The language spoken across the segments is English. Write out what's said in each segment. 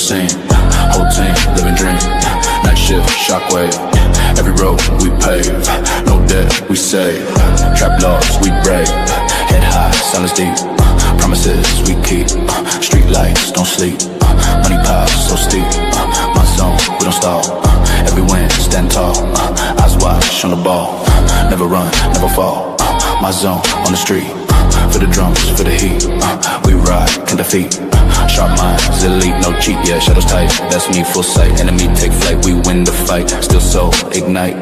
scene. Whole team, living dream. Night shift, shockwave. Every road we pave. No debt, we save. Trap laws, we brave. Head high, silence deep. Promises we keep. Street lights, don't sleep. Money piles so steep. My zone, we don't stall. Every win, stand tall. Eyes watch on the ball. Never run, never fall. My zone, on the street. For the drums, for the heat. We ride, can defeat. Sharp minds, elite, no cheat. Yeah, shadows tight, that's me, full sight. Enemy take flight, we win the fight. Still so ignite.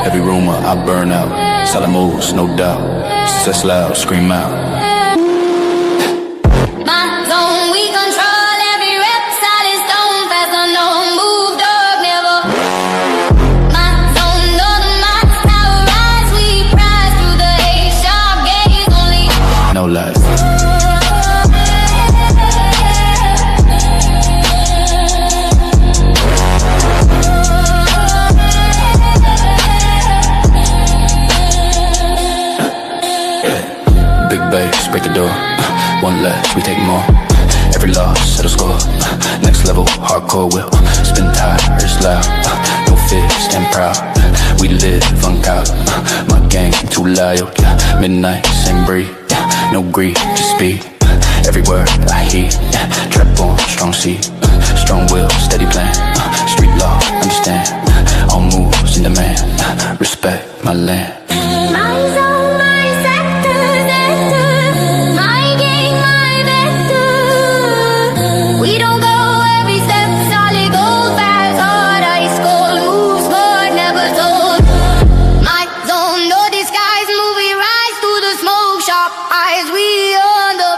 Every rumor I burn out. Solid moves, no doubt. Success loud, scream out. No lies. Big bass, break the door. One less, we take more. Every loss, settle score. Next level, hardcore will. Spin tires loud. No fear, stand proud. We live uncout. My gang too loud. Midnight, same breed. No greed, just speed. Every word I heed. Trap on, strong seed. Strong will, steady plan. Street law, understand. All moves in demand. Respect my land. My zone, my sector, my game, my vector. We don't go every step, solid gold, fast, hard, ice cold, move smart, never told. My zone, no disguise, movie rise through the smoke, sharp eyes, we on the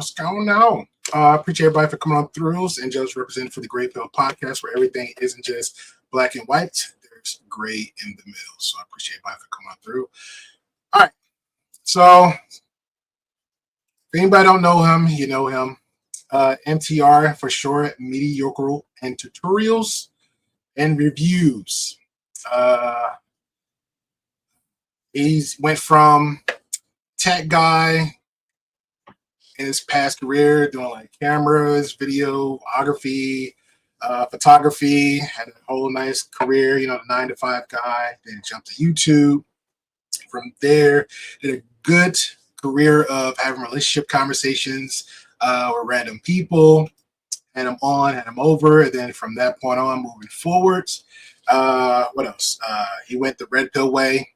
what's going on? I appreciate everybody for coming on through and just representing for the Gray Pill podcast, where everything isn't just black and white. There's gray in the middle. So I appreciate everybody for coming on through. All right. So if anybody don't know him, you know him. MTR for short, mediocre and tutorials and reviews. He's went from tech guy in his past career, doing like cameras, videography, photography, had a whole nice career, you know, the 9-to-5 guy, then jumped to YouTube. From there, did a good career of having relationship conversations with random people, had him on, had him over, and then from that point on, moving forwards. What else? He went the red pill way,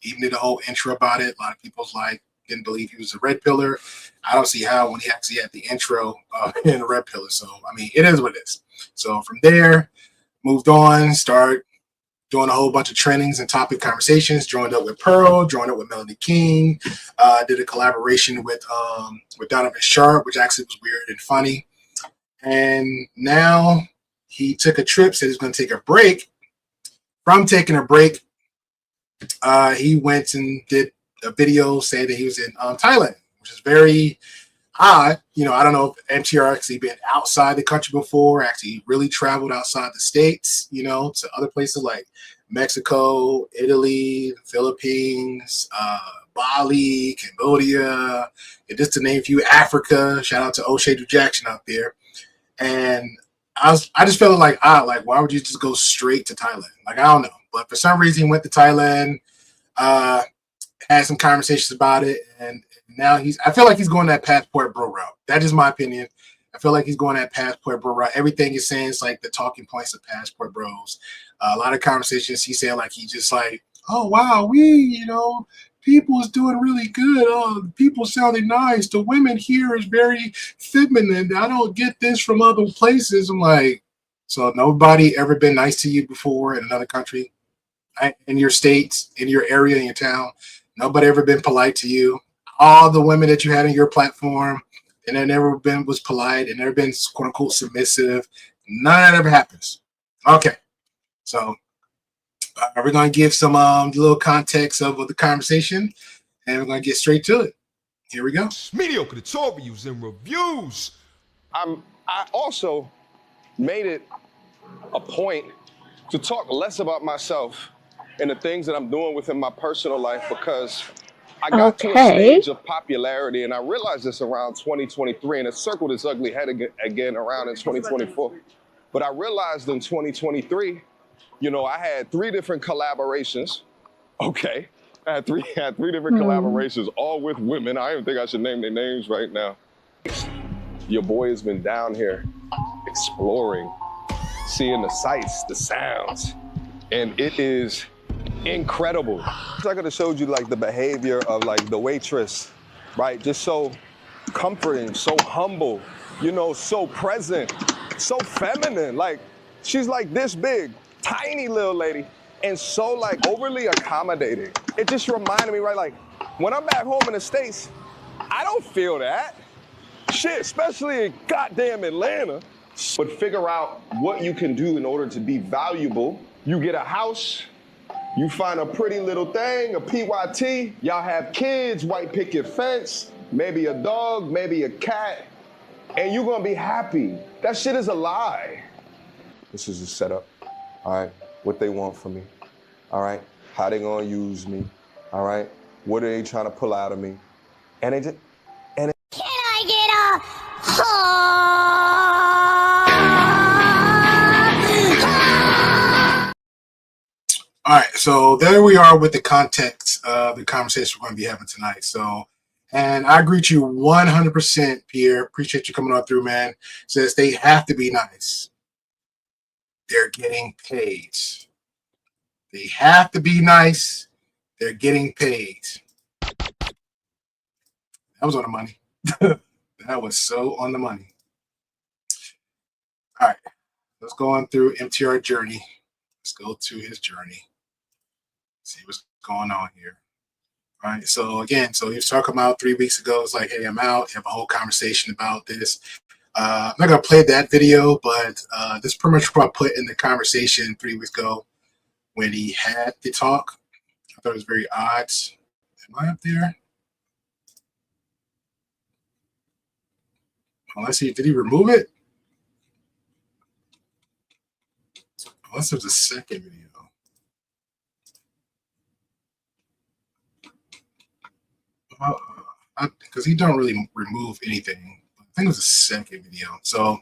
even did a whole intro about it. A lot of people's like, didn't believe he was a red pillar. I don't see how when he actually had the intro in a red pillar. So, I mean, it is what it is. So from there, moved on, started doing a whole bunch of trainings and topic conversations, joined up with Pearl, joined up with Melanie King, did a collaboration with Donovan Sharp, which actually was weird and funny. And now he took a trip, said he's going to take a break. From taking a break, he went and did a video saying that he was in Thailand, which is very odd. You know, I don't know if MTR actually been outside the country before, actually really traveled outside the states, you know, to other places like Mexico, Italy, Philippines, Bali, Cambodia, and just to name a few, Africa. Shout out to O'Shea Jackson out there. And I just felt like, why would you just go straight to Thailand? Like, I don't know. But for some reason, he went to Thailand, had some conversations about it, and now I feel like he's going that passport bro route. That's just my opinion. I feel like he's going that passport bro route. Everything he's saying is like the talking points of passport bros. A lot of conversations he's saying like he's just like, oh wow, people is doing really good. Oh, people sounding nice. The women here is very feminine. I don't get this from other places. I'm like, So nobody ever been nice to you before in another country, in your state, in your area, in your town. Nobody ever been polite to you. All the women that you had in your platform, and they never been was polite and never been quote unquote submissive. None of that ever happens. Okay, so we're gonna give some little context of the conversation, and we're gonna get straight to it. Here we go. Mediocre tutorials and reviews. I also made it a point to talk less about myself and the things that I'm doing within my personal life, because I got to a stage of popularity, and I realized this around 2023, and it circled its ugly head again around in 2024. But I realized in 2023, you know, I had 3 different collaborations. Okay. I had three different collaborations, all with women. I don't think I should name their names right now. Your boy has been down here exploring, seeing the sights, the sounds, and it is incredible. I could have showed you like the behavior of like the waitress, right? Just so comforting, so humble, you know, so present, so feminine. Like she's like this big, tiny little lady, and so like overly accommodating. It just reminded me, right? Like when I'm back home in the States, I don't feel that. Shit, especially in goddamn Atlanta. But figure out what you can do in order to be valuable. You get a house, you find a pretty little thing, a PYT, y'all have kids, white picket fence, maybe a dog, maybe a cat, and you're gonna be happy. That shit is a lie. This is a setup, all right? What they want from me, all right? How they gonna use me, all right? What are they trying to pull out of me? And they just, Can I get a All right, so there we are with the context of the conversation we're going to be having tonight. So, and I greet you 100%, Pierre. Appreciate you coming on through, man. Says they have to be nice. They're getting paid. They have to be nice. They're getting paid. That was on the money. That was so on the money. All right, let's go on through MTR journey. Let's go to his journey. See what's going on here. All right. So again, so he was talking about 3 weeks ago. It's like, hey, I'm out. Have a whole conversation about this. I'm not gonna play that video, but this is pretty much what I put in the conversation 3 weeks ago when he had the talk. I thought it was very odd. Am I up there? Unless did he remove it? Unless there's a second video. Because he don't really remove anything. I think it was a second video. So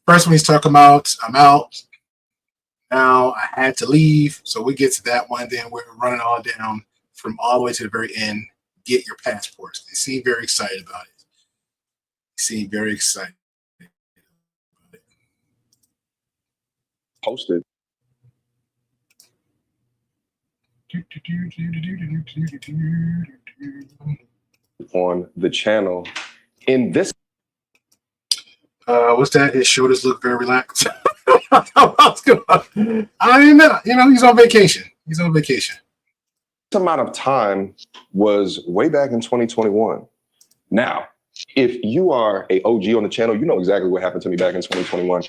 first one he's talking about, I'm out. Now I had to leave. So we get to that one. Then we're running all down from all the way to the very end. Get your passports. They seem very excited about it. They seem very excited about it. posted on the channel in this. What's that? His shoulders look very relaxed. What's going on? I mean, you know, he's on vacation. He's on vacation. This amount of time was way back in 2021. Now, if you are a OG on the channel, you know exactly what happened to me back in 2021.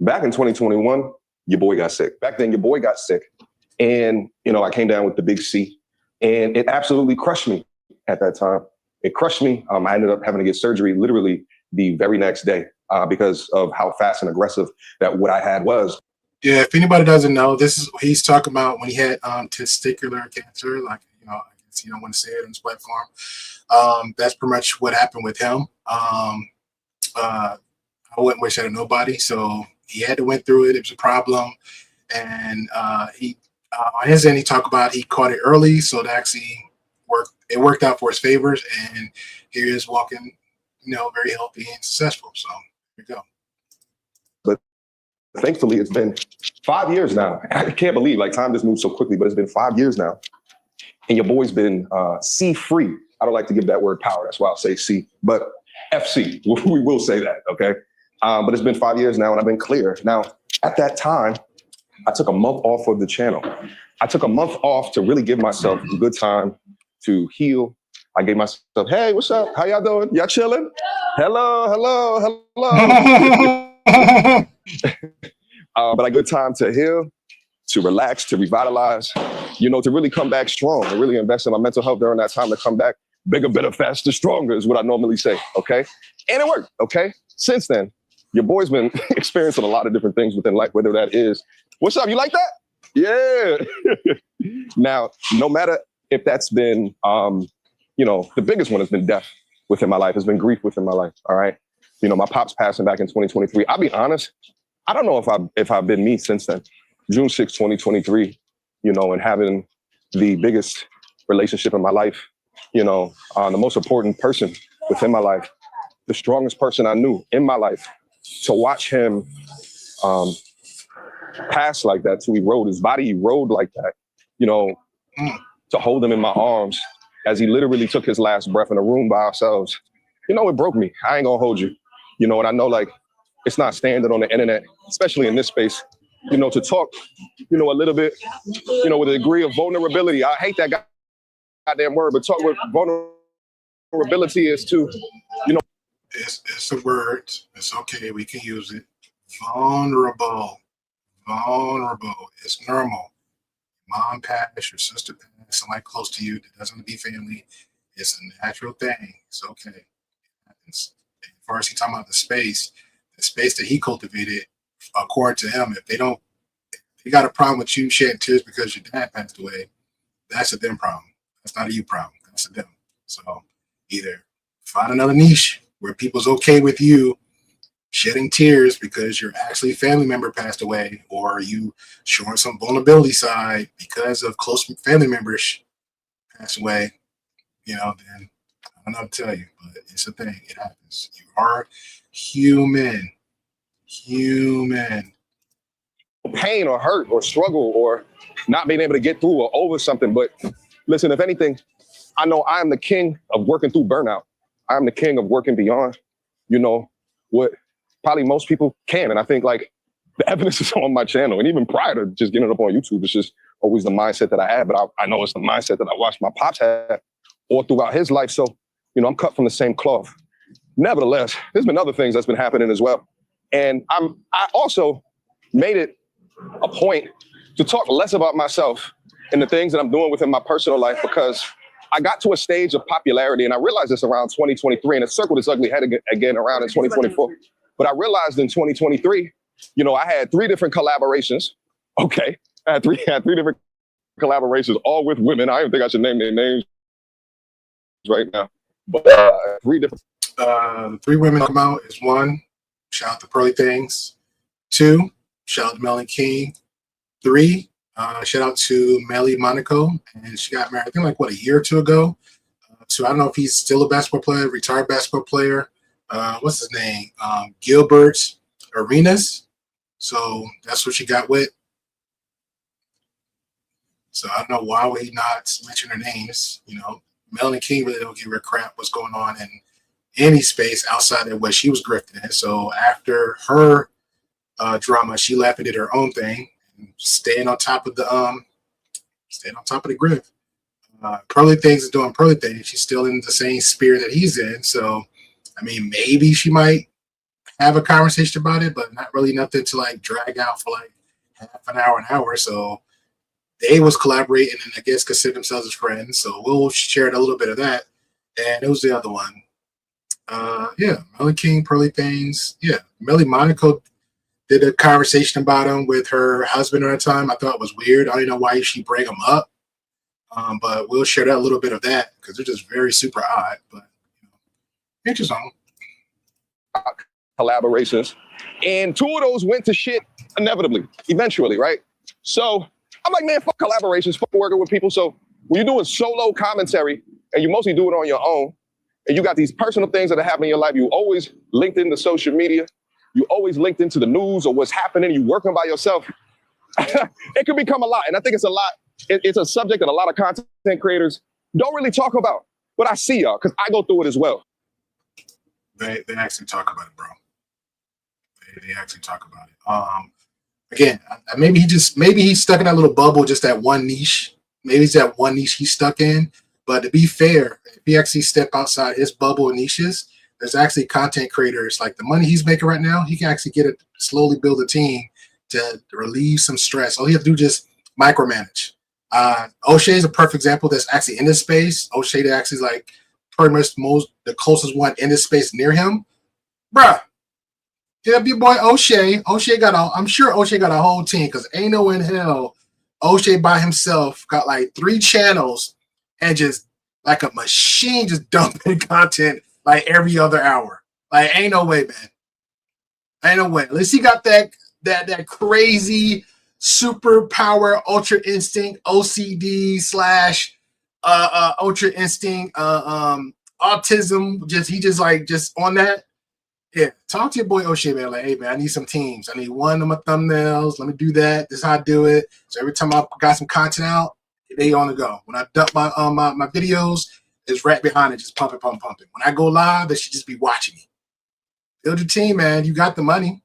Back in 2021, your boy got sick. Back then, your boy got sick. And, you know, I came down with the big C, and it absolutely crushed me at that time. It crushed me. I ended up having to get surgery literally the very next day because of how fast and aggressive that what I had was. Yeah, if anybody doesn't know, this is what he's talking about when he had testicular cancer. Like, you know, I guess you don't want to say it on this platform. That's pretty much what happened with him. I wouldn't wish that on nobody. So he had to went through it. It was a problem. And he on his end, he talked about he caught it early. So it actually worked. It worked out for his favors. And here he is walking, you know, very healthy and successful. So here we go. Thankfully, it's been 5 years now. I can't believe, like, time just moves so quickly, but it's been 5 years now. And your boy's been C-free. I don't like to give that word power. That's why I'll say C, but FC. We will say that, okay? But it's been 5 years now, and I've been clear. Now, at that time, I took a month off of the channel. I took a month off to really give myself a good time to heal. I gave myself, hey, what's up? How y'all doing? Y'all chilling? Hello, hello, hello. But I good time to heal, to relax, to revitalize, to really come back strong, and really invest in my mental health during that time to come back bigger, better, faster, stronger is what I normally say, okay? And it worked, okay? Since then, your boy's been experiencing a lot of different things within life, whether that is, what's up, you like that? Yeah. Now, no matter if that's been, the biggest one has been death within my life, has been grief within my life, all right? My pop's passing back in 2023. I'll be honest, I don't know if I've been me since then. June 6, 2023, and having the biggest relationship in my life, the most important person within my life, the strongest person I knew in my life, to watch him pass like that, to erode, his body erode like that, to hold him in my arms as he literally took his last breath in a room by ourselves, it broke me. I ain't gonna hold you, and I know like it's not standard on the internet, especially in this space, to talk, a little bit, with a degree of vulnerability. I hate that goddamn word, but talk with vulnerability is to, It's a word. It's okay. We can use it. Vulnerable. It's normal. Mom passed, your sister passed, somebody close to you that doesn't be family. It's a natural thing. It's okay. It happens. As far as he talking about the space that he cultivated, according to him, if they got a problem with you shedding tears because your dad passed away, that's a them problem. That's not a you problem. That's a them. So either find another niche where people's okay with you shedding tears because your actually family member passed away, or you showing some vulnerability side because of close family members passed away, then I don't know what to tell you, but it's a thing. It happens. You are human. Pain or hurt or struggle or not being able to get through or over something. But listen, if anything, I know I am the king of working through burnout. I am the king of working beyond, what probably most people can. And I think like the evidence is on my channel. And even prior to just getting it up on YouTube, it's just always the mindset that I had. But I know it's the mindset that I watched my pops have all throughout his life. So, I'm cut from the same cloth. Nevertheless, there's been other things that's been happening as well. And I also made it a point to talk less about myself and the things that I'm doing within my personal life, because I got to a stage of popularity, and I realized this around 2023, and it circled its ugly head again around in 2024. But I realized in 2023, I had 3 different collaborations. Okay, I had three different collaborations, all with women. I don't think I should name their names right now, but 3 different. 3 women come out is 1. Shout out to Pearly Things. 2, shout out to Melanie King. 3, shout out to Melly Monaco, and she got married, I think like a year or 2 ago. So I don't know if he's still a basketball player, retired basketball player. What's his name? Gilbert Arenas. So that's what she got with. So I don't know why would he not mention her names. Melanie King really don't give her crap what's going on in any space outside of what she was grifting in. So after her drama, she left and did her own thing, staying on top of the grift. Pearly Things is doing Pearly Things. She's still in the same spirit that he's in. So I mean, maybe she might have a conversation about it, but not really nothing to like drag out for like half an hour. So they was collaborating and I guess consider themselves as friends. So we'll share a little bit of that. And it was the other one. Melly King, Pearly Things. Yeah, Melly Monaco did a conversation about him with her husband at the time. I thought it was weird. I don't know why she bring him up. But we'll share that a little bit of that because they're just very super odd. But interesting. Collaborations. And 2 of those went to shit inevitably, eventually, right? So I'm like, man, fuck collaborations, fuck working with people. So when you're doing solo commentary and you mostly do it on your own, and you got these personal things that are happening in your life, you always linked into social media, you always linked into the news or what's happening, you working by yourself, it can become a lot. And I think it's a lot. It's a subject that a lot of content creators don't really talk about. But I see y'all, because I go through it as well. They actually talk about it, bro. They actually talk about it. Again, maybe he's stuck in that little bubble, just that one niche. Maybe it's that one niche he's stuck in. But to be fair, if he actually step outside his bubble and niches, there's actually content creators like the money he's making right now. He can actually get it, slowly build a team to relieve some stress. All he has to do is just micromanage. O'Shea is a perfect example that's actually in this space. O'Shea that actually is like pretty much the closest one in this space near him. Bruh. Hit up your boy O'Shea. I'm sure O'Shea got a whole team because ain't no in hell O'Shea by himself got like 3 channels and just like a machine just dumping content like every other hour. Like ain't no way, man. Ain't no way. At least he got that crazy superpower ultra instinct OCD / ultra instinct autism. He just on that. Yeah, talk to your boy O'Shea, man. Like, hey, man, I need some teams. I need one of my thumbnails. Let me do that. This is how I do it. So every time I got some content out, they on the go. When I dump my my videos, it's right behind it, just pumping. When I go live, they should just be watching me. Build your team, man. You got the money.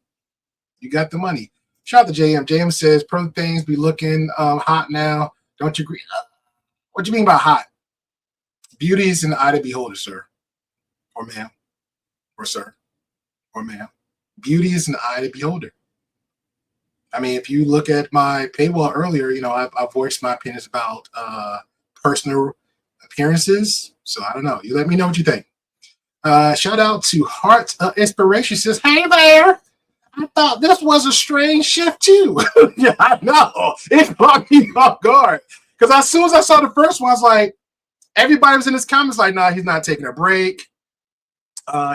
Shout out to JM. JM says, "Pro things be looking hot now. Don't you agree?" What do you mean by hot? Beauty is in the eye of the beholder, sir, or ma'am, or sir. Or ma'am, beauty is in the eye of the beholder. I mean, if you look at my paywall earlier, I voiced my opinions about personal appearances. So I don't know. You let me know what you think. Shout out to Heart Inspiration. Says, "Hey there. I thought this was a strange shift too." Yeah, I know. It caught me off guard because as soon as I saw the first one, I was like, everybody was in his comments like, "Nah, he's not taking a break.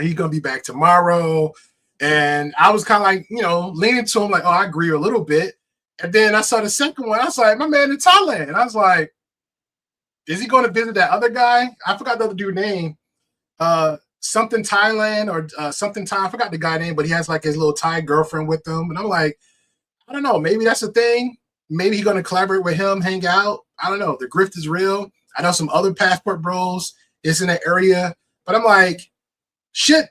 He's gonna be back tomorrow." And I was kind of like, leaning to him like, "Oh, I agree a little bit." And then I saw the second one. I was like, "My man in Thailand." And I was like, "Is he going to visit that other guy?" I forgot the other dude's name. Something Thailand or something Thai. I forgot the guy name, but he has like his little Thai girlfriend with him. And I'm like, I don't know. Maybe that's the thing. Maybe he's going to collaborate with him, hang out. I don't know. The grift is real. I know some other passport bros is in that area. But I'm like, should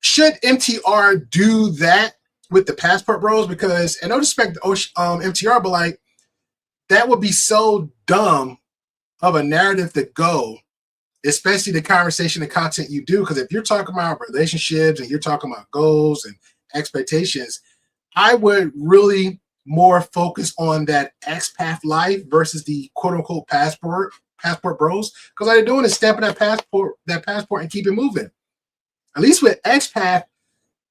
MTR do that with the passport bros? Because, and no respect to MTR, but like, that would be so dumb of a narrative to go, especially the conversation and content you do. Because if you're talking about relationships and you're talking about goals and expectations, I would really more focus on that expat life versus the quote unquote passport bros. Because all they're doing is stamping that passport and keep it moving. At least with expat,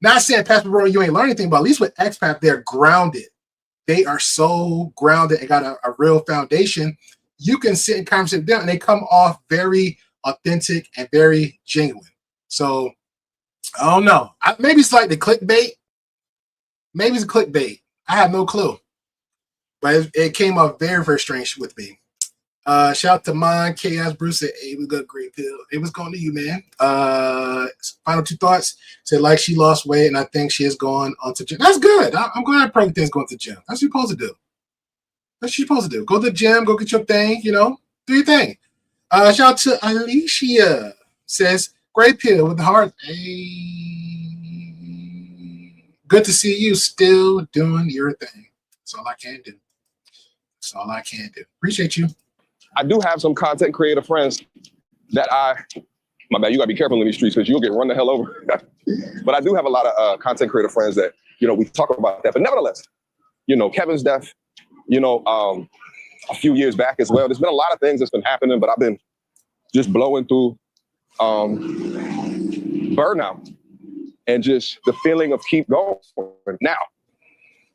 not saying passport bro, you ain't learning anything, but at least with expat, they're grounded. They are so grounded and got a real foundation. You can sit and conversate with them and they come off very authentic and very genuine. So I don't know. Maybe it's like the clickbait. Maybe it's a clickbait. I have no clue. But it came off very, very strange with me. Shout out to mine. Chaos Bruce said, "Hey, we got a great pill." It was going to you, man. Final 2 thoughts. Said, like, she lost weight and I think she has gone onto gym. That's good. I'm glad probably things going to the gym. That's what you're supposed to do. That's what you're supposed to do. Go to the gym, go get your thing, do your thing. Shout out to Alicia. Says, "Great pill with the heart." Hey, good to see you still doing your thing. That's all I can do. Appreciate you. I do have some content creator friends that my bad, you gotta be careful in these streets because you'll get run the hell over. But I do have a lot of content creator friends that, we talk about that. But nevertheless, Kevin's death, a few years back as well. There's been a lot of things that's been happening, but I've been just blowing through burnout and just the feeling of keep going. Now,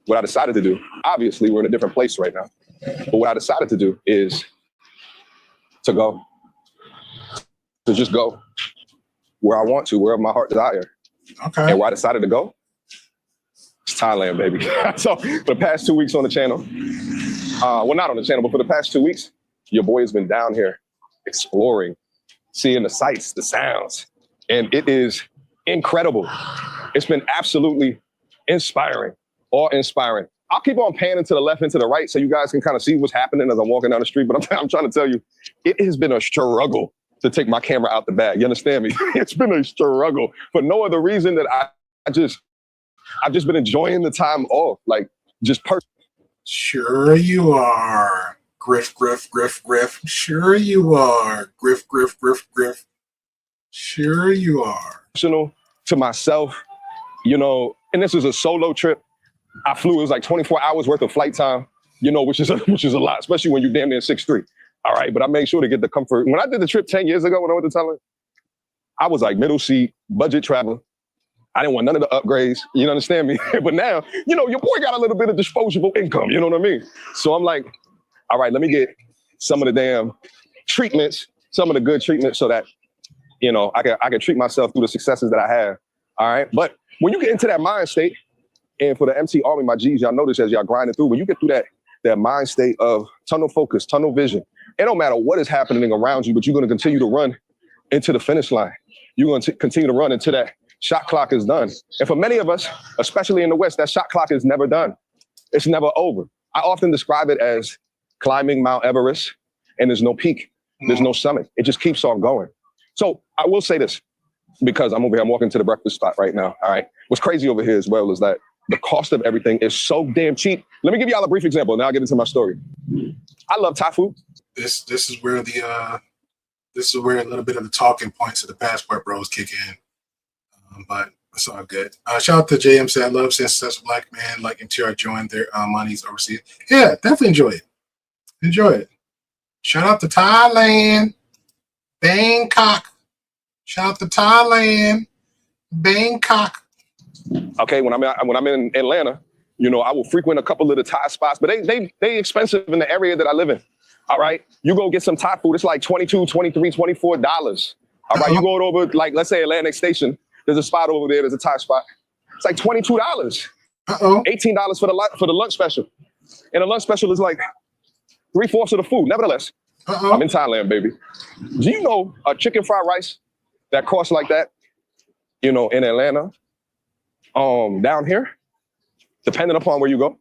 what I decided to do, obviously we're in a different place right now, but what I decided to do is to just go where I want to, wherever my heart desire. Okay. And where I decided to go, it's Thailand, baby. So for the past 2 weeks on the channel, well, not on the channel, but for the past 2 weeks, your boy has been down here exploring, seeing the sights, the sounds, and it is incredible. It's been absolutely inspiring, awe-inspiring. I'll keep on panning to the left and to the right so you guys can kind of see what's happening as I'm walking down the street, but I'm trying to tell you, it has been a struggle to take my camera out the bag. You understand me? It's been a struggle for no other reason that I just I've just been enjoying the time off, like just Sure you are. Grift, grift, grift, grift. Sure you are. Grift, grift, grift, grift. Sure you are. personal to myself, you know, and this is a solo trip. I flew, it was like 24 hours worth of flight time, you know, which is a lot, especially when you're damn near 6'3". All right, but I made sure to get the comfort. When I did the trip 10 years ago when I went to Thailand, I was like middle seat, budget traveler. I didn't want none of the upgrades, you understand me? But now, you know, your boy got a little bit of disposable income, you know what I mean? So I'm like, all right, let me get some of the damn treatments, some of the good treatments so that, you know, I can treat myself through the successes that I have, all right? But when you get into that mind state, and for the MT Army, my G's, y'all notice as y'all grinding through, when you get through that mind state of tunnel focus, tunnel vision, it don't matter what is happening around you, but you're gonna continue to run into the finish line. You're gonna continue to run until that shot clock is done. And for many of us, especially in the West, that shot clock is never done. It's never over. I often describe it as climbing Mount Everest and there's no peak, there's no summit. It just keeps on going. So I will say this, because I'm over here, I'm walking to the breakfast spot right now, all right? What's crazy over here as well is that the cost of everything is so damn cheap. Let me give y'all a brief example, now I'll get into my story. I love Thai food. This is where this is where a little bit of the talking points of the passport bros kick in. But it's all good. Shout out to JM said, I love since such a black man like MTR joined their monies overseas. Yeah, definitely enjoy it. Enjoy it. Shout out to Thailand, Bangkok. Shout out to Thailand, Bangkok. Okay, when I'm in Atlanta, you know, I will frequent a couple of the Thai spots, but they expensive in the area that I live in. All right, you go get some Thai food, it's like $22, $23, $24. All right, you go over, like, let's say Atlantic Station. There's a spot over there. There's a Thai spot. It's like $22. $18 for the lunch special, and the lunch special is like 3/4 of the food. Nevertheless, I'm in Thailand, baby. Do you know a chicken fried rice that costs like that? You know, in Atlanta, down here, depending upon where you go,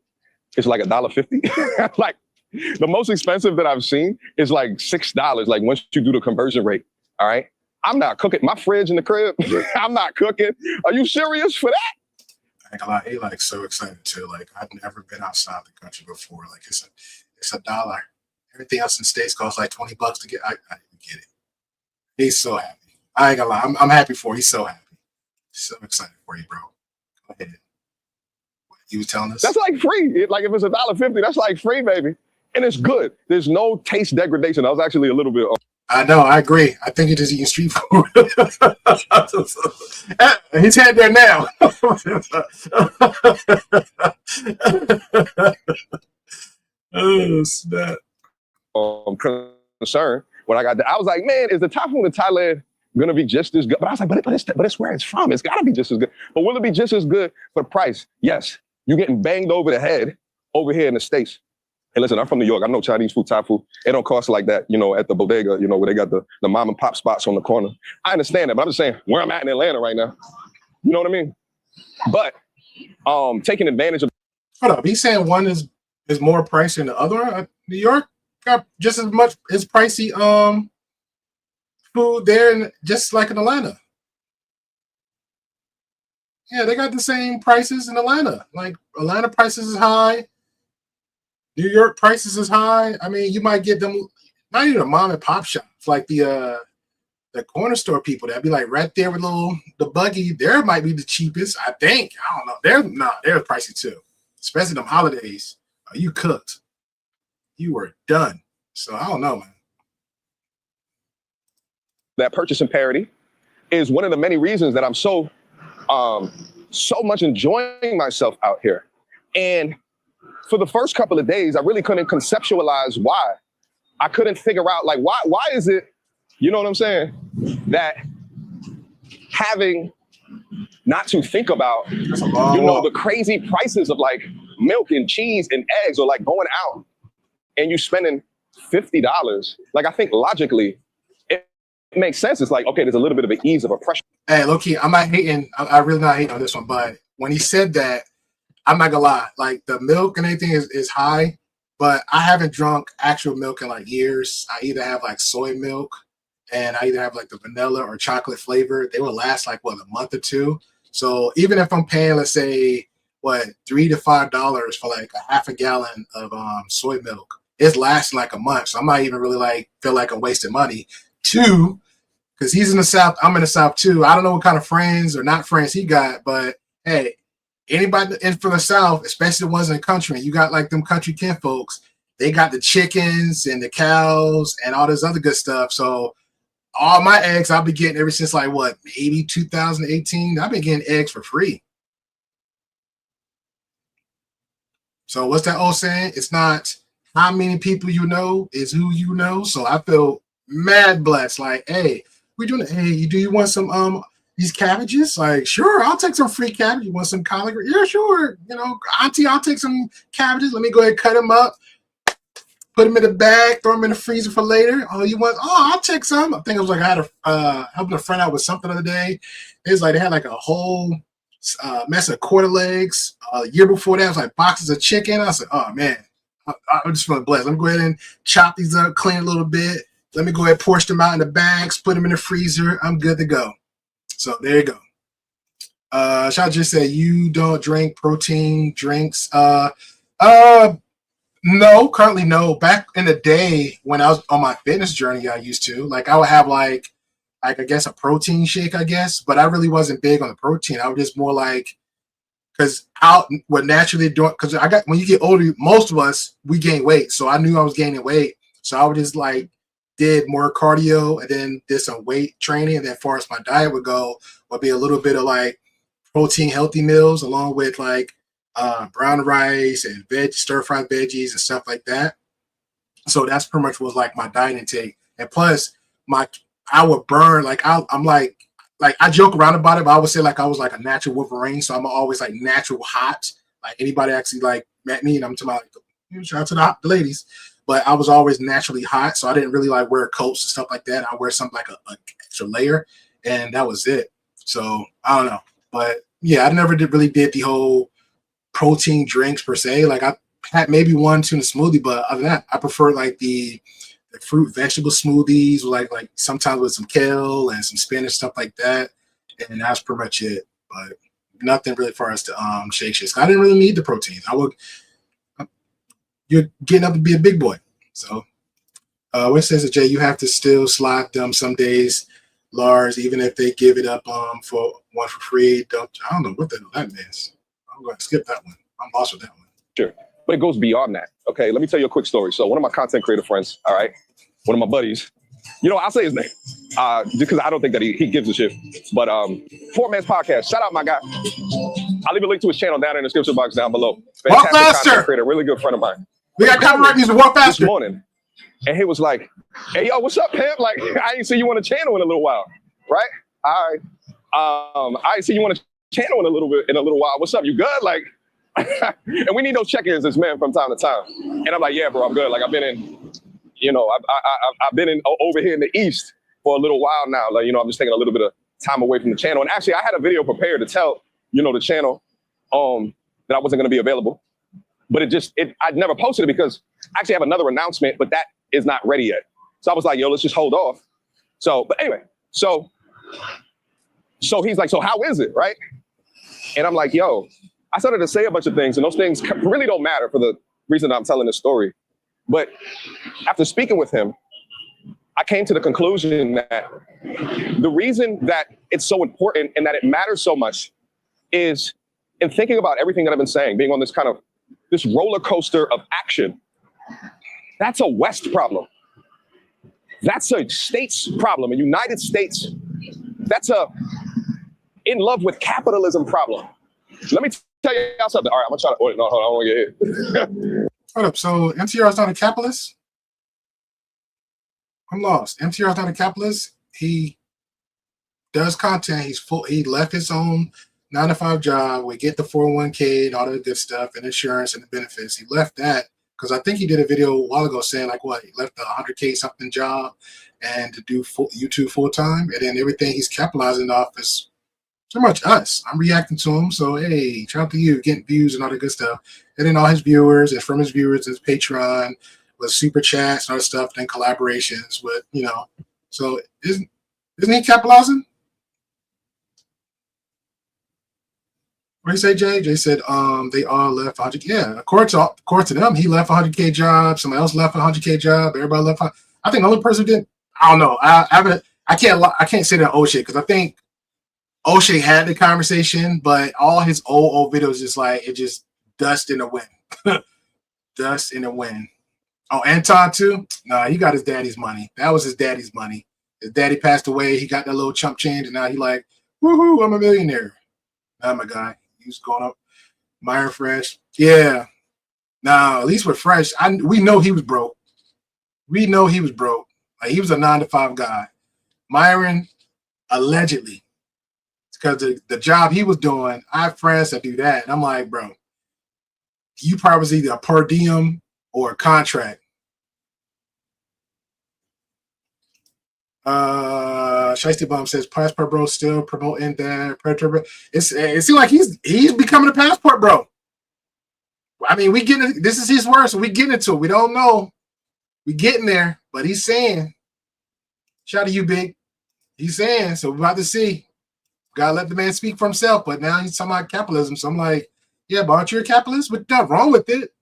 it's like $1.50. Like the most expensive that I've seen is like $6. Like once you do the conversion rate, all right. I'm not cooking. My fridge in the crib, I'm not cooking. Are you serious for that? I ain't gonna lie, he like so excited too. Like I've never been outside the country before. Like it's $1. Everything else in states costs like $20 to get. I get it. He's so happy. I ain't gonna lie. I'm happy for you. He's so happy. So excited for you, bro. Go ahead. What you was telling us? That's like free. Like if it's $1.50, that's like free, baby. And it's good. There's no taste degradation. I was actually a little bit. I know, I agree. I think you're just eating street food. His head there now. Oh, snap. Concern when I got there. I was like, man, is the Thai food in Thailand gonna be just as good? But I was like, but it's where it's from. It's gotta be just as good. But will it be just as good for the price? Yes. You're getting banged over the head over here in the States. Hey, listen, I'm from New York. I know Chinese food, Thai food. It don't cost like that, you know, at the bodega, you know, where they got the mom and pop spots on the corner. I understand that, but I'm just saying where I'm at in Atlanta right now. You know what I mean? But taking advantage of. Hold up, he's saying one is more pricey than the other one. New York got just as much as pricey food there, and just like in Atlanta. Yeah, they got the same prices in Atlanta. Like Atlanta prices is high. New York prices is high. I mean, you might get them, not even a mom and pop shop. It's like the corner store people that be like right there with the buggy. There might be the cheapest, I think. I don't know. They're pricey too. Especially them holidays. You cooked. You were done. So I don't know, man. That purchasing parity is one of the many reasons that I'm so much enjoying myself out here. And for the first couple of days, I really couldn't conceptualize why. I couldn't figure out, like, why is it, you know what I'm saying, that having not to think about, you know, the crazy prices of like milk and cheese and eggs, or like going out and you spending $50. Like, I think logically, it makes sense. It's like, okay, there's a little bit of an ease of oppression. Hey, low-key, I'm not hating. I really not hating on this one, but when he said that, I'm not gonna lie, like the milk and everything is high, but I haven't drunk actual milk in like years. I either have like soy milk and I either have like the vanilla or chocolate flavor. They will last like, what, a month or two. So even if I'm paying, let's say, what, $3 to $5 for like a half a gallon of soy milk, it's lasting like a month. So I'm not even really like feel like I'm wasting money. Two, because he's in the South, I'm in the South too. I don't know what kind of friends or not friends he got, but hey, anybody in from the South, especially the ones in the country, you got like them country kin folks, they got the chickens and the cows and all this other good stuff. So all my eggs I've been getting ever since like what, maybe 2018. I've been getting eggs for free. So what's that old saying? It's not how many people you know, is who you know. So I feel mad blessed. Like, hey, we doing it. Hey, do you want some these cabbages? Like, sure, I'll take some free cabbage. You want some collard? Yeah, sure. You know, auntie, I'll take some cabbages. Let me go ahead and cut them up, put them in the bag, throw them in the freezer for later. Oh, you want? Oh, I'll take some. I think it was like I had helping a friend out with something the other day. It was like they had like a whole mess of quarter legs. A year before that, it was like boxes of chicken. I said, oh man, I'm just feeling blessed. Let me go ahead and chop these up, clean a little bit. Let me go ahead and portion them out in the bags, put them in the freezer. I'm good to go. So there you go. Shall just say you don't drink protein drinks. No, currently no. Back in the day when I was on my fitness journey, I used to. Like I would have like I guess a protein shake, I guess, but I really wasn't big on the protein. I was just more like because I would naturally do it because I got when you get older, most of us we gain weight. So I knew I was gaining weight. So I would just like did more cardio and then did some weight training. And then as far as my diet would go, would be a little bit of like protein healthy meals along with like brown rice and stir-fried veggies and stuff like that. So that's pretty much was like my diet intake. And plus I would burn like I'm like I joke around about it, but I would say like I was like a natural Wolverine. So I'm always like natural hot. Like anybody actually like met me and I'm talking about like, shout out to the ladies. But I was always naturally hot. So I didn't really like wear coats and stuff like that. I wear something like a extra layer and that was it. So I don't know. But yeah, I never really did the whole protein drinks per se. Like I had maybe one tuna smoothie, but other than that, I prefer like the fruit vegetable smoothies, like sometimes with some kale and some spinach stuff like that, and that's pretty much it. But nothing really for us to shakes. I didn't really need the protein. You're getting up to be a big boy. So what says it, Jay? You have to still slide them some days, Lars, even if they give it up for one for free. I don't know what the hell that means. I'm going to skip that one. I'm lost with that one. Sure. But it goes beyond that. Okay, let me tell you a quick story. So one of my content creator friends, all right, one of my buddies, you know, I'll say his name because I don't think that he gives a shit. But Four Man's Podcast, shout out my guy. I'll leave a link to his channel down in the description box down below. Fantastic content creator, really good friend of mine. We got copyright music, walk faster. This morning, and he was like, hey, yo, what's up, pimp? Like, I ain't seen you on the channel in a little while, right? All right. I ain't seen you on the channel in a little while. What's up? You good? Like, and we need those check-ins as men from time to time. And I'm like, yeah, bro, I'm good. Like I've been in, you know, I've been in over here in the East for a little while now. Like, you know, I'm just taking a little bit of time away from the channel. And actually I had a video prepared to tell, you know, the channel that I wasn't going to be available, but I'd never posted it because I actually have another announcement, but that is not ready yet. So I was like, yo, let's just hold off. So, but anyway, so he's like, so how is it? Right. And I'm like, yo, I started to say a bunch of things, and those things really don't matter for the reason I'm telling this story. But after speaking with him, I came to the conclusion that the reason that it's so important and that it matters so much is in thinking about everything that I've been saying, being on this roller coaster of action. That's a West problem. That's a states problem, a United States. That's a in love with capitalism problem. Let me tell you something. All right, I'm gonna try to. Wait, no, hold on, I don't want to get hit. Hold up. So MTR is not a capitalist? I'm lost. MTR is not a capitalist. He does content. He's full. He left his own 9-to-5 job. We get the 401k and all the good stuff and insurance and the benefits. He left that because I think he did a video a while ago saying like what he left the 100k something job and to do YouTube full time, and then everything he's capitalizing off is pretty much us. I'm reacting to him. So, hey, shout out to you, getting views and all that good stuff. And then all his viewers, and from his viewers, his Patreon, with super chats and other stuff, then collaborations with, you know. So, isn't he capitalizing? What do you say, Jay? Jay said they all left 100K. Yeah, according to them, he left a 100K job. Somebody else left a 100K job. Everybody left. I think the only person who didn't. I don't know. I can't say that O'Shea because I think O'Shea had the conversation, but all his old videos just dust in the wind. Dust in the wind. Oh, and Todd too? Nah, he got his daddy's money. That was his daddy's money. His daddy passed away. He got that little chump change, and now he like, woohoo, I'm a millionaire. Nah, my guy. He was going up. Myron Fresh. Yeah. Nah, at least with Fresh, we know he was broke. We know he was broke. Like, he was a 9-to-5 guy. Myron, allegedly, because the job he was doing, I have friends that do that. And I'm like, bro, you probably was either a per diem or a contract. Shiesty Bum says Passport Bro still promoting that Predator. It seems like he's becoming a Passport Bro. I mean, this is his words, so we getting into it. We don't know. We getting there, but he's saying, shout out to you, Big. He's saying, so we're about to see. Gotta let the man speak for himself, but now he's talking about capitalism. So I'm like, yeah, but aren't you a capitalist? What's not wrong with it?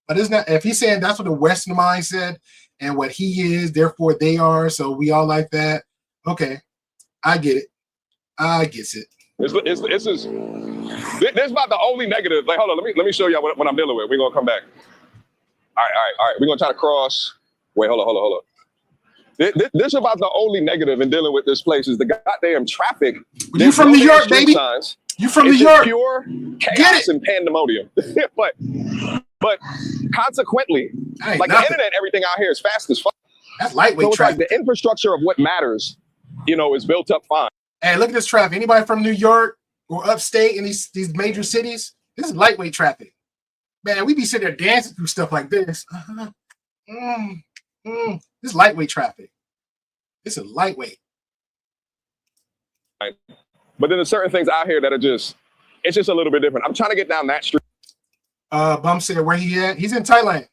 But isn't that, if he's saying that's what the Western mind said and what he is, therefore they are, so we all like that. Okay, I get it. I get it. This is about the only negative. Like, hold on, let me show y'all what I'm dealing with. We're gonna come back. All right. We're gonna try to cross. Wait, hold on. This is about the only negative in dealing with this place is the goddamn traffic. You from New York, baby? Signs. You from New York? Pure chaos and pandemonium. but consequently, like nothing. The internet, everything out here is fast as fuck. That's lightweight traffic. Like the infrastructure of what matters, is built up fine. Hey, look at this traffic. Anybody from New York or upstate in these major cities? This is lightweight traffic. Man, we be sitting there dancing through stuff like this. This is lightweight traffic. This is lightweight. Right. But then there's certain things out here that are it's just a little bit different. I'm trying to get down that street. Bum said where he at? He's in Thailand.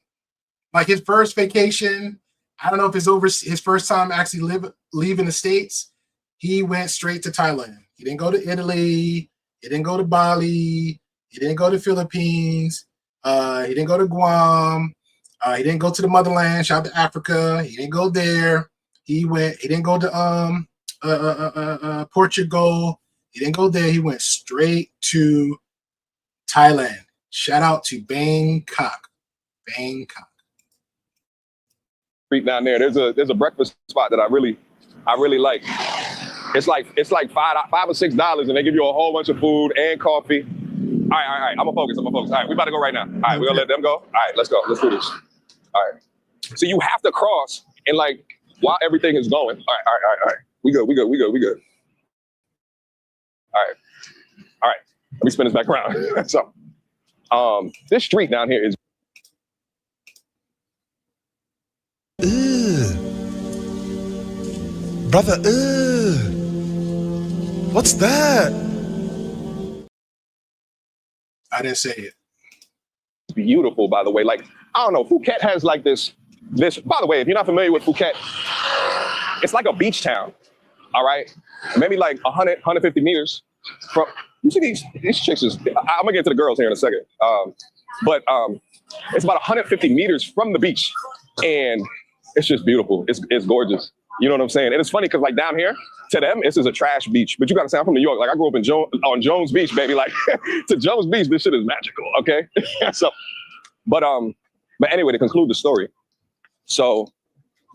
Like his first vacation. I don't know if it's over his first time actually leaving the States. He went straight to Thailand. He didn't go to Italy. He didn't go to Bali. He didn't go to Philippines. He didn't go to Guam. He didn't go to the motherland. Shout out to Africa. He didn't go there. He didn't go to Portugal. He didn't go there. He went straight to Thailand. Shout out to Bangkok. Street down there. There's a breakfast spot that I really like. It's like $5 or $6, and they give you a whole bunch of food and coffee. All right. I'm gonna focus. All right, we about to go right now. All right, we're gonna let them go. All right, let's go. Let's do this. All right. So you have to cross and while everything is going. All right. We good. All right. Let me spin this back around. So, this street down here is. Brother, what's that? I didn't say it. Beautiful, by the way. Like, I don't know, Phuket has like this, by the way, if you're not familiar with Phuket, it's like a beach town, all right? Maybe like 100, 150 meters from, you see these chicks I'm gonna get to the girls here in a second. But it's about 150 meters from the beach, and it's just beautiful. It's gorgeous. You know what I'm saying? And it's funny because like down here, to them, this is a trash beach. But you gotta say, I'm from New York. Like I grew up on Jones Beach, baby. Like to Jones Beach, this shit is magical. Okay. So, but anyway, to conclude the story. So,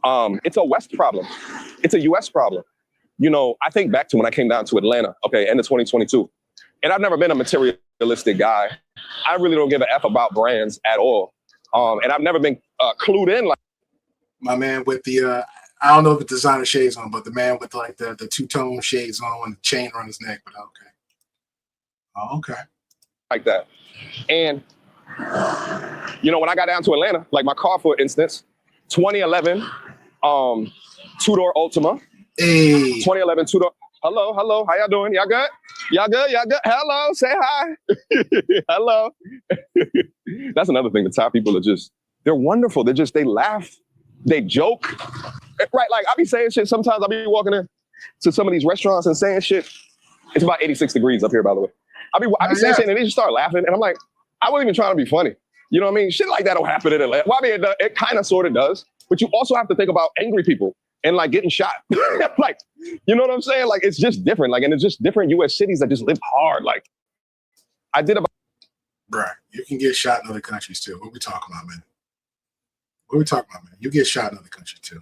it's a West problem. It's a US problem. I think back to when I came down to Atlanta, okay, end of 2022. And I've never been a materialistic guy. I really don't give a F about brands at all. And I've never been clued in like my man with the I don't know if it's designer shades on, but the man with like the two-tone shades on and the chain around his neck. But okay. Oh, okay. Like that. And when I got down to Atlanta, like my car, for instance, 2011 two-door Ultima. Hey. 2011 two-door. Hello. How y'all doing? Y'all good? Y'all good? Hello. Say hi. Hello. That's another thing. The Thai people are they're wonderful. They laugh. They joke. Right, like I be saying shit. Sometimes I be walking in to some of these restaurants and saying shit. It's about 86 degrees up here, by the way. I be saying shit and they just start laughing. And I'm like, I wasn't even trying to be funny. You know what I mean? Shit like that don't happen in Atlanta. Well, I mean, it kind of sort of does. But you also have to think about angry people and like getting shot. Like, you know what I'm saying? Like, it's just different. Like, and it's just different U.S. cities that just live hard. Like, I did about. Bruh, you can get shot in other countries too. What we talking about, man? What we talking about, man? You get shot in other countries too.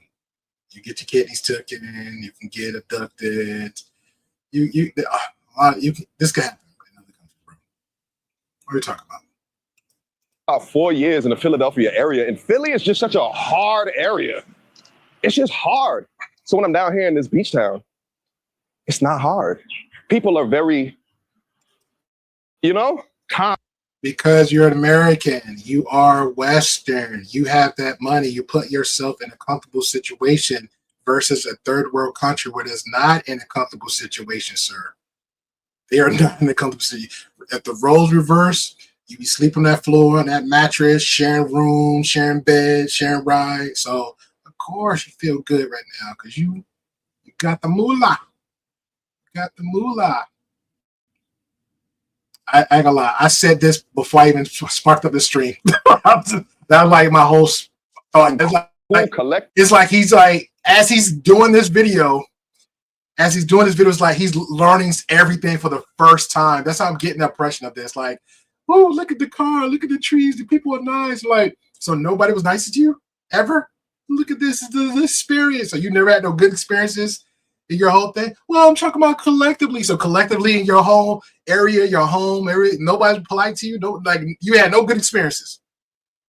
You get your kidneys taken. You can get abducted. This can happen in other countries, bro. What are we talking about? About 4 years in the Philadelphia area, and Philly is just such a hard area. It's just hard. So when I'm down here in this beach town, it's not hard. People are very, calm. Because you're an American, you are Western, you have that money, you put yourself in a comfortable situation versus a third world country where it's not in a comfortable situation, sir. They are not in a comfortable situation. If the roles reverse, you be sleeping on that floor, on that mattress, sharing room, sharing bed, sharing ride. So of course you feel good right now because you got the moolah. You got the moolah. I ain't gonna lie. I said this before I even sparked up the stream. That was like my whole thought. It's like he's like, as he's doing this video, it's like he's learning everything for the first time. That's how I'm getting the impression of this. Like, oh, look at the car, look at the trees, the people are nice. Like, so nobody was nice to you ever? Look at this experience. So you never had no good experiences in your whole thing? Well, I'm talking about collectively. So collectively in your whole area, your home area, nobody's polite to you. No, like you had no good experiences.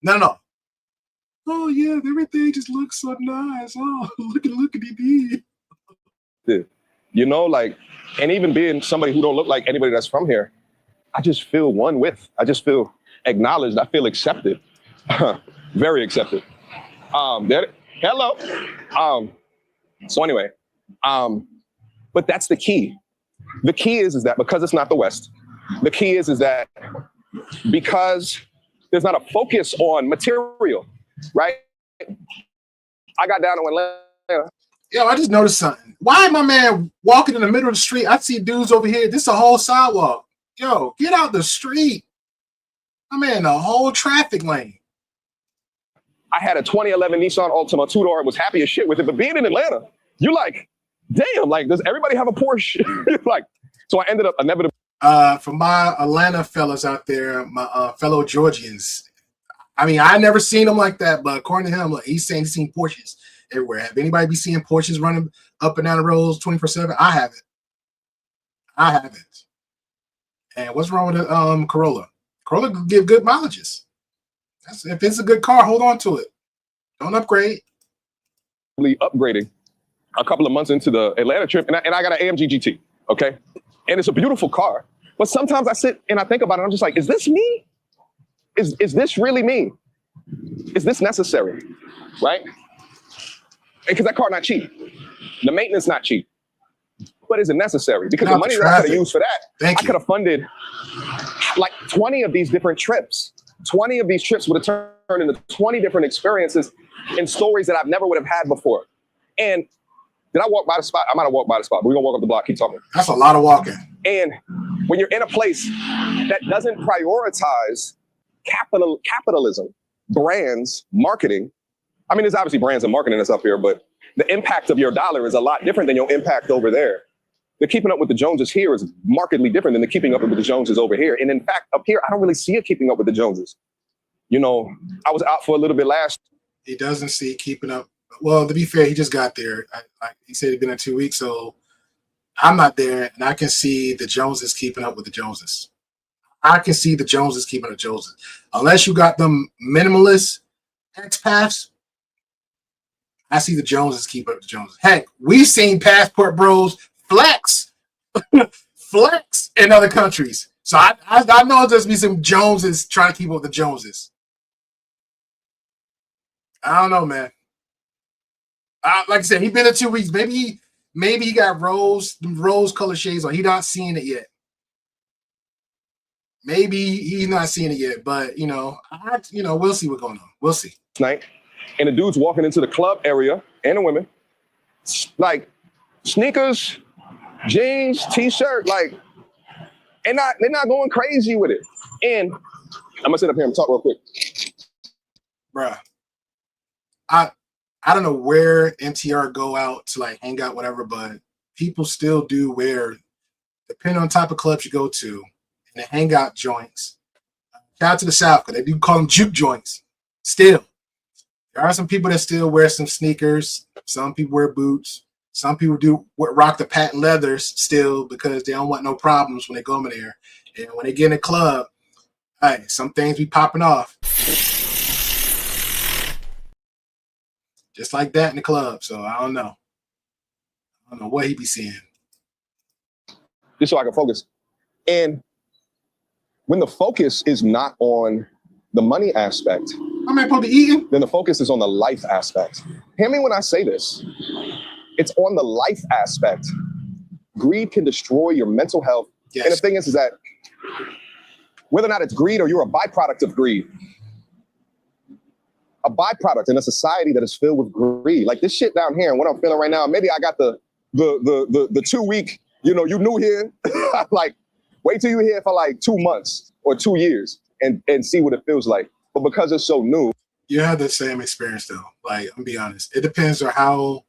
No. Oh yeah, everything just looks so nice. Oh, look at it. Like, and even being somebody who don't look like anybody that's from here, I just feel one with. I just feel acknowledged. I feel accepted. Very accepted. Hello. So anyway. But that's the key. The key is that because it's not the West, the key is that because there's not a focus on material, right? I got down to Atlanta. Yo, I just noticed something. Why my man walking in the middle of the street? I see dudes over here. This is a whole sidewalk. Yo, get out the street. I'm in the whole traffic lane. I had a 2011 Nissan Altima two-door. Was happy as shit with it. But being in Atlanta, you're like, damn, like, does everybody have a Porsche? Like, so I ended up inevitably. For my Atlanta fellas out there, my fellow Georgians, I mean, I never seen them like that, but according to him, like, he's saying he's seen Porsches everywhere. Have anybody be seeing Porsches running up and down the roads 24/7? I haven't. And what's wrong with the Corolla? Corolla can give good mileages. If it's a good car, hold on to it. Don't upgrade. Upgrading a couple of months into the Atlanta trip, and I got an AMG GT, okay? And it's a beautiful car. But sometimes I sit and I think about it, I'm just like, is this me? Is this really me? Is this necessary, right? Because that car not cheap. The maintenance not cheap. But is it necessary? Because the money that I could have used for that, I could have funded like 20 of these different trips. 20 of these trips would have turned into 20 different experiences and stories that I've never would have had before. And did I walk by the spot? I might have walked by the spot, but we're gonna walk up the block, keep talking. That's a lot of walking. And when you're in a place that doesn't prioritize capitalism, brands, marketing, I mean, there's obviously brands and marketing that's up here, but the impact of your dollar is a lot different than your impact over there. The keeping up with the Joneses here is markedly different than the keeping up with the Joneses over here. And in fact, up here, I don't really see it keeping up with the Joneses. I was out for a little bit last. He doesn't see keeping up. Well, to be fair, he just got there. He said he'd been in 2 weeks, so I'm not there, and I can see the Joneses keeping up with the Joneses. I can see the Joneses keeping up with the Joneses. Unless you got them minimalist expats, I see the Joneses keep up with the Joneses. Heck, we've seen passport bros flex in other countries. So I know there's be some Joneses trying to keep up with the Joneses. I don't know, man. Like I said, he's been in 2 weeks. Maybe he got rose colored shades on. He's not seeing it yet. Maybe he's not seeing it yet, but we'll see what's going on. We'll see. Night, and the dude's walking into the club area, and the women, like sneakers, jeans, t-shirt, like, and they're not going crazy with it. And I'm gonna sit up here and talk real quick. Bruh, I don't know where MTR go out to like hang out, whatever, but people still do wear, depending on the type of clubs you go to, and the hangout joints. Shout out to the South, because they do call them juke joints. Still, there are some people that still wear some sneakers. Some people wear boots. Some people do rock the patent leathers still because they don't want no problems when they go in there. And when they get in a club, hey, some things be popping off. Just like that in the club. So I don't know. I don't know what he be seeing. Just so I can focus. And when the focus is not on the money aspect, I'm supposed to be eating. Then the focus is on the life aspect. Hear me when I say this. It's on the life aspect. Greed can destroy your mental health. Yes. And the thing is that whether or not it's greed or you're a byproduct of greed, a byproduct in a society that is filled with greed. Like this shit down here and what I'm feeling right now, maybe I got the 2 week, you new here. Like, wait till you're here for like 2 months or 2 years and see what it feels like. But because it's so new. You have the same experience though. Like, I'm be honest. It depends on how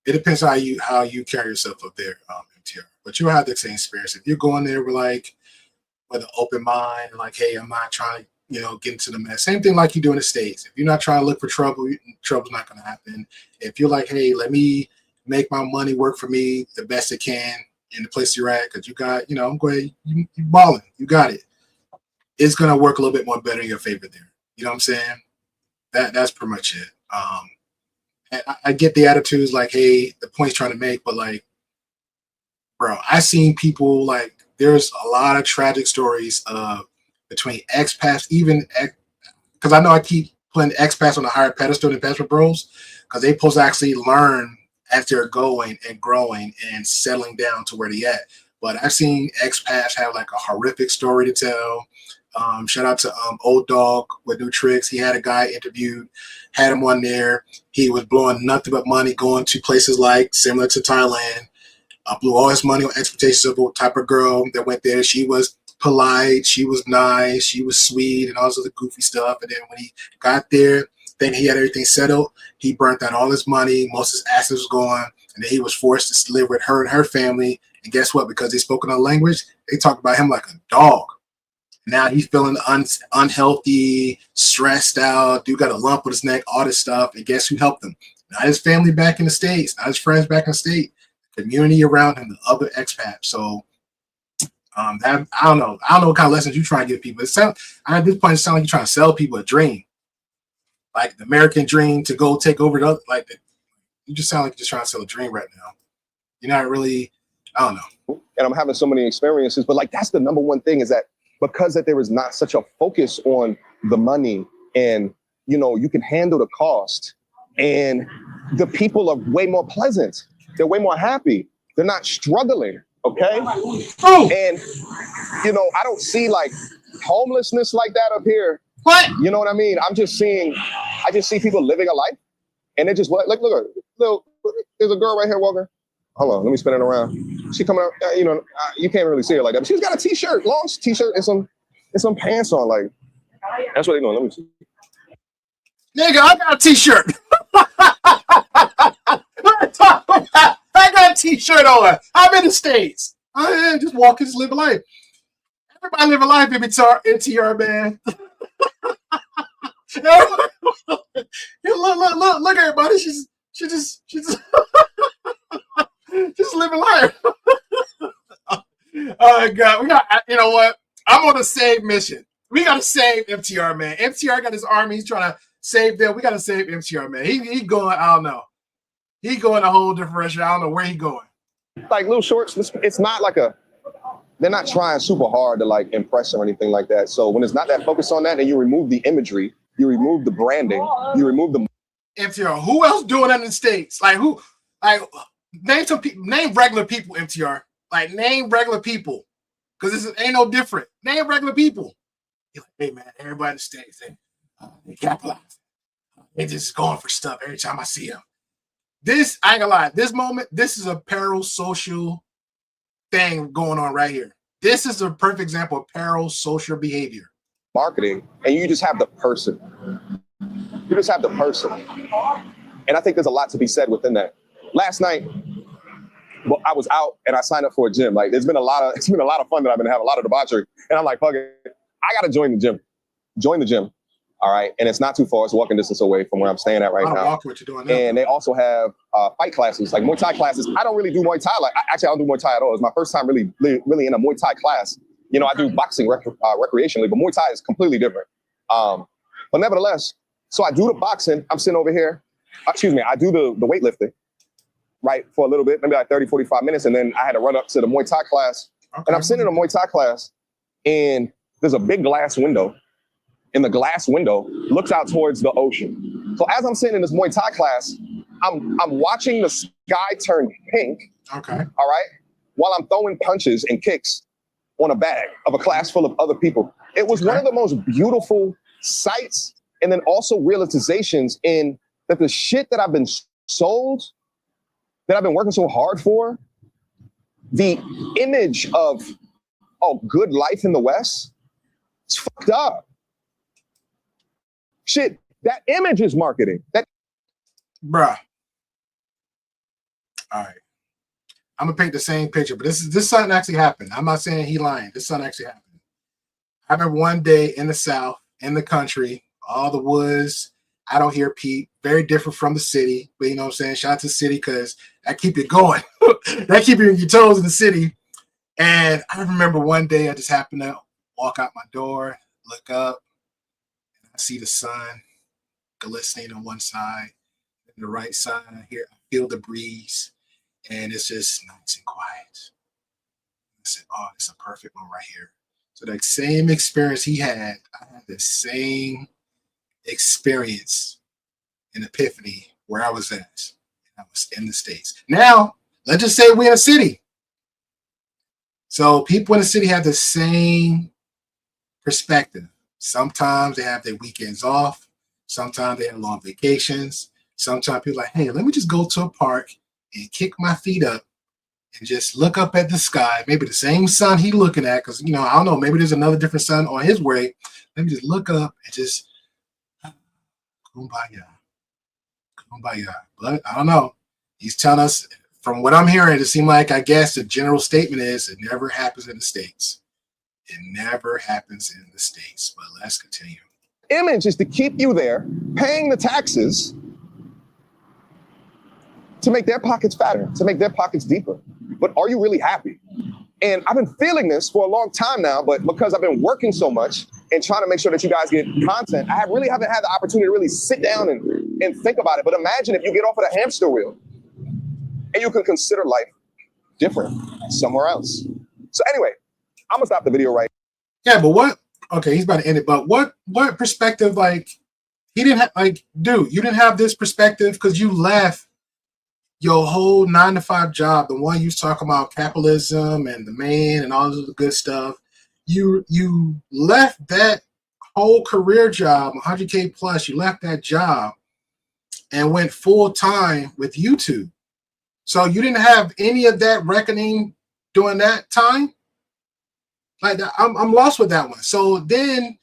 you carry yourself up there, MTR. But you'll have the same experience. If you're going there with an open mind and like, hey, I'm not trying to, get into the mess. Same thing like you do in the States. If you're not trying to look for trouble, trouble's not going to happen. If you're like, hey, let me make my money work for me the best it can in the place you're at, because you got, I'm going, you balling, you got it. It's going to work a little bit more better in your favor there. You know what I'm saying? That's pretty much it. And I get the attitudes like, hey, the point's trying to make, but like, bro, I seen people like, there's a lot of tragic stories between expats, even because I know I keep putting expats on a higher pedestal than passport bros, because they supposed to actually learn as they're going and growing and settling down to where they at. But I've seen expats have like a horrific story to tell. Shout out to Old Dog with New Tricks. He had a guy interviewed, had him on there. He was blowing nothing but money going to places like similar to Thailand. Blew all his money on expectations of what type of girl that went there. She was polite, she was nice, she was sweet, and all this other goofy stuff. And then when he got there, thinking he had everything settled, he burnt out all his money, most of his assets was gone, and then he was forced to live with her and her family. And guess what? Because they spoke another language, they talked about him like a dog. Now he's feeling unhealthy, stressed out, dude got a lump on his neck, all this stuff. And guess who helped him? Not his family back in the States, not his friends back in the States, community around him, the other expats. So I don't know what kind of lessons you try to give people. At this point, it sounds like you're trying to sell people a dream, like the American dream to go take over you just sound like you're just trying to sell a dream right now. You're not really, I don't know. And I'm having so many experiences, but like that's the number one thing is that because that there is not such a focus on the money and you can handle the cost, and the people are way more pleasant. They're way more happy. They're not struggling. Okay. Oh. And I don't see like homelessness like that up here. What? You know what I mean? I just see people living a life, and they're just like, look, there's a girl right here walking. Hold on, let me spin it around. She coming out, you can't really see her like that. But she's got a t-shirt, long t-shirt, and some pants on. Like, that's what they're doing. Let me see. Nigga, I got a t-shirt. I got a t-shirt on. I'm in the States. Just walking, just live a life. Everybody live a life in MTR, man. Look, everybody. She just just living life. Oh God, you know what? I'm on a save mission. We gotta save MTR, man. MTR got his army. He's trying to save them. We gotta save MTR, man. He going. I don't know. He going a whole different direction. I don't know where he going. Like little shorts. It's not like they're not trying super hard to like impress or anything like that. So when it's not that focus on that, and you remove the imagery, you remove the branding, you remove the MTR. Who else doing that in the States? Like who? Like name some people. Name regular people. MTR. Like name regular people, because this ain't no different. Name regular people. You're like, hey man, everybody in the States, they capitalize. They just going for stuff every time I see them. This, I ain't gonna lie, this moment, this is a parasocial thing going on right here. This is a perfect example of parasocial behavior. Marketing, and you just have the person. You just have the person. And I think there's a lot to be said within that. Last night, well, I was out and I signed up for a gym. Like it's been a lot of fun that I've been having, a lot of debauchery. And I'm like, fuck it, I gotta join the gym. Join the gym. All right. And it's not too far. It's walking distance away from where I'm staying at right now. Walk what you're doing now. And they also have fight classes, like Muay Thai classes. I don't really do Muay Thai. I don't do Muay Thai at all. It's my first time really in a Muay Thai class. You know, I do boxing recreationally, but Muay Thai is completely different. But nevertheless, so I do the boxing. I'm sitting over here. I do the weightlifting, right, for a little bit, maybe like 30, 45 minutes. And then I had to run up to the Muay Thai class. Okay. And I'm sitting in a Muay Thai class, and there's a big glass window. And the glass window looks out towards the ocean. So as I'm sitting in this Muay Thai class, I'm watching the sky turn pink. Okay. All right. While I'm throwing punches and kicks on a bag of a class full of other people. It was one of the most beautiful sights, and then also realizations in that the shit that I've been sold, that I've been working so hard for, the image of good life in the West, it's fucked up. Shit, that image is marketing. Bruh. All right. I'm gonna paint the same picture, but this something actually happened. I'm not saying he lying. This something actually happened. I remember one day in the South, in the country, all the woods. I don't hear Pete. Very different from the city, but you know what I'm saying? Shout out to the city because that keep you going. That keep you on your toes in the city. And I remember one day I just happened to walk out my door, look up, and I see the sun glistening on one side, and the right side I feel the breeze, and it's just nice and quiet. I said, oh, this is a perfect one right here. So that same experience he had, I had the same experience in Epiphany where I was at. I was in the States. Now, let's just say we're in a city. So people in the city have the same perspective. Sometimes they have their weekends off. Sometimes they have long vacations. Sometimes people are like, hey, let me just go to a park and kick my feet up and just look up at the sky. Maybe the same sun he's looking at, because, you know, I don't know, maybe there's another different sun on his way. Let me just look up and just kumbaya. Kumbaya. But I don't know. He's telling us, from what I'm hearing, it seems like, I guess the general statement is it never happens in the States. It never happens in the States. But let's continue. Image is to keep you there, paying the taxes to make their pockets fatter, to make their pockets deeper. But are you really happy? And I've been feeling this for a long time now, but because I've been working so much and trying to make sure that you guys get content, I really haven't had the opportunity to really sit down and think about it. But imagine if you get off of the hamster wheel and you can consider life different somewhere else. So anyway, I'm gonna stop the video right. Yeah, but what? Okay, he's about to end it. But what perspective? Like, he didn't have, like, dude, you didn't have this perspective because you left your whole 9-to-5 job, the one you was talking about, capitalism and the man and all of the good stuff. You left that whole career job, 100K plus. You left that job and went full time with YouTube. So you didn't have any of that reckoning during that time. Like, I'm lost with that one. So then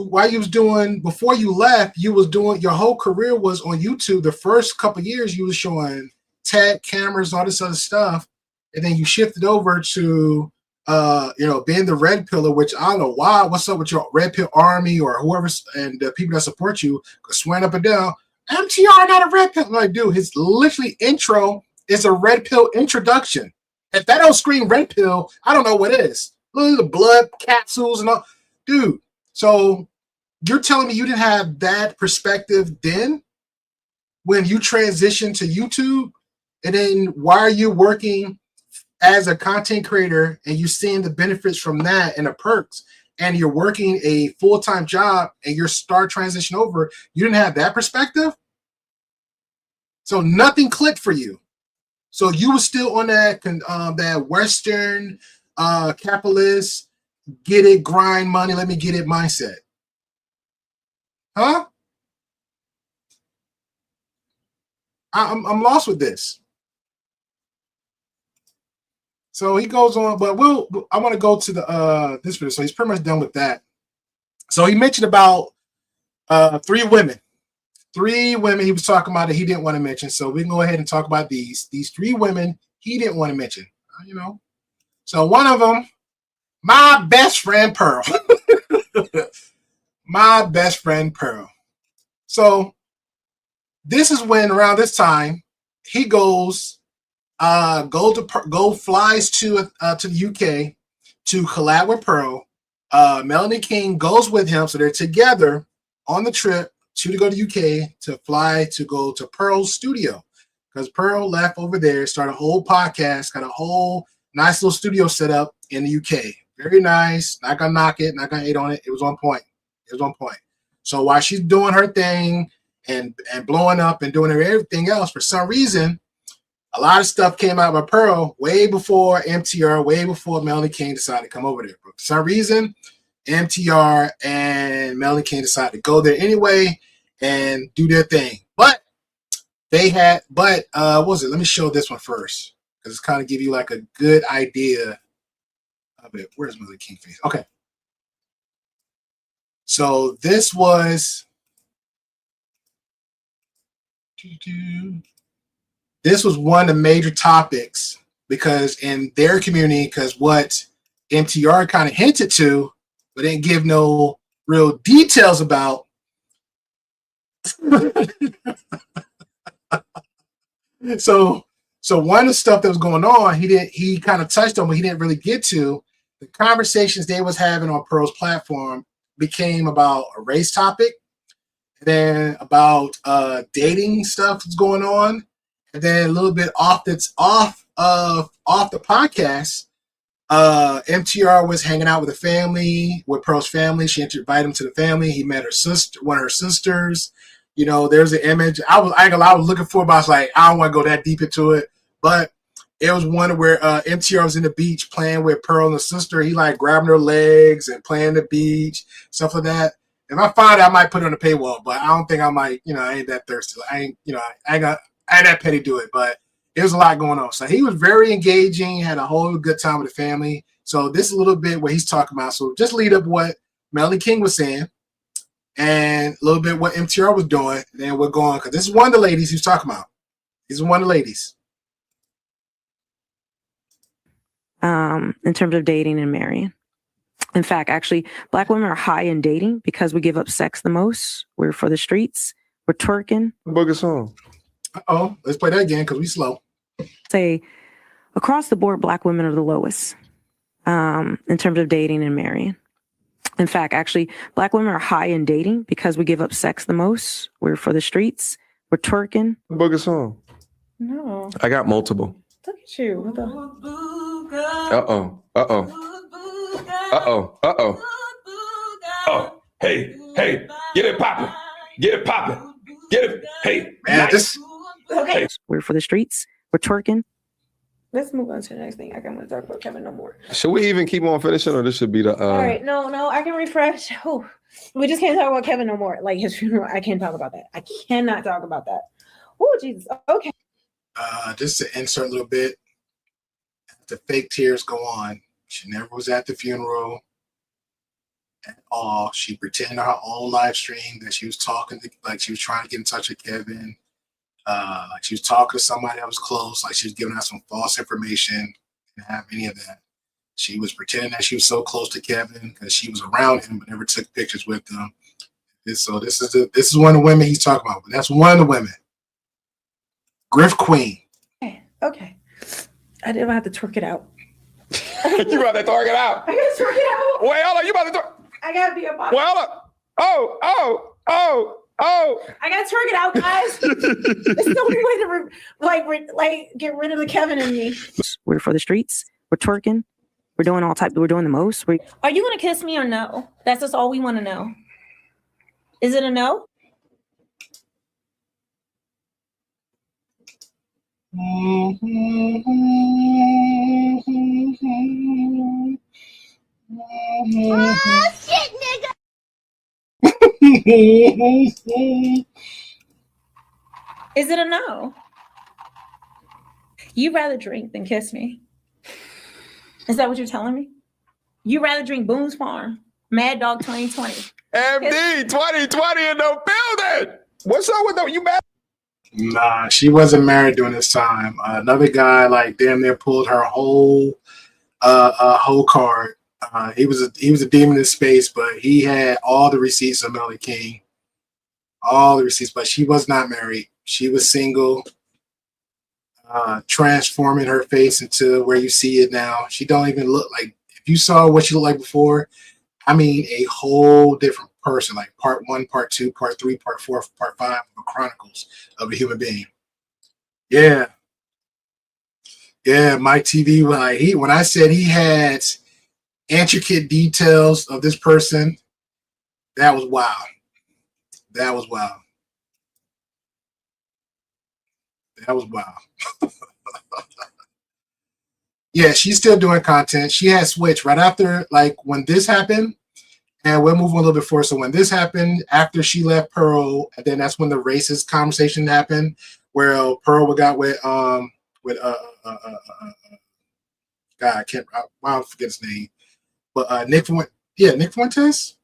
while you was doing, before you left, you was doing, your whole career was on YouTube. The first couple of years you was showing tech, cameras, all this other stuff. And then you shifted over to, being the red pillar, which I don't know why, what's up with your red pill army or whoever, and the people that support you, swearing up and down, MTR, not a red pill. Like, dude, his literally intro is a red pill introduction. If that don't scream red pill, I don't know what is. Look at the blood capsules and all. Dude, so you're telling me you didn't have that perspective then when you transitioned to YouTube? And then why are you working as a content creator and you seeing the benefits from that and the perks, and you're working a full-time job and your start transition over? You didn't have that perspective? So nothing clicked for you. So you were still on that Western capitalist, get it, grind money, let me get it mindset. Huh? I'm lost with this. So he goes on, but I want to go to the this video. So he's pretty much done with that. So he mentioned about three women he was talking about that he didn't want to mention. So we can go ahead and talk about these three women he didn't want to mention. You know, so one of them, my best friend Pearl. My best friend Pearl. So this is when around this time he flies to the UK to collab with Pearl. Melanie King goes with him, so they're together on the trip to go to UK to fly to go to Pearl's studio, because Pearl left over there, started a whole podcast, got a whole nice little studio set up in the UK. Very nice. Not gonna knock it, not gonna hate on it. It was on point. So while she's doing her thing and blowing up and doing everything else, for some reason, a lot of stuff came out by Pearl way before MTR, way before Melanie King decided to come over there. But for some reason, MTR and Melanie King decided to go there anyway and do their thing. But what was it? Let me show this one first, because it's kind of give you like a good idea of it. Where's Melanie King face? Okay. So this was one of the major topics, because in their community, because what MTR kind of hinted to, but didn't give no real details about. So one of the stuff that was going on, he kind of touched on, but he didn't really get to. The conversations they was having on Pearl's platform became about a race topic, then about dating stuff that's going on, and then a little bit off the podcast. MTR was hanging out with the family, with Pearl's family. She invited him to the family. He met her sister, one of her sisters. You know, there's an image. I was looking for, but I was like, I don't want to go that deep into it. But it was one where MTR was in the beach playing with Pearl and the sister. He like grabbing her legs and playing the beach, stuff like that. If I find it, I might put it on the paywall, but I don't think I might. You know, I ain't that thirsty. I ain't that petty do it. But there was a lot going on. So he was very engaging, had a whole good time with the family. So this is a little bit what he's talking about. So just lead up what Melanie King was saying and a little bit what MTR was doing. And then we're going, because this is one of the ladies he's talking about. This is one of the ladies. In terms of dating and marrying. In fact, actually, Black women are high in dating because we give up sex the most. We're for the streets. We're twerking. Book a song. Uh-oh. Let's play that again because we slow. Say, across the board, Black women are the lowest in terms of dating and marrying. In fact, actually, Black women are high in dating because we give up sex the most. We're for the streets. We're twerking. Book a song. No. I got multiple. Look at you. What the? Uh-oh. Oh, hey, get it poppin'. Get it. Hey, man, nice. Okay. Hey. We're for the streets. We're twerking. Let's move on to the next thing. I want to talk about Kevin no more. Should we even keep on finishing, or this should be the All right. No, I can refresh. Oh, we just can't talk about Kevin no more. Like his funeral. I can't talk about that. I cannot talk about that. Oh, Jesus. Okay. Just to insert a little bit, the fake tears go on. She never was at the funeral at all. She pretended on her own live stream that she was talking to, like she was trying to get in touch with Kevin. Like she was talking to somebody that was close, like she was giving out some false information. Didn't have any of that. She was pretending that she was so close to Kevin because she was around him, but never took pictures with him. So this is one of the women he's talking about. But that's one of the women. Grift Queen. Okay. I didn't have to twerk it out. You about to twerk it out? I gotta twerk it out. Wait, hold on. You about to twerk? I gotta be a boss. Well, hold on. Oh. I gotta twerk it out, guys. It's the only way to get rid of the Kevin in me. We're for the streets. We're twerking. We're doing We're doing the most. Are you gonna kiss me or no? That's just all we want to know. Is it a no? Oh, shit, nigga. Is it a no? You'd rather drink than kiss me. Is that what you're telling me? You rather drink Boone's Farm, Mad Dog 2020. MD 2020 in the building. What's up with them? You mad? Nah, she wasn't married during this time. Another guy like damn near pulled her whole card. He was a demon in space, but he had all the receipts of Melly King, all the receipts. But she was not married. She was single, transforming her face into where you see it now. She don't even look like. If you saw what she looked like before, I mean, a whole different person. Like part 1, part 2, part 3, part 4, part 5 of Chronicles of a Human Being. Yeah. Yeah, Mike TV, when I said he had intricate details of this person, that was wild. That was wild. That was wild. Yeah, she's still doing content. She had switched right after, like when this happened, and we'll move on a little bit forward. So when this happened, after she left Pearl, and then that's when the racist conversation happened, where Pearl got with God, I can't, I forget his name, but Nick Fuentes.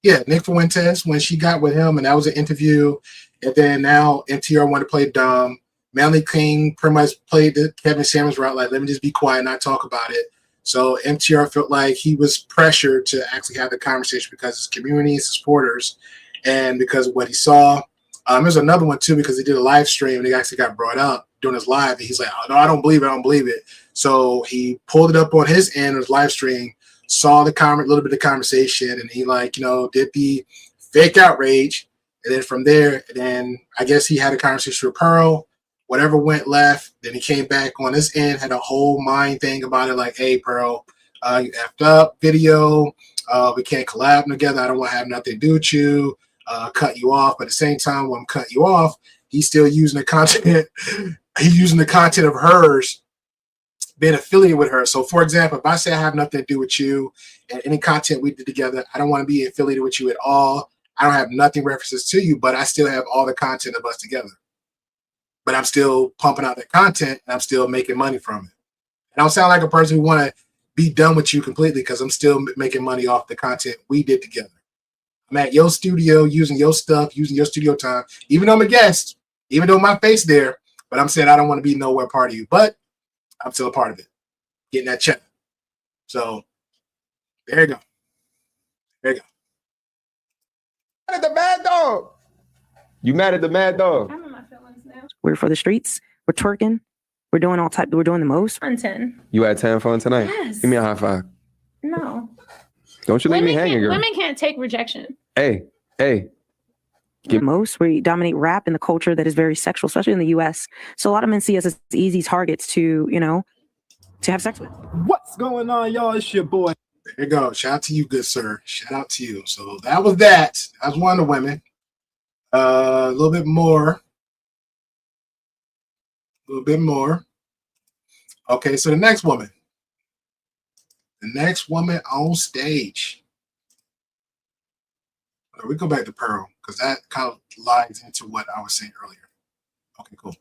Yeah, Nick Fuentes, when she got with him, and that was an interview, and then now MTR wanted to play dumb. Melly King pretty much played the Kevin Samuels route, like, let me just be quiet and not talk about it. So MTR felt like he was pressured to actually have the conversation because his community, his supporters, and because of what he saw. There's another one too, because he did a live stream and he actually got brought up during his live. And he's like, oh, no, I don't believe it. So he pulled it up on his end of his live stream, saw the little bit of the conversation, and he did the fake outrage. And then from there, then I guess he had a conversation with Pearl. Whatever went left, then he came back on his end, had a whole mind thing about it, like, hey, Pearl, you effed up video. We can't collab together. I don't want to have nothing to do with you. Cut you off. But at the same time, when I'm cutting you off, he's still using the content. He's using the content of hers, being affiliated with her. So, for example, if I say I have nothing to do with you and any content we did together, I don't want to be affiliated with you at all. I don't have nothing references to you, but I still have all the content of us together. But I'm still pumping out that content and I'm still making money from it. And I don't sound like a person who want to be done with you completely because I'm still making money off the content we did together. I'm at your studio using your stuff, using your studio time, even though I'm a guest, even though my face there, but I'm saying I don't want to be nowhere part of you, but I'm still a part of it, getting that check. So there you go. There you go. Mad at the Mad Dog. You mad at the Mad Dog? I'm in my feelings now. We're for the streets. We're twerking. We're doing we're doing the most. On 10. You had 10 fun tonight? Yes. Give me a high five. No. Don't you leave me hanging, girl. Women can't take rejection. Hey. The most. We dominate rap in the culture that is very sexual, especially in the US. So a lot of men see us as easy targets to have sex with. What's going on, y'all? It's your boy. There you go. Shout out to you, good sir. Shout out to you. So that was that. That was one of the women. A little bit more. Okay, so the next woman. The next woman on stage. We go back to Pearl because that kind of lies into what I was saying earlier. Okay, cool.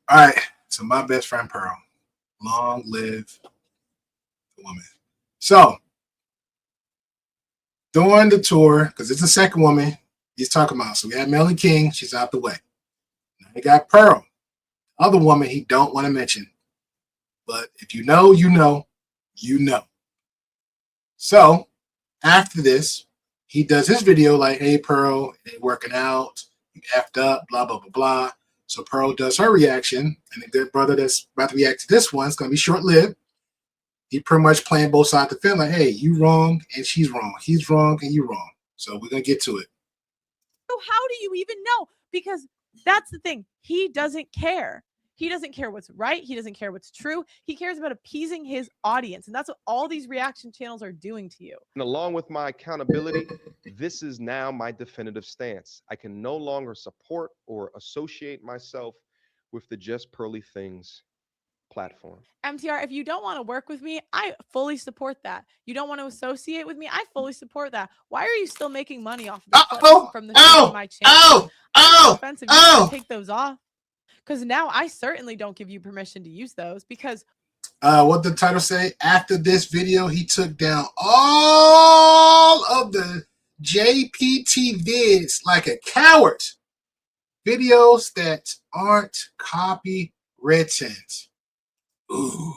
All right, so my best friend Pearl. Long live the woman. So, during the tour, because it's the second woman he's talking about. So we had Melly King, she's out the way. Now we got Pearl, other woman he don't want to mention. But if you know, you know, you know. So, after this, he does his video like, hey, Pearl, ain't working out, you effed up, blah, blah, blah, blah. So Pearl does her reaction, and the good brother that's about to react to this one is going to be short-lived. He pretty much playing both sides of the film, like, hey, you wrong, and she's wrong. He's wrong, and you wrong. So we're going to get to it. So how do you even know? Because that's the thing. He doesn't care. He doesn't care what's right. He doesn't care what's true. He cares about appeasing his audience. And that's what all these reaction channels are doing to you. And along with my accountability, this is now my definitive stance. I can no longer support or associate myself with the Just Pearly Things platform. MTR, if you don't want to work with me, I fully support that. You don't want to associate with me, I fully support that. Why are you still making money off of the from the of my channel? Offensive. You take those off. Because now I certainly don't give you permission to use those because What the title say? After this video, he took down all of the JPT vids like a coward. Videos that aren't copywritten. Ooh.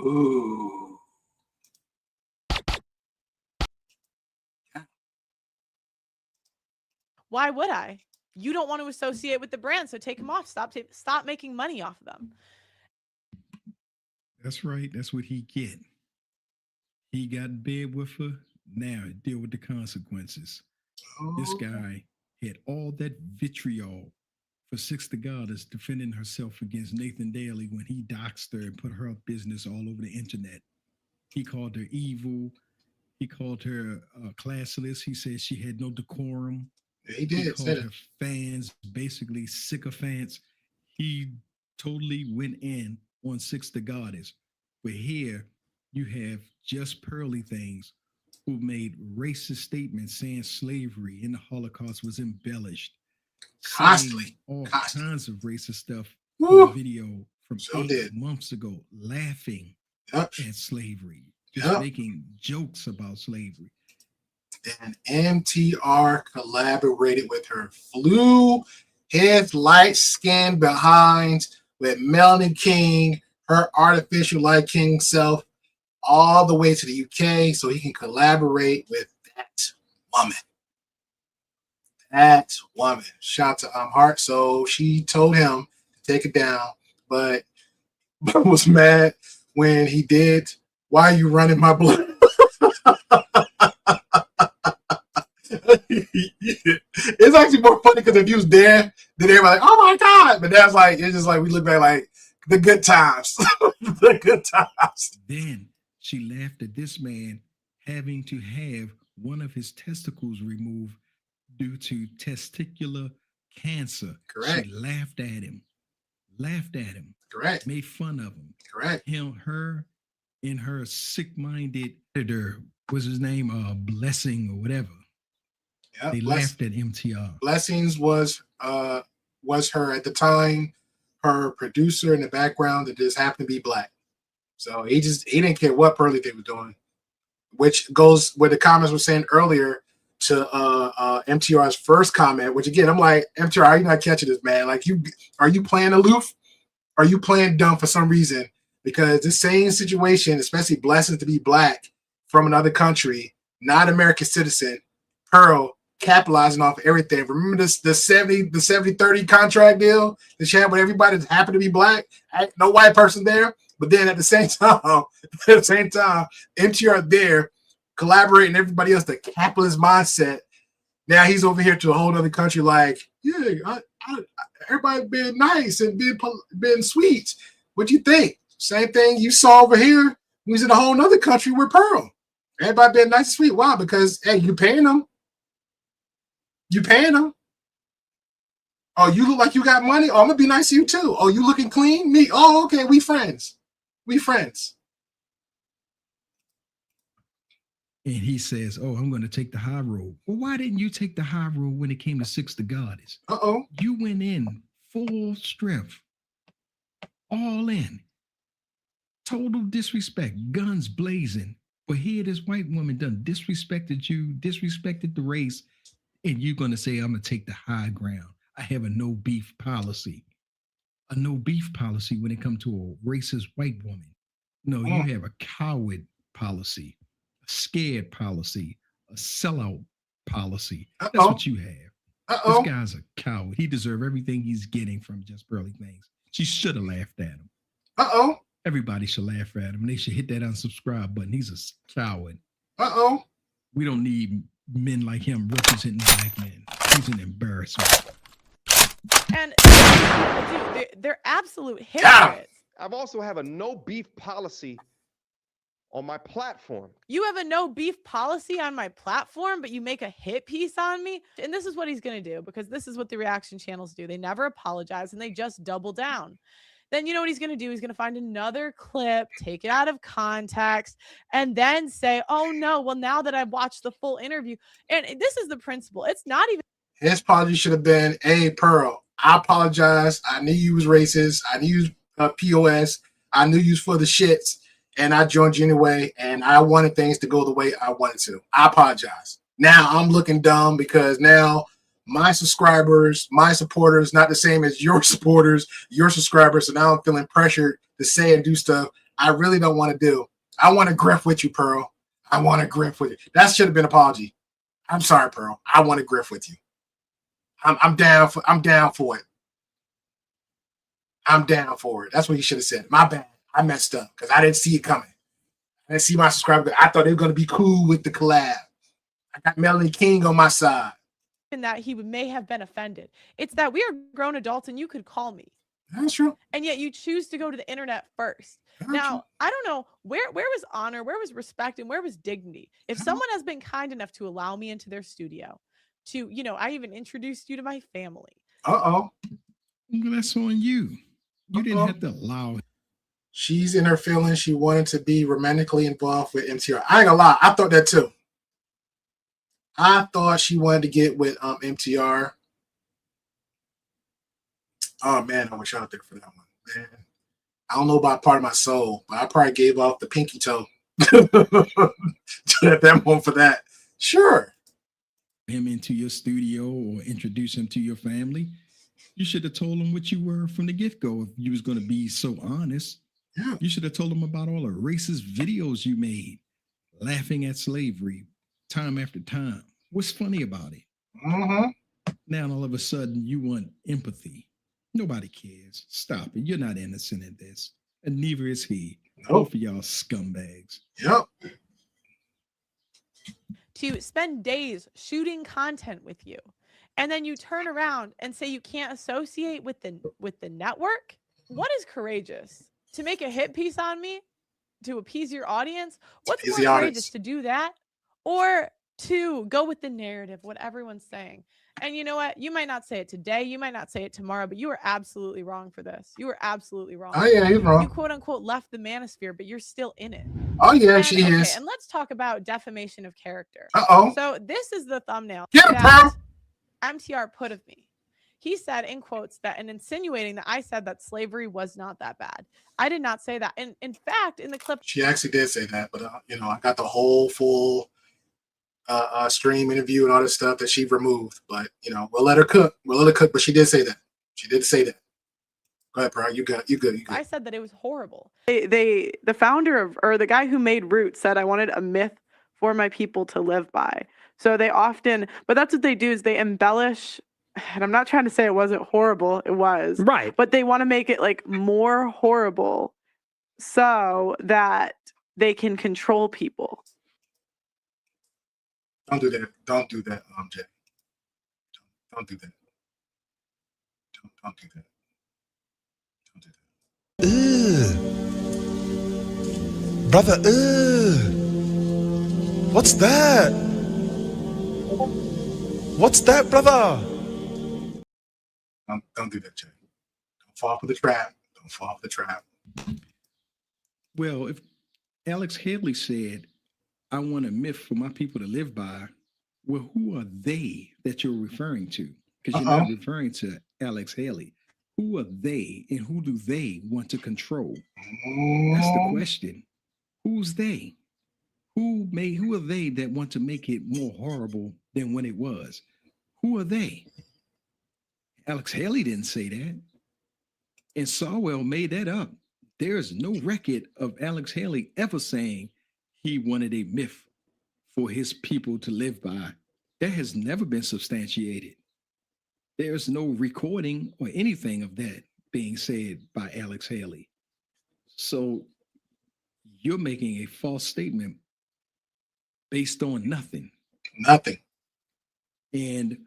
Ooh. Why would I? You don't want to associate with the brand, so take them off. Stop making money off of them. That's right. That's what he get. He got in bed with her. Now deal with the consequences. This guy had all that vitriol for Six the Goddess defending herself against Nathan Daly when he doxed her and put her business all over the internet. He called her evil. He called her classless. He said she had no decorum. He did. He called her fans basically sycophants. He totally went in on Six the Goddess. But here you have Just Pearly Things who made racist statements saying slavery in the Holocaust was embellished. Constantly. All kinds of racist stuff. Woo. Video from 8 months ago, laughing at slavery, just making jokes about slavery. And MTR collaborated with her, flew his light skin behind with Melanie King, her artificial light king self, all the way to the UK so he can collaborate with that woman. That woman. Shout to Hart. So she told him to take it down, but was mad when he did. Why are you running my blood? It's actually more funny because if you was there, then everybody like, oh my God. But that's like, it's just like we look back like the good times. The good times. Then she laughed at this man having to have one of his testicles removed due to testicular cancer. Correct. She laughed at him. Laughed at him. Correct. Made fun of him. Correct. Her in her sick-minded editor, was his name Blessing or whatever. Yep. They laughed at MTR. Blessings was her at the time, her producer in the background that just happened to be black. So he didn't care what Pearly Thing was doing, which goes where the comments were saying earlier to MTR's first comment, which again, I'm like, MTR, are you not catching this, man? Like, are you playing aloof? Are you playing dumb for some reason? Because the same situation, especially Blessings to be black from another country, not American citizen, Pearl capitalizing off everything. Remember this the 70-30 contract deal that she had with everybody that happened to be black? No white person there. But then at the same time, MTR there collaborating everybody else, the capitalist mindset. Now he's over here to a whole other country like, yeah, everybody been nice and been sweet. What you think? Same thing you saw over here. We was in a whole other country with Pearl. Everybody been nice and sweet. Why? Because, hey, you paying them. You paying them. Oh, you look like you got money? Oh, I'm going to be nice to you too. Oh, you looking clean? Me? Oh, okay, we friends. We friends. And he says, oh, I'm going to take the high road. Well, why didn't you take the high road when it came to Six the Goddess? Uh-oh. You went in full strength. All in. Total disrespect. Guns blazing. But here this white woman done disrespected you, disrespected the race, and you're going to say, I'm going to take the high ground. I have a no beef policy. A no beef policy when it comes to a racist white woman. No, you have a coward policy, a scared policy, a sellout policy. That's what you have. This guy's a coward. He deserves everything he's getting from Just Pearly Things. She should have laughed at him. Everybody should laugh at him. They should hit that unsubscribe button. He's a coward. We don't need men like him representing black men. He's an embarrassment. And dude, they're absolute hypocrites. I've also have a no beef policy on my platform. You have a no beef policy on my platform, but you make a hit piece on me. And this is what he's going to do, because this is what the reaction channels do. They never apologize and they just double down. Then you know what he's going to do? He's going to find another clip, take it out of context, and then say, oh no, well, now that I've watched the full interview. And this is the principle. It's not even. His apology should have been, hey, Pearl, I apologize. I knew you was racist. I knew POS. I knew you was for the shits, and I joined you anyway. And I wanted things to go the way I wanted to. I apologize. Now I'm looking dumb because now my subscribers, my supporters, not the same as your supporters, your subscribers. So now I'm feeling pressured to say and do stuff I really don't want to do. I want to grift with you, Pearl. I want to grift with you. That should have been an apology. I'm sorry, Pearl. I want to grift with you. I'm down for it. I'm down for it. That's what you should have said. My bad. I messed up because I didn't see it coming. I didn't see my subscribers. I thought they were going to be cool with the collab. I got Melanie King on my side. And that he may have been offended. It's that we are grown adults and you could call me. That's true. And yet you choose to go to the internet first. That's now, true. I don't know where was honor, where was respect, and where was dignity? If someone has been kind enough to allow me into their studio, to, I even introduced you to my family. Uh-oh. Well, that's on you. You didn't have to allow it. She's in her feelings. She wanted to be romantically involved with MTR. I ain't gonna lie. I thought that too. I thought she wanted to get with MTR. Oh man, I wish I was there for that one. Man, I don't know about part of my soul, but I probably gave off the pinky toe to that one for that. Sure. Him into your studio or introduce him to your family. You should have told him what you were from the get-go if you was going to be so honest. Yeah. You should have told him about all the racist videos you made, laughing at slavery time after time. What's funny about it? Now all of a sudden you want empathy. Nobody cares. Stop it. You're not innocent in this. And neither is he. Both of y'all scumbags. Yep. To spend days shooting content with you. And then you turn around and say you can't associate with the network? What is courageous? To make a hit piece on me? To appease your audience? What's more courageous, to do that? Or to go with the narrative, what everyone's saying? And you know what? You might not say it today. You might not say it tomorrow, but you are absolutely wrong for this. You are absolutely wrong. Oh, yeah, you're wrong. You quote unquote left the manosphere, but you're still in it. Oh, yeah, and, she is. And let's talk about defamation of character. Uh-oh. So this is the thumbnail Get him, that MTR put of me. He said in quotes that, and insinuating that I said that slavery was not that bad. I did not say that. And in fact, in the clip, She actually did say that, but I got the whole full stream interview and all this stuff that she removed. But we'll let her cook. We'll let her cook. But she did say that. She did say that. Go ahead, bro. You good. You good. I said that it was horrible. The founder of, or the guy who made Root said, I wanted a myth for my people to live by. So they often, but that's what they do, is they embellish. And I'm not trying to say it wasn't horrible. It was. Right. But they want to make it like more horrible so that they can control people. Don't do that. Don't do that, Jay. Don't do that. Don't do that. Don't do that. Brother, what's that? What's that, brother? Don't do that, Jay. Don't fall for the trap. Don't fall for the trap. Well, if Alex Haley said, I want a myth for my people to live by, well, who are they that you're referring to? Because you're not referring to Alex Haley. Who are they and who do they want to control? That's the question. Who's they? Who are they that want to make it more horrible than when it was? Who are they? Alex Haley didn't say that. And Sawell made that up. There's no record of Alex Haley ever saying he wanted a myth for his people to live by. That has never been substantiated. There's no recording or anything of that being said by Alex Haley. So you're making a false statement based on nothing. Nothing. And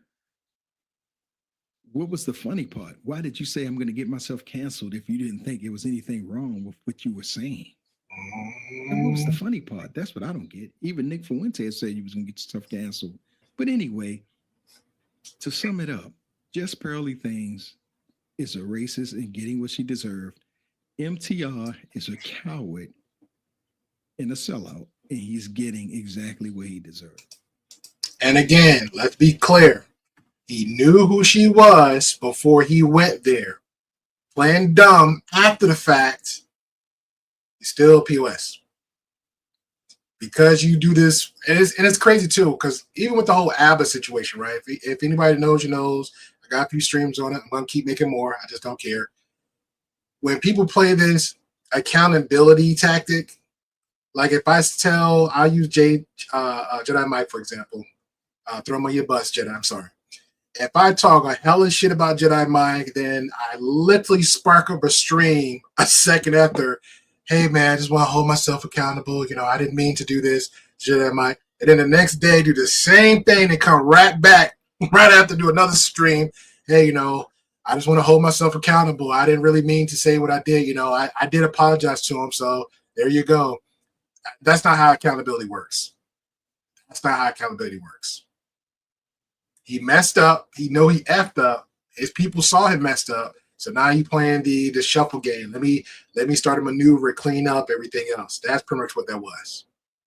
what was the funny part? Why did you say I'm going to get myself canceled if you didn't think it was anything wrong with what you were saying? And what was the funny part? That's what I don't get. Even Nick Fuentes said you was going to get yourself canceled. But anyway, to sum it up, Just Pearly Things is a racist and getting what she deserved. MTR is a coward and a sellout, and he's getting exactly what he deserved. And again, let's be clear. He knew who she was before he went there. playing dumb after the fact, you're still POS. Because you do this, and it's crazy too, because even with the whole ABBA situation, right? If anybody knows, you knows, I got a few streams on it. I'm going to keep making more. I just don't care. When people play this accountability tactic, like if I'll use Jedi Mike, for example, throw him on your bus, Jedi, I'm sorry. If I talk a hell of shit about Jedi Mike, then I literally spark up a stream a second after, hey man, I just want to hold myself accountable. You know, I didn't mean to do this, Jedi Mike. And then the next day do the same thing and come right back right after do another stream. Hey, you know, I just want to hold myself accountable. I didn't really mean to say what I did. You know, I did apologize to him. So there you go. That's not how accountability works. That's not how accountability works. He messed up. He know he effed up. His people saw him messed up. So now he playing the shuffle game. Let me start a maneuver, clean up everything else. That's pretty much what that was.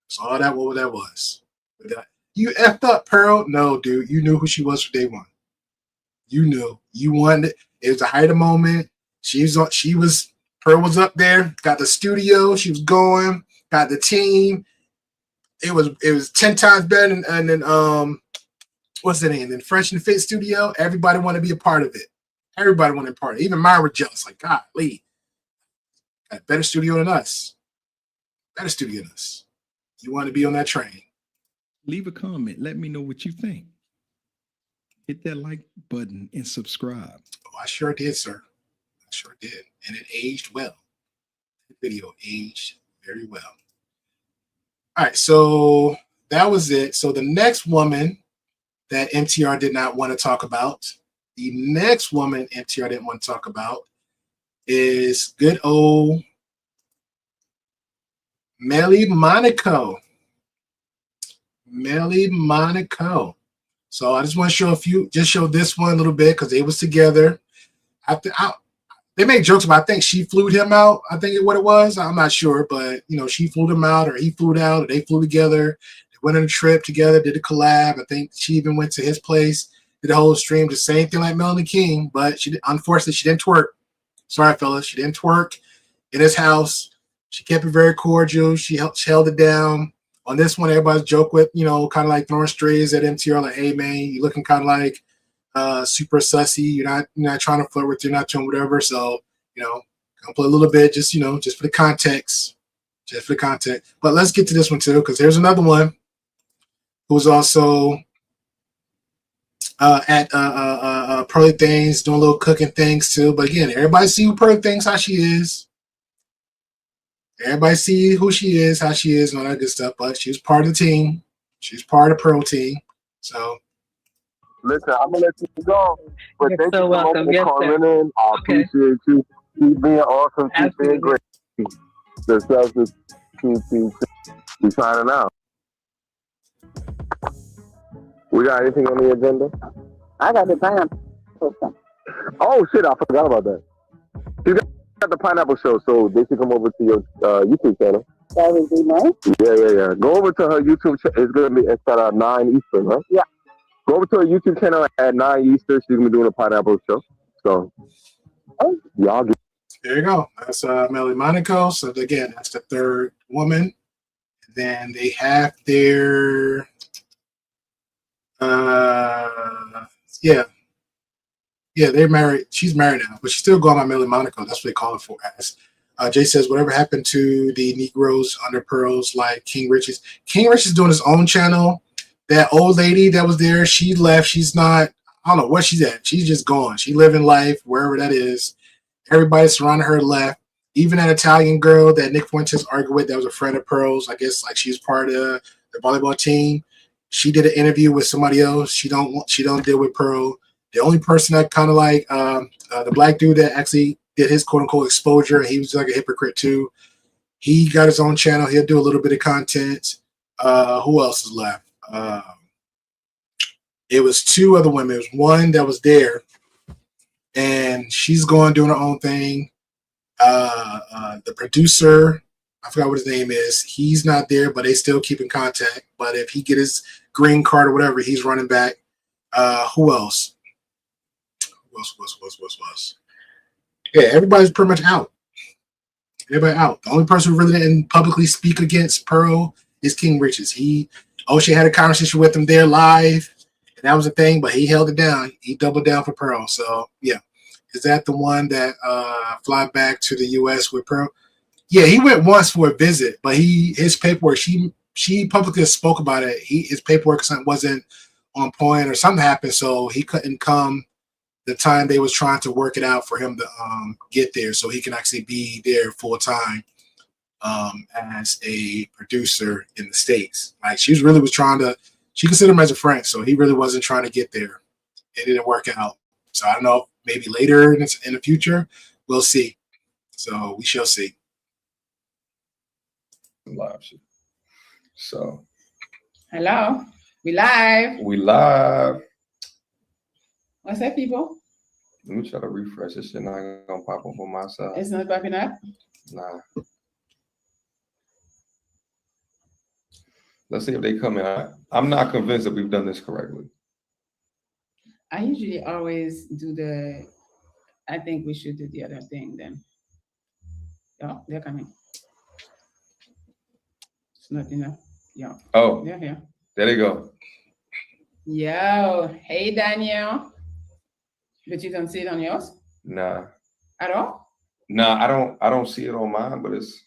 So all that what that was. You effed up, Pearl. No, dude, you knew who she was from day one. You knew. You wanted it. It was a height of moment. Pearl was up there, got the studio, she was going, got the team. It was 10 times better than what's the name? In Fresh and Fit Studio. Everybody wanted to be a part of it. Everybody wanted a part of it. Even mine were jealous. Like, God, Lee, got a better studio than us. Better studio than us. You want to be on that train. Leave a comment. Let me know what you think. Hit that like button and subscribe. Oh, I sure did, sir. I sure did. And it aged well. The video aged very well. All right, so that was it. So the next woman that MTR did not want to talk about, the next woman MTR didn't want to talk about is good old Melly Monaco. Melly Monaco. So I just want to show this one a little bit because they was together. They made jokes about, I think she flew him out. I think what it was. I'm not sure, but you know, she flew him out or he flew out or they flew together. They went on a trip together, did a collab. I think she even went to his place, did the whole stream, the same thing like Melanie King, but unfortunately she didn't twerk. Sorry, fellas, she didn't twerk in his house. She kept it very cordial. She held it down. On this one, everybody's joke with, you know, kind of like throwing strays at MTR, like, hey man, you looking kind of like super sussy. You're not trying to flirt with, you're not doing whatever. So, you know, I'll play a little bit, just, you know, just for the context. Just for the context. But let's get to this one too, because there's another one who's also at Pearly Things, doing little cooking things too. But again, everybody see who Pearly Things, how she is. Everybody see who she is, how she is, and all that good stuff. But she was part of the team. She was part of the Pearl team. So listen, I'm gonna let you go. But You're thank so you so welcome. much Yes, for sir. calling in. I appreciate you. Keep being awesome. Keep being great. Success is keep signing out. We got anything on the agenda? I got the pineapple. Oh shit, I forgot about that. You got the Pineapple Show, so they should come over to your YouTube channel. That would be nice. Yeah. Go over to her YouTube channel. It's gonna be at 9 Eastern, right? Yeah. Go over to her YouTube channel at 9 Eastern. She's gonna be doing a Pineapple Show. So y'all get. there you go. That's Melly Monaco. So again, that's the third woman. Then they have their they're married. She's married now, but she's still going by Melly Monaco. That's what they call it for as. Jay says, whatever happened to the Negroes under pearls like King Rich's? King Rich is doing his own channel. That old lady that was there, she left. She's not, I don't know where she's at. She's just gone. She living life wherever that is. Everybody surrounding her left. Even that Italian girl that Nick Fuentes argued with, that was a friend of Pearl's. I guess like she's part of the volleyball team. She did an interview with somebody else. She don't deal with Pearl. The only person that kind of like the black dude that actually did his quote unquote exposure, he was like a hypocrite too. He got his own channel. He'll do a little bit of content. Who else is left? It was two other women. It was one that was there, and she's going doing her own thing. The producer, I forgot what his name is. He's not there, but they still keep in contact. But if he get his green card or whatever, he's running back. Who else? Who else? Yeah, everybody's pretty much out. Everybody out. The only person who really didn't publicly speak against Pearl is King Riches. O'Shea had a conversation with him there live, and that was a thing, but he held it down. He doubled down for Pearl. So, yeah. Is that the one that fly back to the U.S. with Pearl? Yeah, he went once for a visit, but his paperwork, she publicly spoke about it. His paperwork wasn't on point or something happened, so he couldn't come the time they was trying to work it out for him to get there so he can actually be there full time as a producer in the States. Like she considered him as a friend, so he really wasn't trying to get there. It didn't work out. So I don't know, maybe later in the future, we'll see. So we shall see. Live shit. So hello, we live. We live. What's up, people? Let me try to refresh this shit. Not gonna pop up on my side. It's not popping up. Nah. Let's see if they come in. I'm not convinced that we've done this correctly. I usually always do I think we should do the other thing then. Yeah, they're coming. It's not enough. Yeah. Oh. They're here. There they go. Yo, hey Daniel. But you don't see it on yours? Nah. At all? Nah, I don't see it on mine, but it's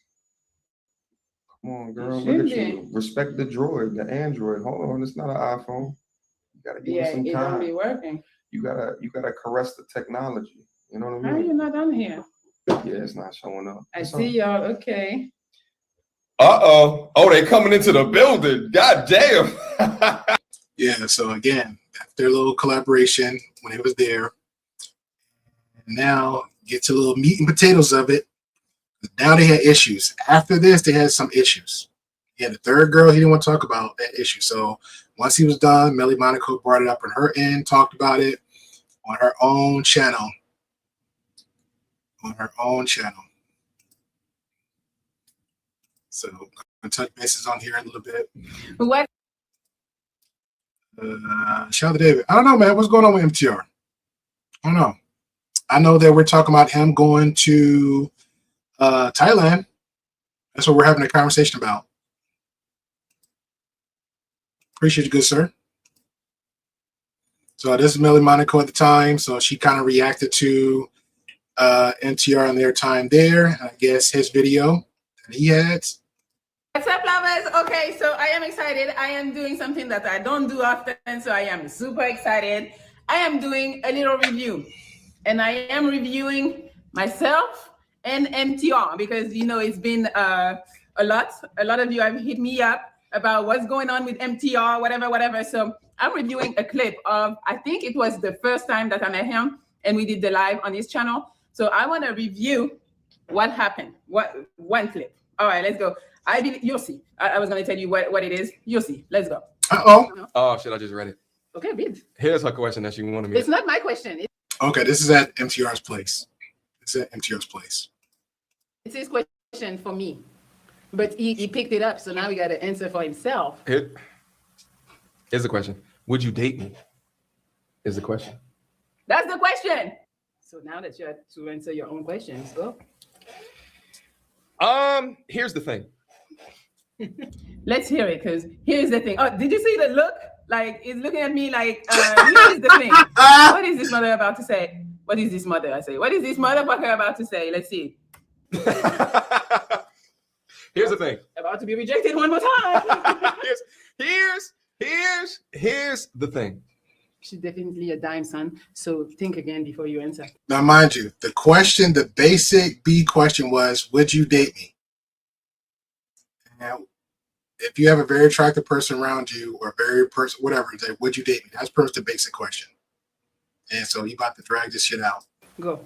come on, girl. Look at you. Respect the droid, the Android. Hold on, it's not an iPhone. You gotta give it some time. Yeah, it don't be working. You gotta caress the technology. You know what I mean? How are you not on here? Yeah, it's not showing up. I see y'all. Okay. Uh-oh. Oh, they coming into the building. God damn. Yeah, so again, their little collaboration when it was there. And now get to a little meat and potatoes of it. Now they had issues. After this, they had some issues. Yeah, the third girl, he didn't want to talk about that issue. So once he was done, Melly Monaco brought it up on her end, talked about it on her own channel. So I'm gonna touch bases on here a little bit. What? Shout out to David. I don't know, man. What's going on with MTR? I don't know. I know that we're talking about him going to Thailand. That's what we're having a conversation about. Appreciate you, good sir. So this is Melly Monaco at the time. So she kind of reacted to MTR and their time there. I guess his video that he had. What's up, lovers? Okay, so I am excited. I am doing something that I don't do often, so I am super excited. I am doing a little review, and I am reviewing myself and MTR because, you know, it's been a lot. A lot of you have hit me up about what's going on with MTR, whatever. So I'm reviewing a clip of, I think it was the first time that I met him, and we did the live on his channel. So I want to review what happened. One clip. All right, let's go. I believe you'll see. I was going to tell you what it is. You'll see. Let's go. Oh, shit, I just read it. Okay, read. Here's her question that she wanted me. It's not my question. Okay, this is at MTR's place. It's at MTR's place. It's his question for me. But he picked it up, so now we got to answer for himself. Here's the question. Would you date me? Is the question. That's the question. So now that you have to answer your own questions, go. Here's the thing. Let's hear it, because here's the thing. Oh, did you see the look? Like, it's looking at me like, here's the thing. What is this mother about to say? What is this mother? I say, what is this motherfucker about to say? Let's see. Here's the thing. About to be rejected one more time. Here's the thing. She's definitely a dime, son. So think again before you answer. Now, mind you, the question, the basic B question was, would you date me? Now, if you have a very attractive person around you or very person, whatever, say, would you date me? That's pretty much the basic question. And so you about to drag this shit out. Go.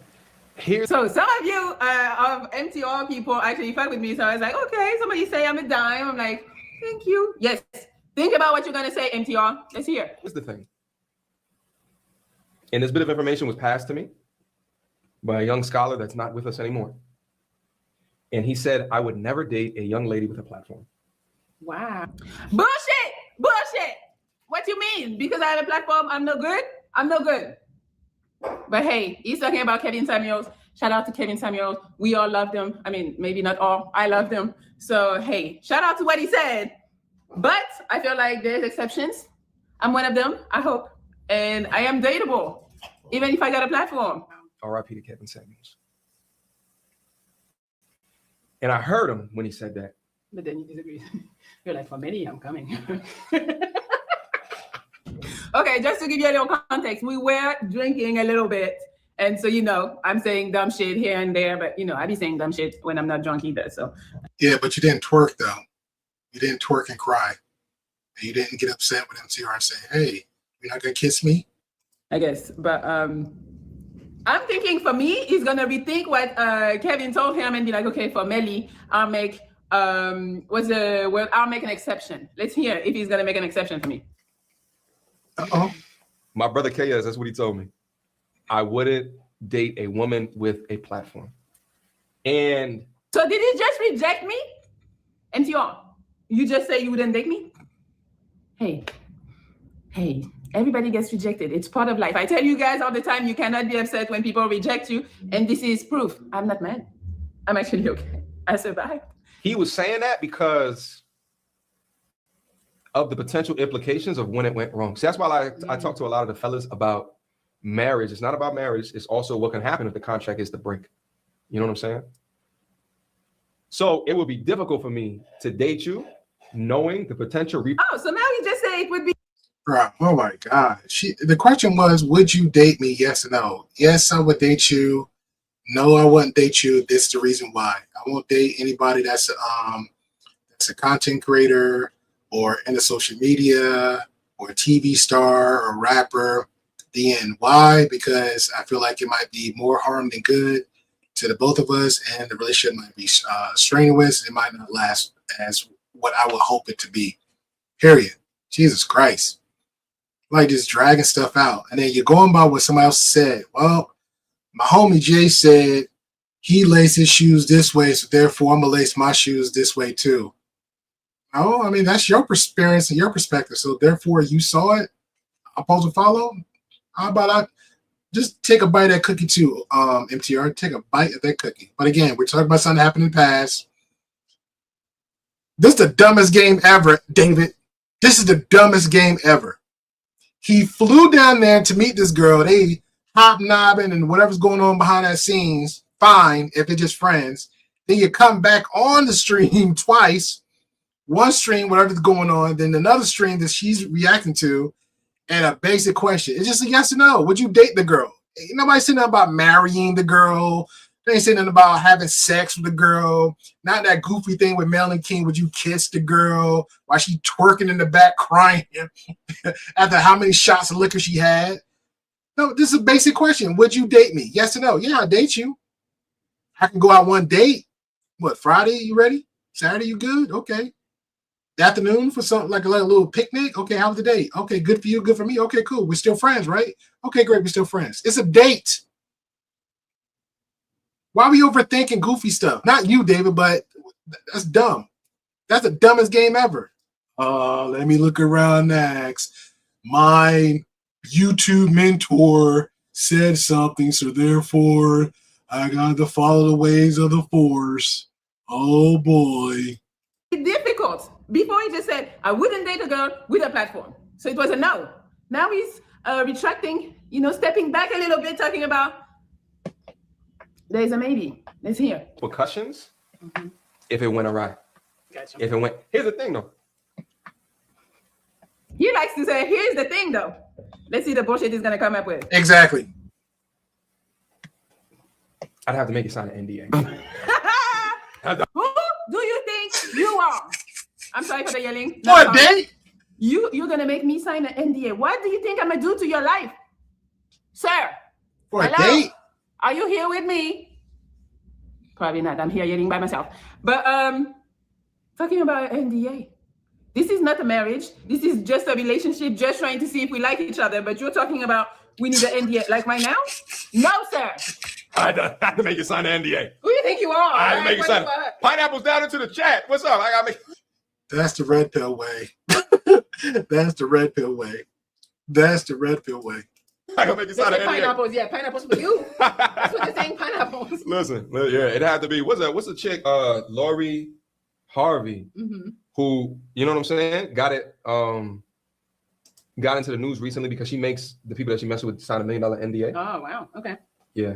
So some of you of MTR people actually fuck with me. So I was like, okay, somebody say I'm a dime. I'm like, thank you. Yes. Think about what you're going to say, MTR. Let's hear. Here's the thing. And this bit of information was passed to me by a young scholar that's not with us anymore. And he said, I would never date a young lady with a platform. Wow. Bullshit. What you mean? Because I have a platform, I'm no good? I'm no good. But hey, he's talking about Kevin Samuels. Shout out to Kevin Samuels. We all love them. I mean, maybe not all. I love them. So, hey, shout out to what he said. But I feel like there's exceptions. I'm one of them, I hope. And I am dateable, even if I got a platform. R.I.P. to Kevin Samuels. And I heard him when he said that. But then you disagree. You're like, for many, I'm coming. Okay, just to give you a little context, we were drinking a little bit. And so, you know, I'm saying dumb shit here and there, but, you know, I be saying dumb shit when I'm not drunk either, so. Yeah, but you didn't twerk, though. You didn't twerk and cry. And you didn't get upset with MTR and say, hey, you're not going to kiss me? I guess, but I'm thinking for me, he's going to rethink what Kevin told him and be like, okay, for Melly, I'll make, I'll make an exception. Let's hear if he's going to make an exception for me. Uh-oh. My brother K.S., that's what he told me. I wouldn't date a woman with a platform. And so did he just reject me? MTR, you just say you wouldn't date me? Hey, everybody gets rejected. It's part of life. I tell you guys all the time, you cannot be upset when people reject you. And this is proof. I'm not mad. I'm actually okay. I survived. He was saying that because of the potential implications of when it went wrong. So that's why I talk to a lot of the fellas about marriage. It's not about marriage. It's also what can happen if the contract is to break. You know what I'm saying? So it would be difficult for me to date you knowing the potential. Oh, so now you just say it would be. Bro, oh my God. The question was, would you date me? Yes or no? Yes, I would date you. No, I wouldn't date you. This is the reason why. I won't date anybody that's a content creator or in the social media or a TV star or rapper. The end. Why? Because I feel like it might be more harm than good to the both of us, and the relationship might be strenuous. It might not last as what I would hope it to be. Period. Jesus Christ. Like just dragging stuff out. And then you're going by what somebody else said. Well, my homie Jay said he laced his shoes this way, so therefore I'm going to lace my shoes this way too. Oh, I mean, that's your experience and your perspective. So therefore you saw it. I'm supposed to follow? How about I just take a bite of that cookie too, MTR? Take a bite of that cookie. But again, we're talking about something that happened in the past. This is the dumbest game ever, David. This is the dumbest game ever. He flew down there to meet this girl. They hobnobbing and whatever's going on behind that scenes. Fine, if they're just friends. Then you come back on the stream twice. One stream, whatever's going on, then another stream that she's reacting to. And a basic question. It's just a yes or no. Would you date the girl? Ain't nobody saying nothing about marrying the girl. They ain't saying nothing about having sex with the girl. Not that goofy thing with Melon King. Would you kiss the girl while she twerking in the back crying after how many shots of liquor she had? No, this is a basic question. Would you date me? Yes or no? Yeah, I'll date you. I can go out one date. What, Friday? You ready? Saturday, you good? Okay. Afternoon for something like a little picnic. Okay, how was the date? Okay, good for you, good for me. Okay, cool. We're still friends, right? Okay, great. We're still friends. It's a date. Why are we overthinking goofy stuff? Not you, David, but that's dumb. That's the dumbest game ever. Let me look around next. My YouTube mentor said something, so therefore I got to follow the ways of the force. Oh boy. Difficult. Before he just said, I wouldn't date a girl with a platform. So it was a no. Now he's retracting, stepping back a little bit, talking about there's a maybe. Let's hear. Repercussions if it went awry. Gotcha. If it went, here's the thing though. He likes to say, here's the thing though. Let's see the bullshit he's going to come up with. Exactly. I'd have to make you sign an NDA. Who do you think you are? I'm sorry for the yelling. For a date? You're going to make me sign an NDA. What do you think I'm going to do to your life? Sir. For a date? Are you here with me? Probably not. I'm here yelling by myself. But talking about NDA. This is not a marriage. This is just a relationship, just trying to see if we like each other. But you're talking about we need an NDA. Like right now? No, sir. I had to make you sign an NDA. Who do you think you are? I had to make you sign it. Pineapple's down into the chat. What's up? I got me. That's the red pill way. That's the red pill way. That's the red pill way. I gotta make you sign an NDA. Pineapples, yeah, pineapples for you. That's what they're saying, pineapples. Listen, yeah, it had to be. What's the chick? Lori Harvey, who, you know what I'm saying? Got into the news recently because she makes the people that she messes with sign $1 million NDA. Oh wow. Okay. Yeah.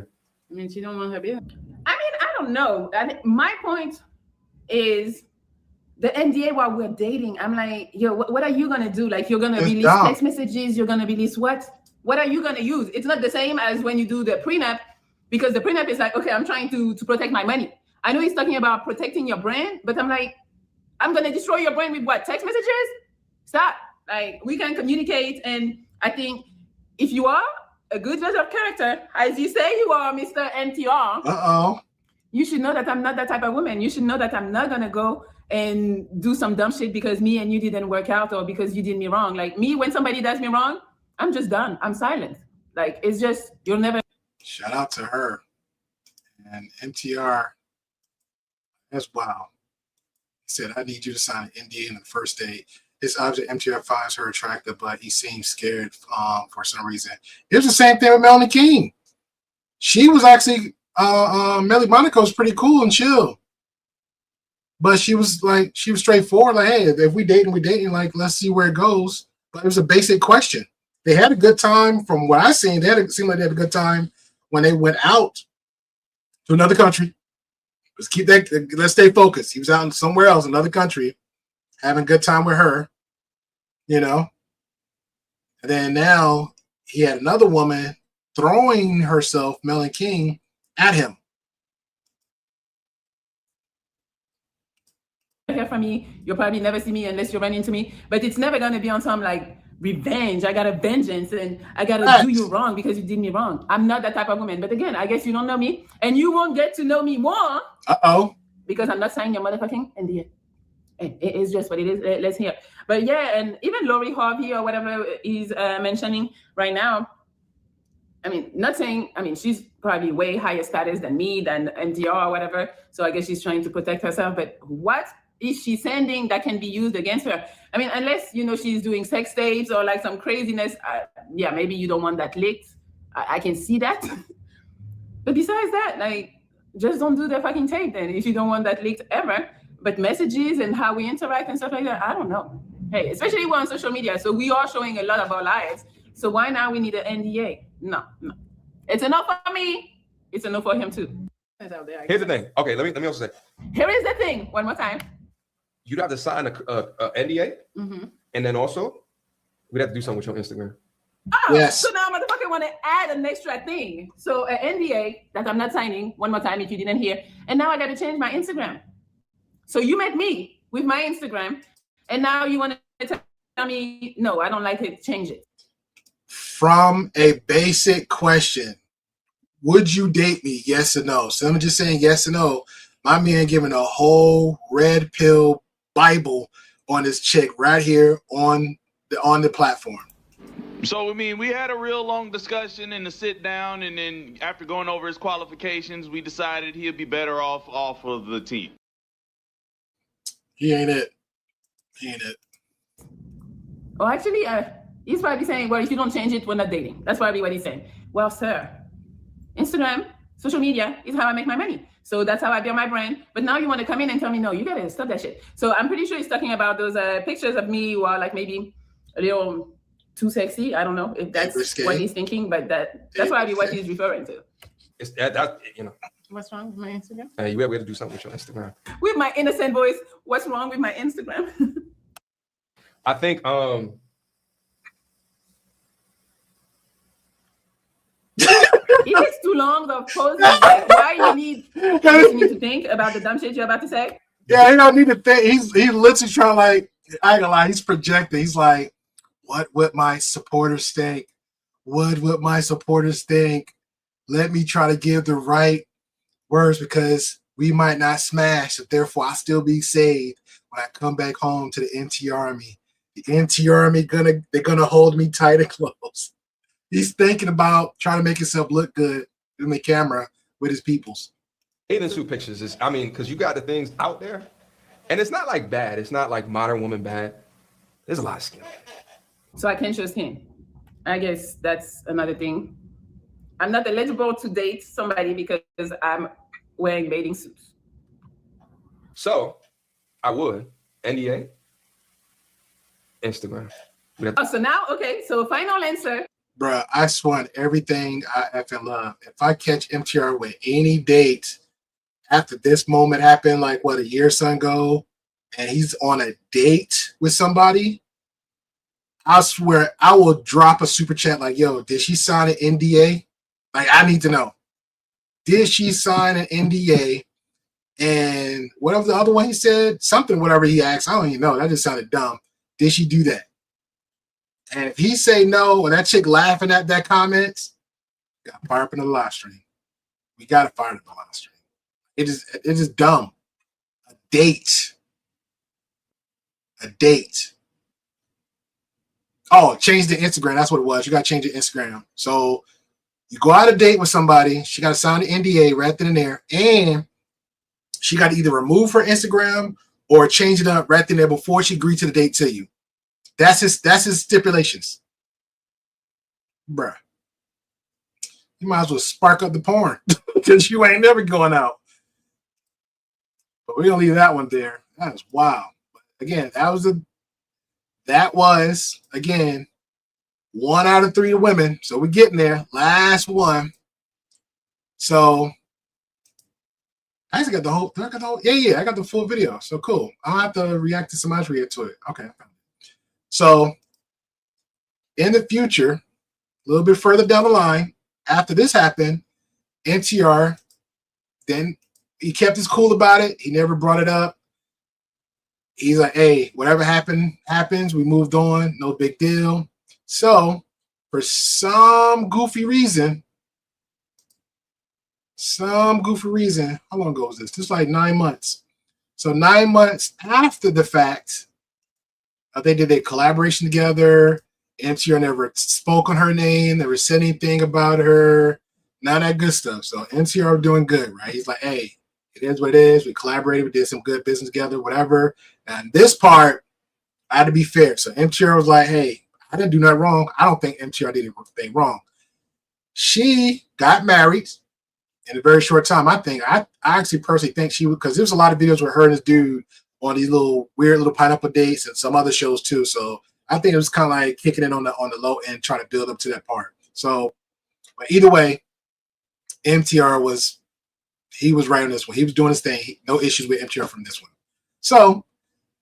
I mean, she don't want her business. I mean, I don't know. My point is the NDA while we're dating. I'm like, yo, what are you gonna do? Like, you're gonna release text messages. You're gonna release what? What are you gonna use? It's not the same as when you do the prenup, because the prenup is like, okay, I'm trying to protect my money. I know he's talking about protecting your brand, but I'm like, I'm gonna destroy your brand with what? Text messages? Stop. Like, we can communicate, and I think if you are a good judge of character, as you say you are, Mr. MTR, you should know that I'm not that type of woman. You should know that I'm not gonna go and do some dumb shit because me and you didn't work out, or because you did me wrong. Like, me, when somebody does me wrong, I'm just done. I'm silent. Like, it's just, you'll never. Shout out to her. And MTR, that's wow. He said, I need you to sign an NDA in the first date. It's obvious MTR finds her attractive, but he seems scared for some reason. It was the same thing with Melanie King. She was actually, Melly Monaco's pretty cool and chill. But she was straightforward, like, hey, if we dating, we dating, like, let's see where it goes. But it was a basic question. They had a good time from what I seen. It seemed like they had a good time when they went out to another country. Let's stay focused. He was out in somewhere else, another country, having a good time with her, you know. And then now he had another woman throwing herself, Melanie King, at him. Hear from me, you'll probably never see me unless you run into me, but it's never going to be on some like revenge. I got a vengeance and I got to do you wrong because you did me wrong. I'm not that type of woman. But again, I guess you don't know me, and you won't get to know me more because I'm not signing your motherfucking NDA. It is just what it is. Let's hear. But yeah, and even Lori Harvey or whatever he's mentioning right now, I mean, not saying, I mean, she's probably way higher status than me, than MTR or whatever. So I guess she's trying to protect herself. But what is she sending that can be used against her? I mean, unless, you know, she's doing sex tapes or like some craziness. Yeah, maybe you don't want that leaked. I can see that. But besides that, like, just don't do the fucking tape then if you don't want that leaked ever. But messages and how we interact and stuff like that, I don't know. Hey, especially we're on social media, so we are showing a lot of our lives. So why now we need an NDA? No. It's enough for me. It's enough for him too. Here's the thing. Okay, let me also say. Here is the thing. One more time. You'd have to sign a NDA, and then also we'd have to do something with your Instagram. Oh, yes. So now motherfucker want to add an extra thing. So an NDA that I'm not signing. One more time if you didn't hear. And now I got to change my Instagram. So you met me with my Instagram, and now you want to tell me, no, I don't like it, change it. From a basic question, would you date me? Yes or no? So I'm just saying yes or no. My man giving a whole red pill Bible on this chick right here on the platform. So, I mean, we had a real long discussion and a sit down, and then after going over his qualifications, we decided he'd be better off of the team. He ain't it. He ain't it. Well, actually, he's probably saying, well, if you don't change it, we're not dating. That's probably what he's saying. Well, sir, Instagram, social media is how I make my money. So that's how I build my brand. But now you want to come in and tell me, no, you got to stop that shit. So I'm pretty sure he's talking about those pictures of me who are like maybe a little too sexy. I don't know if that's what he's thinking, but that's probably what he's referring to. It's that, you know. What's wrong with my Instagram? You have to do something with your Instagram. With my innocent voice, what's wrong with my Instagram? I think it takes too long of poses. Like, why you need to think about the dumb shit you're about to say? Yeah, he don't need to think. He's literally trying, like, I ain't gonna lie, he's projecting. He's like, what would my supporters think? What would my supporters think? Let me try to give the right words because we might not smash, so therefore I'll still be saved when I come back home to the NTR Army. The NTR Army they're gonna hold me tight and close. He's thinking about trying to make himself look good in the camera with his peoples. Bathing suit pictures is, I mean, because you got the things out there, and it's not like bad. It's not like modern woman bad. There's a lot of skin. So I can't show skin. I guess that's another thing. I'm not eligible to date somebody because I'm wearing bathing suits. So I would NDA, Instagram. Oh, so now, okay, so final answer. Bruh, I swear on everything I effing love. If I catch MTR with any date after this moment happened, like what, a year or so ago, and he's on a date with somebody, I swear I will drop a super chat like, yo, did she sign an NDA? Like, I need to know. Did she sign an NDA? And whatever the other one he said, something, whatever he asked, I don't even know. That just sounded dumb. Did she do that? And if he say no, or that chick laughing at that comment, got fire up in the live stream. We got to fire up the live stream. It is dumb. A date. A date. Oh, change the Instagram. That's what it was. You got to change the Instagram. So you go out a date with somebody. She got to sign the NDA right then and there. And she got to either remove her Instagram or change it up right then and there before she agreed to the date to you. That's his stipulations. Bruh. You might as well spark up the porn because you ain't never going out. But we're going to leave that one there. That is wild. But again, that was, again, 1 out of 3 women. So we're getting there. Last one. So I actually got the whole, I got the full video. So cool. I'll have to react to somebody's react to it. Okay. So in the future, a little bit further down the line, after this happened, MTR, then he kept his cool about it. He never brought it up. He's like, hey, whatever happened, happens. We moved on. No big deal. So for some goofy reason, how long ago was this? This was like 9 months. So 9 months after the fact, they did a collaboration together. MTR never spoke on her name, never said anything about her. None of that good stuff. So MTR doing good, right? He's like, hey, it is what it is. We collaborated. We did some good business together, whatever. And this part, I had to be fair. So MTR was like, hey, I didn't do nothing wrong. I don't think MTR did anything wrong. She got married in a very short time. I actually personally think she would, because there's a lot of videos with her and this dude on these little weird little pineapple dates and some other shows too. So I think it was kind of like kicking in on the low end, trying to build up to that part. So, but either way, MTR was right on this one. He was doing his thing. No issues with MTR from this one. So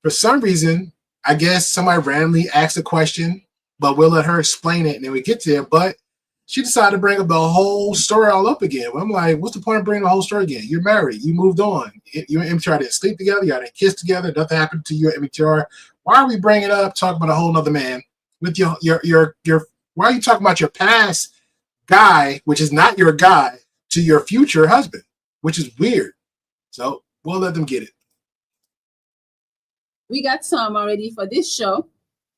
for some reason, I guess somebody randomly asked a question, but we'll let her explain it and then we get there. But she decided to bring up the whole story all up again. Well, I'm like, what's the point of bringing the whole story again? You're married. You moved on. You and MTR didn't sleep together. You didn't kiss together. Nothing happened to you and MTR. Why are we bringing it up, talking about a whole nother man with your why are you talking about your past guy, which is not your guy, to your future husband, which is weird. So we'll let them get it. We got some already for this show,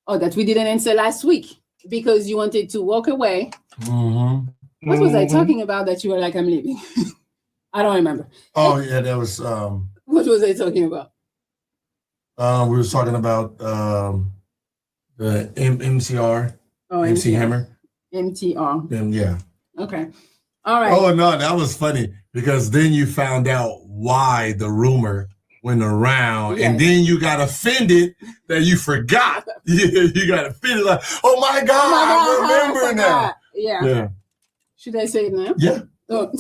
that we didn't answer last week because you wanted to walk away. Mm-hmm. What was I talking about that you were like, I'm leaving? I don't remember. Oh yeah, that was what was I talking about? We were talking about the MTR, MC Hammer. MTR. Yeah. Okay. All right. Oh no, that was funny because then you found out why the rumor went around, and then you got offended that you forgot. You got offended like, oh my God, I remember now. Yeah. Should I say it now? Yeah. Oh.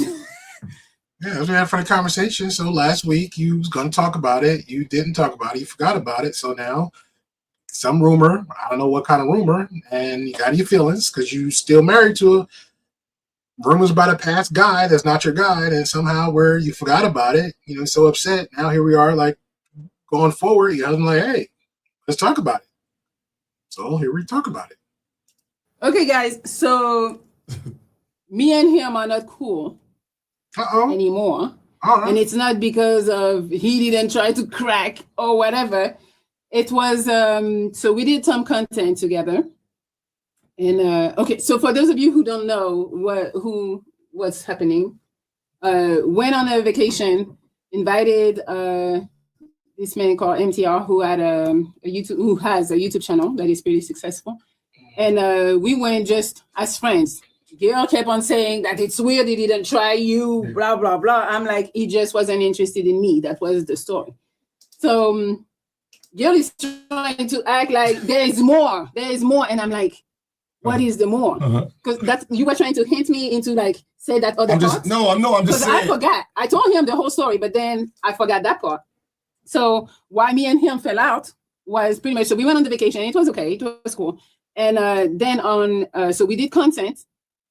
Yeah, we had a funny conversation. So last week you was going to talk about it. You didn't talk about it. You forgot about it. So now some rumor, I don't know what kind of rumor, and you got your feelings because you still married to a rumors about a past guy that's not your guy, and somehow where you forgot about it, so upset. Now here we are, like going forward. Your husband like, hey, let's talk about it. So here we talk about it. Okay, guys. So me and him are not cool anymore. And it's not because of he didn't try to crack or whatever. It was so we did some content together. And okay, so for those of you who don't know what's happening, went on a vacation, invited this man called MTR who has a YouTube channel that is pretty successful, and we went just as friends, Gail kept on saying that it's weird he didn't try you, blah, blah, blah. I'm like, he just wasn't interested in me. That was the story. So Gail is trying to act like there is more. And I'm like, what is the more? Because that's you were trying to hint me into like say that other part. I'm just saying. I forgot. I told him the whole story, but then I forgot that part. So why me and him fell out was pretty much, so we went on the vacation. It was okay. It was cool. And then so we did content.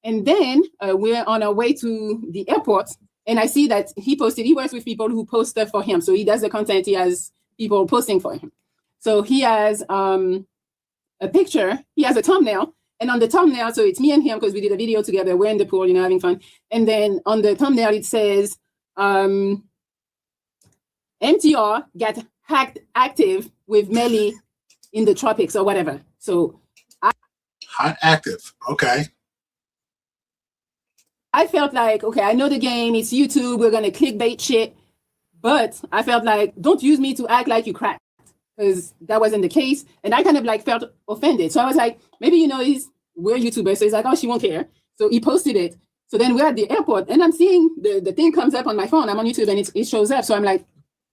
And then we're on our way to the airport. And I see that he works with people who post stuff for him. So he does the content. He has people posting for him. So he has a picture. He has a thumbnail. And on the thumbnail, so it's me and him because we did a video together. We're in the pool, having fun. And then on the thumbnail, it says, MTR got hacked active with Melly in the tropics or whatever. So hot active. Okay. I felt like, okay, I know the game. It's YouTube. We're going to clickbait shit. But I felt like, don't use me to act like you cracked. Because that wasn't the case. And I kind of like felt offended. So I was like, maybe, we're YouTubers. So he's like, oh, she won't care. So he posted it. So then we're at the airport and I'm seeing the thing comes up on my phone. I'm on YouTube and it shows up. So I'm like,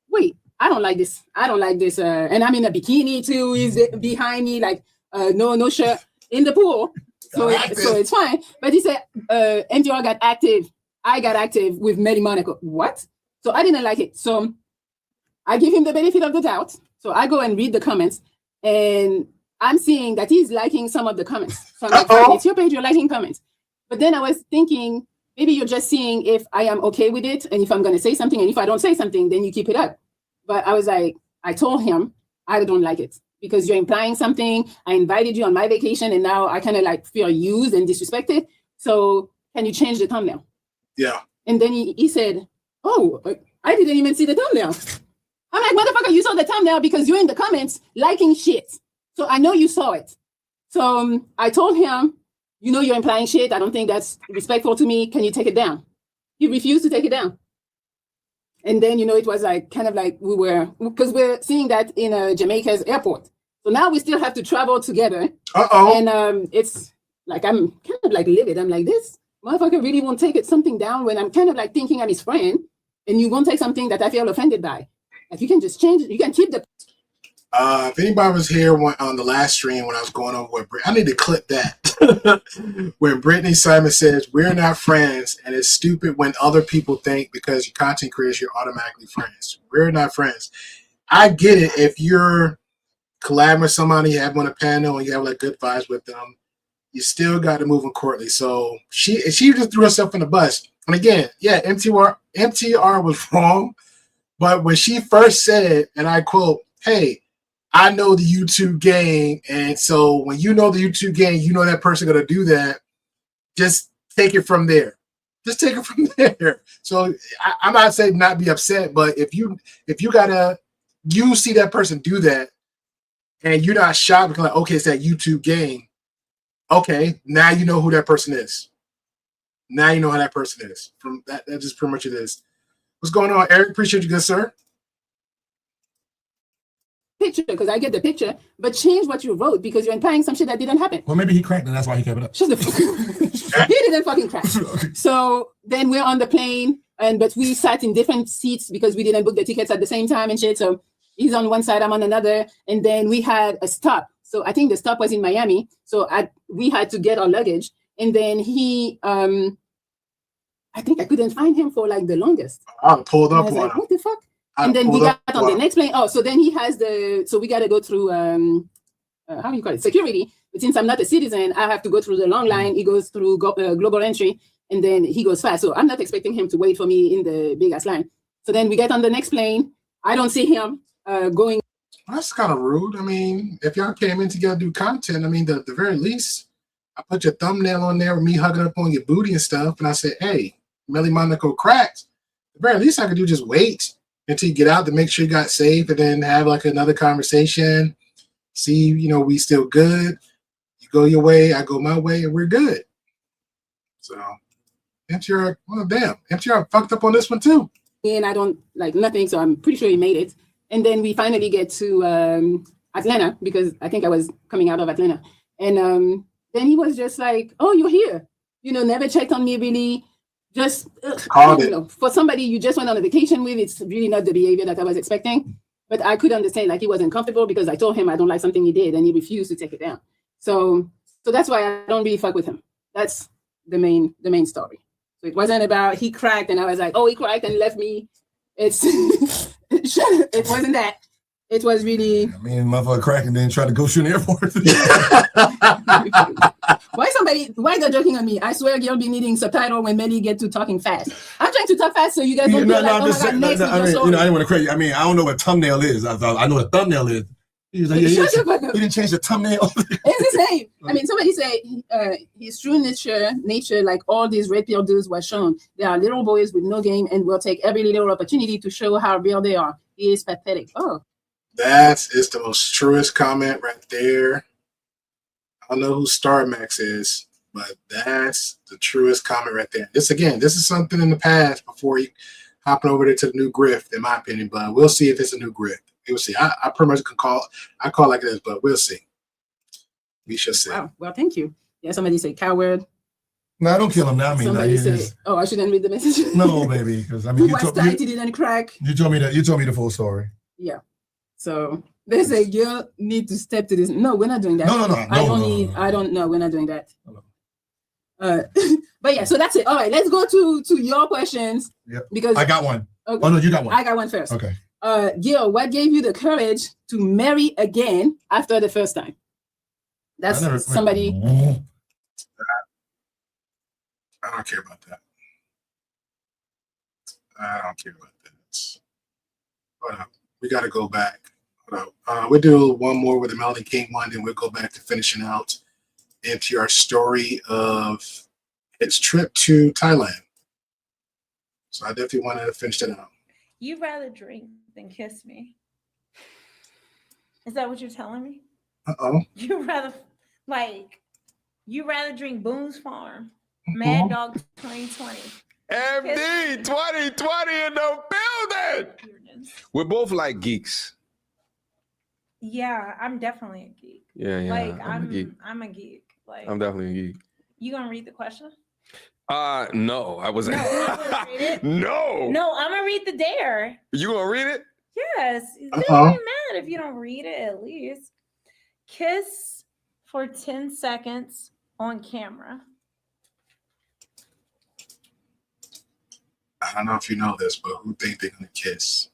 wait, I don't like this. And I'm in a bikini too. He's behind me, like no shirt in the pool. So it's fine. But he said, MTR got active. I got active with Melly Monaco. What? So I didn't like it. So I give him the benefit of the doubt. So I go and read the comments and I'm seeing that he's liking some of the comments. So I'm like, fine, it's your page, you're liking comments. But then I was thinking, maybe you're just seeing if I am okay with it and if I'm going to say something. And if I don't say something, then you keep it up. But I was like, I told him, I don't like it because you're implying something. I invited you on my vacation and now I kind of like feel used and disrespected. So can you change the thumbnail? Yeah. And then he said, oh, I didn't even see the thumbnail. I'm like, motherfucker, you saw the thumbnail because you're in the comments liking shit. So I know you saw it. So I told him, you're implying shit. I don't think that's respectful to me. Can you take it down? He refused to take it down. And then, it was like kind of like because we're seeing that in Jamaica's airport. So now we still have to travel together. And it's like, I'm kind of like livid. I'm like, this motherfucker really won't take something down when I'm kind of like thinking I'm his friend and you won't take something that I feel offended by. Like you can just change it. You can keep the. If anybody was here on the last stream when I was going over with Brittany, I need to clip that. When Brittany Simon says, we're not friends, and it's stupid when other people think because you're content creators, you're automatically friends. We're not friends. I get it. If you're collabing with somebody, you have them on a panel, and you have like good vibes with them, you still got to move accordingly. So she just threw herself in the bus. And again, yeah, MTR was wrong. But when she first said, and I quote, hey, I know the YouTube game, and so when you know the YouTube game, you know that person going to do that, just take it from there. Just take it from there. So I'm not saying not be upset, but if you see that person do that, and you're not shocked because like, okay, it's that YouTube game. Okay, now you know who that person is. Now you know how that person is. From that just pretty much it is. What's going on, Eric? Appreciate you, good sir. Picture because I get the picture, but change what you wrote because you're implying some shit that didn't happen. Well, maybe he cracked and that's why he kept it up. Shut the fuck. He didn't fucking crack. So then we're on the plane, but we sat in different seats because we didn't book the tickets at the same time and shit. So he's on one side, I'm on another, and then we had a stop. So I think the stop was in Miami. So we had to get our luggage, and then he, I think I couldn't find him for like the longest. I pulled up on like, him. What the fuck? And then we got on the next plane. Oh, so then he has so we got to go through, how do you call it? Security. But since I'm not a citizen, I have to go through the long line. He goes through global entry, and then he goes fast. So I'm not expecting him to wait for me in the big ass line. So then we get on the next plane. I don't see him going. That's kind of rude. I mean, if y'all came in together to do content, I mean, the very least, I put your thumbnail on there with me hugging up on your booty and stuff. And I said, hey, Melly Monaco cracked. The very least I could do just wait until you get out to make sure you got safe and then have like another conversation. See, we still good. You go your way, I go my way, and we're good. So MTR, well, damn, MTR fucked up on this one too. And I don't like nothing, so I'm pretty sure he made it. And then we finally get to Atlanta because I think I was coming out of Atlanta. And then he was just like, oh, you're here. never checked on me really. Just Called it. for somebody you just went on a vacation with, it's really not the behavior that I was expecting. But I could understand like he wasn't comfortable because I told him I don't like something he did and he refused to take it down. So that's why I don't really fuck with him. That's the main story. So it wasn't about he cracked and I was like, oh, he cracked and left me. It wasn't that. It was really. I mean, motherfucker crack and then try to go shoot in the airport. Why they're joking on me? I swear you'll be needing subtitle when Melly get to talking fast. I'm trying to talk fast so you guys don't be like, oh my God, next with your story. I didn't want to crazy. I mean, I don't know what thumbnail is. I know what thumbnail is. He was like, you didn't change the thumbnail. It's the same. I mean, somebody say his true nature, like all these red pill dudes were shown. They are little boys with no game and will take every little opportunity to show how real they are. He is pathetic. Oh. That is the most truest comment right there. I don't know who Star Max is, but that's the truest comment right there. This is something in the past before he hopping over there to the new Grift, in my opinion. But we'll see if it's a new Grift. We'll see. I pretty much can call it like this, but we'll see. We shall see. Wow. Well, thank you. Yeah, somebody say coward. No, don't kill him now. I mean, somebody say, oh, I shouldn't read the message. No, baby, because I mean, he didn't crack. You told me the full story. Yeah. So they say you need to step to this. No, we're not doing that. No. I don't know. We're not doing that. But yeah, so that's it. All right, let's go to your questions. Yep. Because I got one. Okay. Oh no, you got one. I got one first. Okay. Gil, what gave you the courage to marry again after the first time? That's somebody. I don't care about that. I don't care about that. Hold up. We got to go back. We'll do one more with the Melody King one, then we'll go back to finishing out MTR story of its trip to Thailand. So I definitely wanted to finish that out. You'd rather drink than kiss me. Is that what you're telling me? You'd rather drink Boone's Farm, Mad Dog 2020. MD 2020 in the building. We're both like geeks. Yeah, I'm definitely a geek. Yeah. Like I'm a geek. I'm a geek. Like I'm definitely a geek. You gonna read the question? No, I wasn't. No, read it. No, I'm gonna read the dare. You gonna read it? Yes. Don't be mad if you don't read it at least. Kiss for 10 seconds on camera. I don't know if you know this, but who think they're gonna kiss?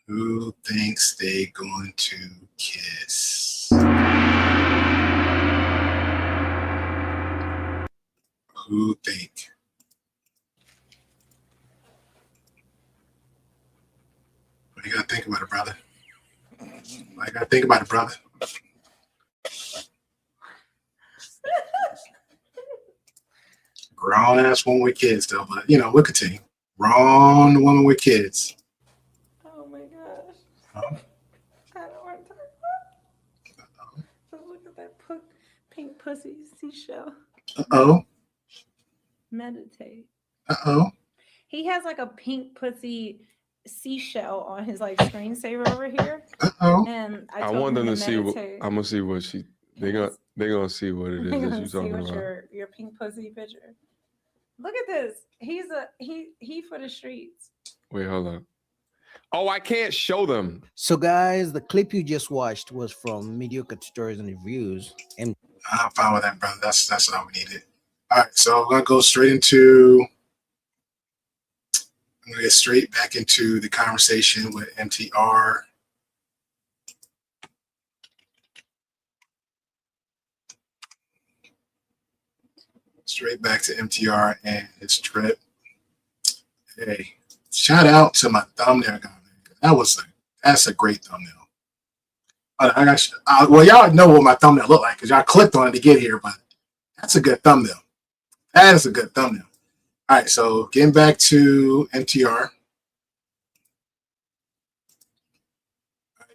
Who thinks they're going to kiss? Who think? What you gotta think about it, brother? I gotta think about it, brother. Grown ass woman with kids, though, but we'll continue. Grown woman with kids. Oh my gosh. I don't want to talk about it. Just look at that pink pussy seashell. Meditate. He has like a pink pussy seashell on his like screensaver over here. And I want them to see. meditate. I'm gonna see what they're gonna see what it is that you're talking about. Your pink pussy picture. Look at this. He's he for the streets. Wait, hold on. Oh, I can't show them. So, guys, the clip you just watched was from Mediocre Stories and Reviews. And I'm fine with that, brother. That's all we needed. All right, so I'm gonna go straight into. I'm gonna get straight back into the conversation with MTR. Straight back to MTR and his trip. Hey, shout out to my thumbnail guy. That's a great thumbnail. Well, y'all know what my thumbnail looked like because y'all clicked on it to get here, but that's a good thumbnail. That is a good thumbnail. All right, so getting back to MTR.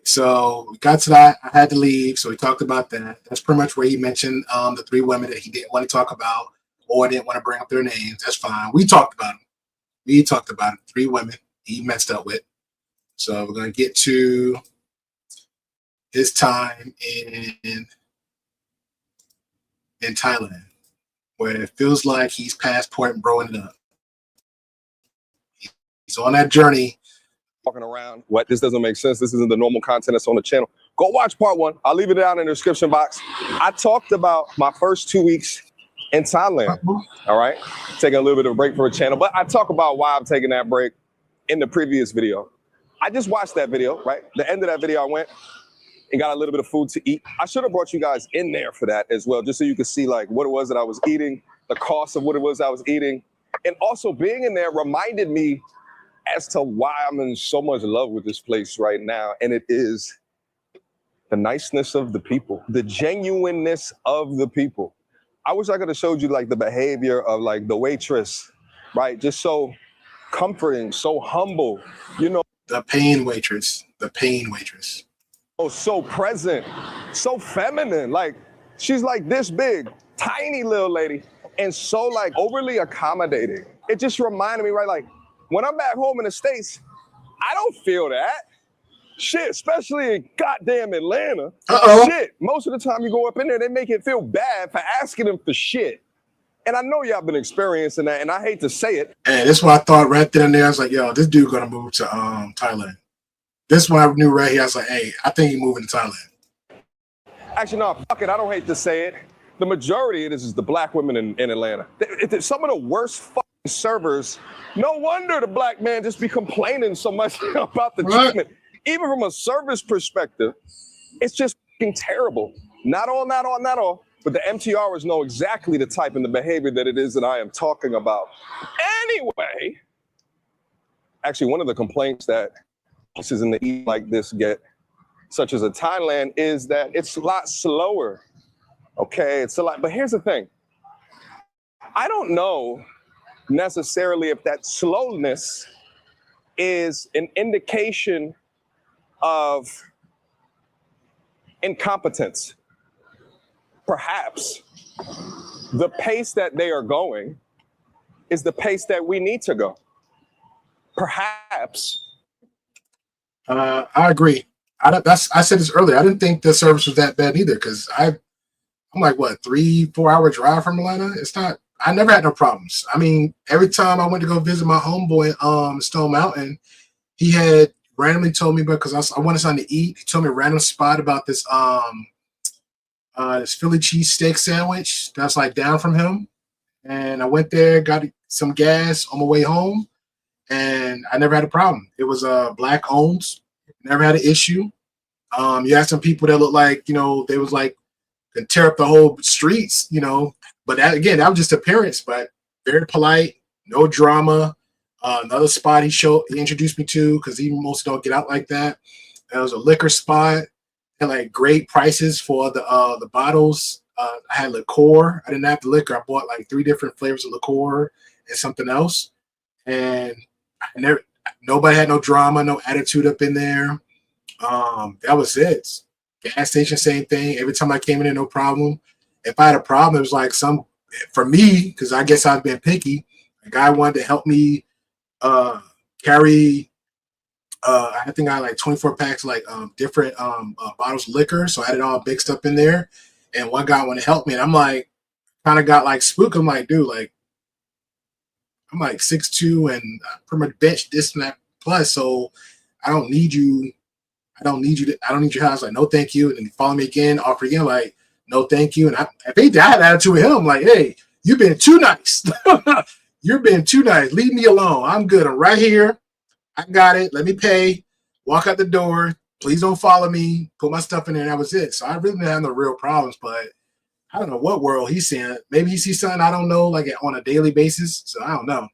So we got to that. I had to leave, so we talked about that. That's pretty much where he mentioned the 3 women that he didn't want to talk about or didn't want to bring up their names. That's fine. We talked about them. 3 women he messed up with. So we're going to get to his time in Thailand. where it feels like he's past point and blowing it up. He's on that journey. Walking around, what? This doesn't make sense. This isn't the normal content that's on the channel. Go watch part 1. I'll leave it down in the description box. I talked about my first 2 weeks in Thailand. All right, taking a little bit of a break for a channel, but I talk about why I'm taking that break in the previous video. I just watched that video, right? The end of that video, I went and got a little bit of food to eat. I should have brought you guys in there for that as well, just so you could see like what it was that I was eating, the cost of what it was I was eating. And also being in there reminded me as to why I'm in so much love with this place right now. And it is the niceness of the people, the genuineness of the people. I wish I could have showed you like the behavior of like the waitress, right? Just so comforting, so humble, you know. The pain waitress, the pain waitress. Oh, so present, so feminine. Like she's like this big, tiny little lady, and so like overly accommodating. It just reminded me, right? Like when I'm back home in the States, I don't feel that. Shit, especially in goddamn Atlanta. Shit, most of the time you go up in there, they make it feel bad for asking them for shit. And I know y'all been experiencing that, and I hate to say it. And this is what I thought right then and there. I was like, yo, this dude gonna move to Thailand. This one I knew right here. I was like, hey, I think he's moving to Thailand. Actually, no, fuck it. I don't hate to say it. The majority of this is the black women in Atlanta. Some of the worst fucking servers. No wonder the black man just be complaining so much about the treatment. Even from a service perspective, it's just fucking terrible. Not all. But the MTRs know exactly the type and the behavior that it is that I am talking about. Anyway, actually, one of the complaints that places in the East like this get, such as a Thailand, is that it's a lot slower. Okay, it's a lot. But here's the thing. I don't know necessarily if that slowness is an indication of incompetence. Perhaps the pace that they are going is the pace that we need to go. Perhaps. I agree. I said this earlier. I didn't think the service was that bad either, because I'm like, what, 3-4 hour drive from Atlanta? It's not. I never had no problems. I mean, every time I went to go visit my homeboy Stone Mountain, he had randomly told me, because I wanted something to eat. He told me a random spot about this this Philly cheesesteak sandwich that's like down from him. And I went there, got some gas on my way home, and I never had a problem. It was black owned, never had an issue. You had some people that looked like, you know, they was like could tear up the whole streets, you know. But that, again, that was just appearance, but very polite, no drama. Another spot he introduced me to, because he mostly don't get out like that. There was a liquor spot. Had like great prices for the bottles. I had liqueur. I didn't have the liquor. I bought like 3 different flavors of liqueur and something else. And nobody had no drama, no attitude up in there. That was it. Gas station, same thing. Every time I came in there, no problem. If I had a problem, it was like for me, because I guess I've been picky, a guy wanted to help me carry, I think I had like 24 packs, like different bottles of liquor. So I had it all mixed up in there. And one guy wanted to help me. And I'm like, kind of got like spooked. I'm like, dude, like, I'm like 6'2" and I pretty much bench this and that plus. So I don't need you. I don't need your house. Like, no, thank you. And then he followed me again, offer again, like, no, thank you. And I had an attitude with him. Like, hey, you've been too nice. You've been too nice. Leave me alone. I'm good. I'm right here. I got it. Let me pay. Walk out the door. Please don't follow me. Put my stuff in there. And that was it. So I really didn't have no real problems, but I don't know what world he's seeing. Maybe he sees something I don't know, like on a daily basis. So I don't know.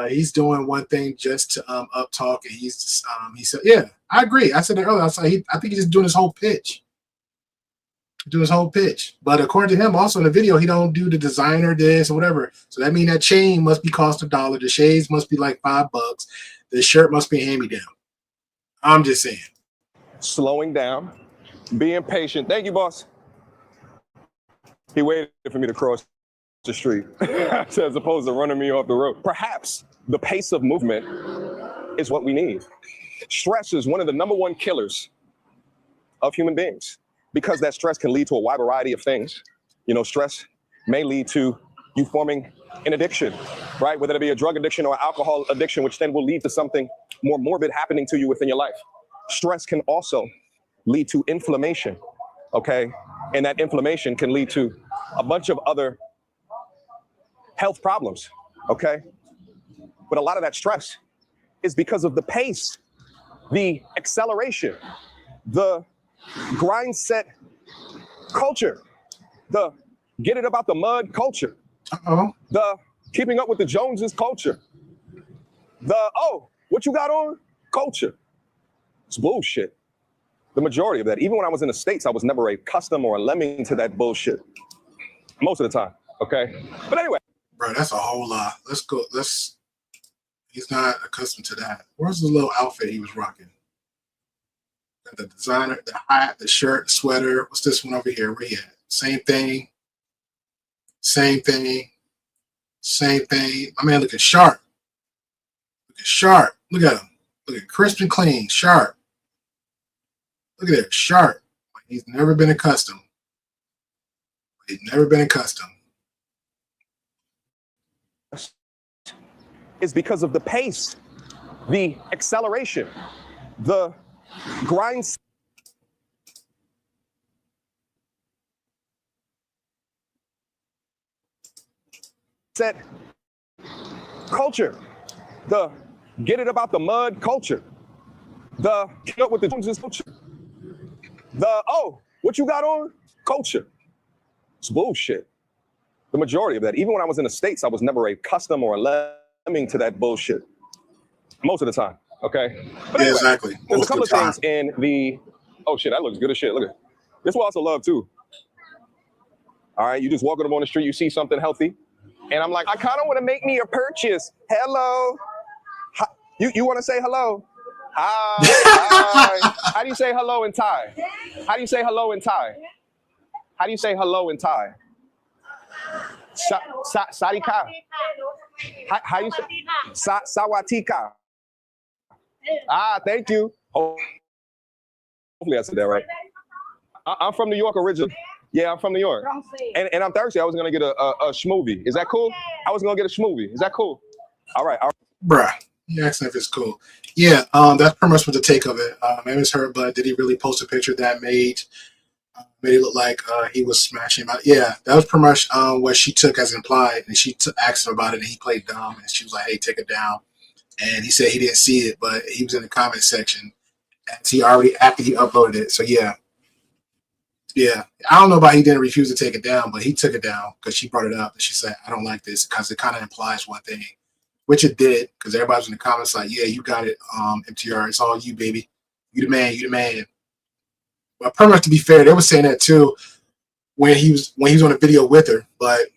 He's doing one thing just to up talk, and he said, yeah, I agree. I said that earlier. I think he's just doing his whole pitch. But according to him, also in the video, he don't do the designer this or whatever. So that means that chain must be cost $1. The shades must be like $5. The shirt must be hand-me-down. I'm just saying. Slowing down, being patient. Thank you, boss. He waited for me to cross the street as opposed to running me off the road. Perhaps the pace of movement is what we need. Stress is one of the #1 killers of human beings, because that stress can lead to a wide variety of things. You know, stress may lead to you forming an addiction, right? Whether it be a drug addiction or alcohol addiction, which then will lead to something more morbid happening to you within your life. Stress can also lead to inflammation, okay? And that inflammation can lead to a bunch of other health problems, okay? But a lot of that stress is because of the pace, the acceleration, the grind set culture, the get it about the mud culture, the keeping up with the Joneses culture, the, oh, what you got on culture. It's bullshit. The majority of that, even when I was in the States, I was never a custom or a lemming to that bullshit. Most of the time, okay? But anyway. Bro, that's a whole lot. Let's go. He's not accustomed to that. Where's the little outfit he was rocking? The designer, the hat, the shirt, the sweater. What's this one over here? Where he at? Same thing. Same thing. Same thing. My man looking sharp. Looking sharp. Look at him. Looking crisp and clean. Sharp. Look at that. Sharp. He's never been accustomed. He's never been accustomed. Is because of the pace, the acceleration, the grind set culture, the get it about the mud culture, the keep up with the Joneses culture, the, oh, what you got on culture. It's bullshit. The majority of that, even when I was in the States, I was never a custom or a lemming to that bullshit. Most of the time, okay? But anyway, exactly. There's a couple of things in the, oh shit, that looks good as shit. Look at it. This will also love too. All right, you just walking up on the street, you see something healthy, and I'm like, I kind of want to make me a purchase. Hello. Hi. You want to say hello? Hi. Hi. How do you say hello in Thai? How do you say hello in Thai? How do you say hello in Thai? Sarika. How you say? Sawatika. Ah, thank you. Hopefully I said that right. I'm from New York originally. Yeah, I'm from New York. And on Thursday, I was going to get a schmovie. Is that cool? I was going to get a schmovie. Is that cool? All right. Bruh, you asking if it's cool. Yeah, that's pretty much what the take of it. Maybe it's her, but did he really post a picture that made it look like he was smashing him out? Yeah, that was pretty much what she took as implied. And she asked him about it, and he played dumb. And she was like, hey, take it down. And he said he didn't see it, but he was in the comment section. And he already, after he uploaded it. So, yeah. Yeah, I don't know about he didn't refuse to take it down, but he took it down because she brought it up and she said, I don't like this because it kind of implies one thing, which it did because everybody was in the comments like, yeah, you got it, MTR. It's all you, baby. You the man. You the man. But pretty much to be fair, they were saying that too when he was on a video with her, but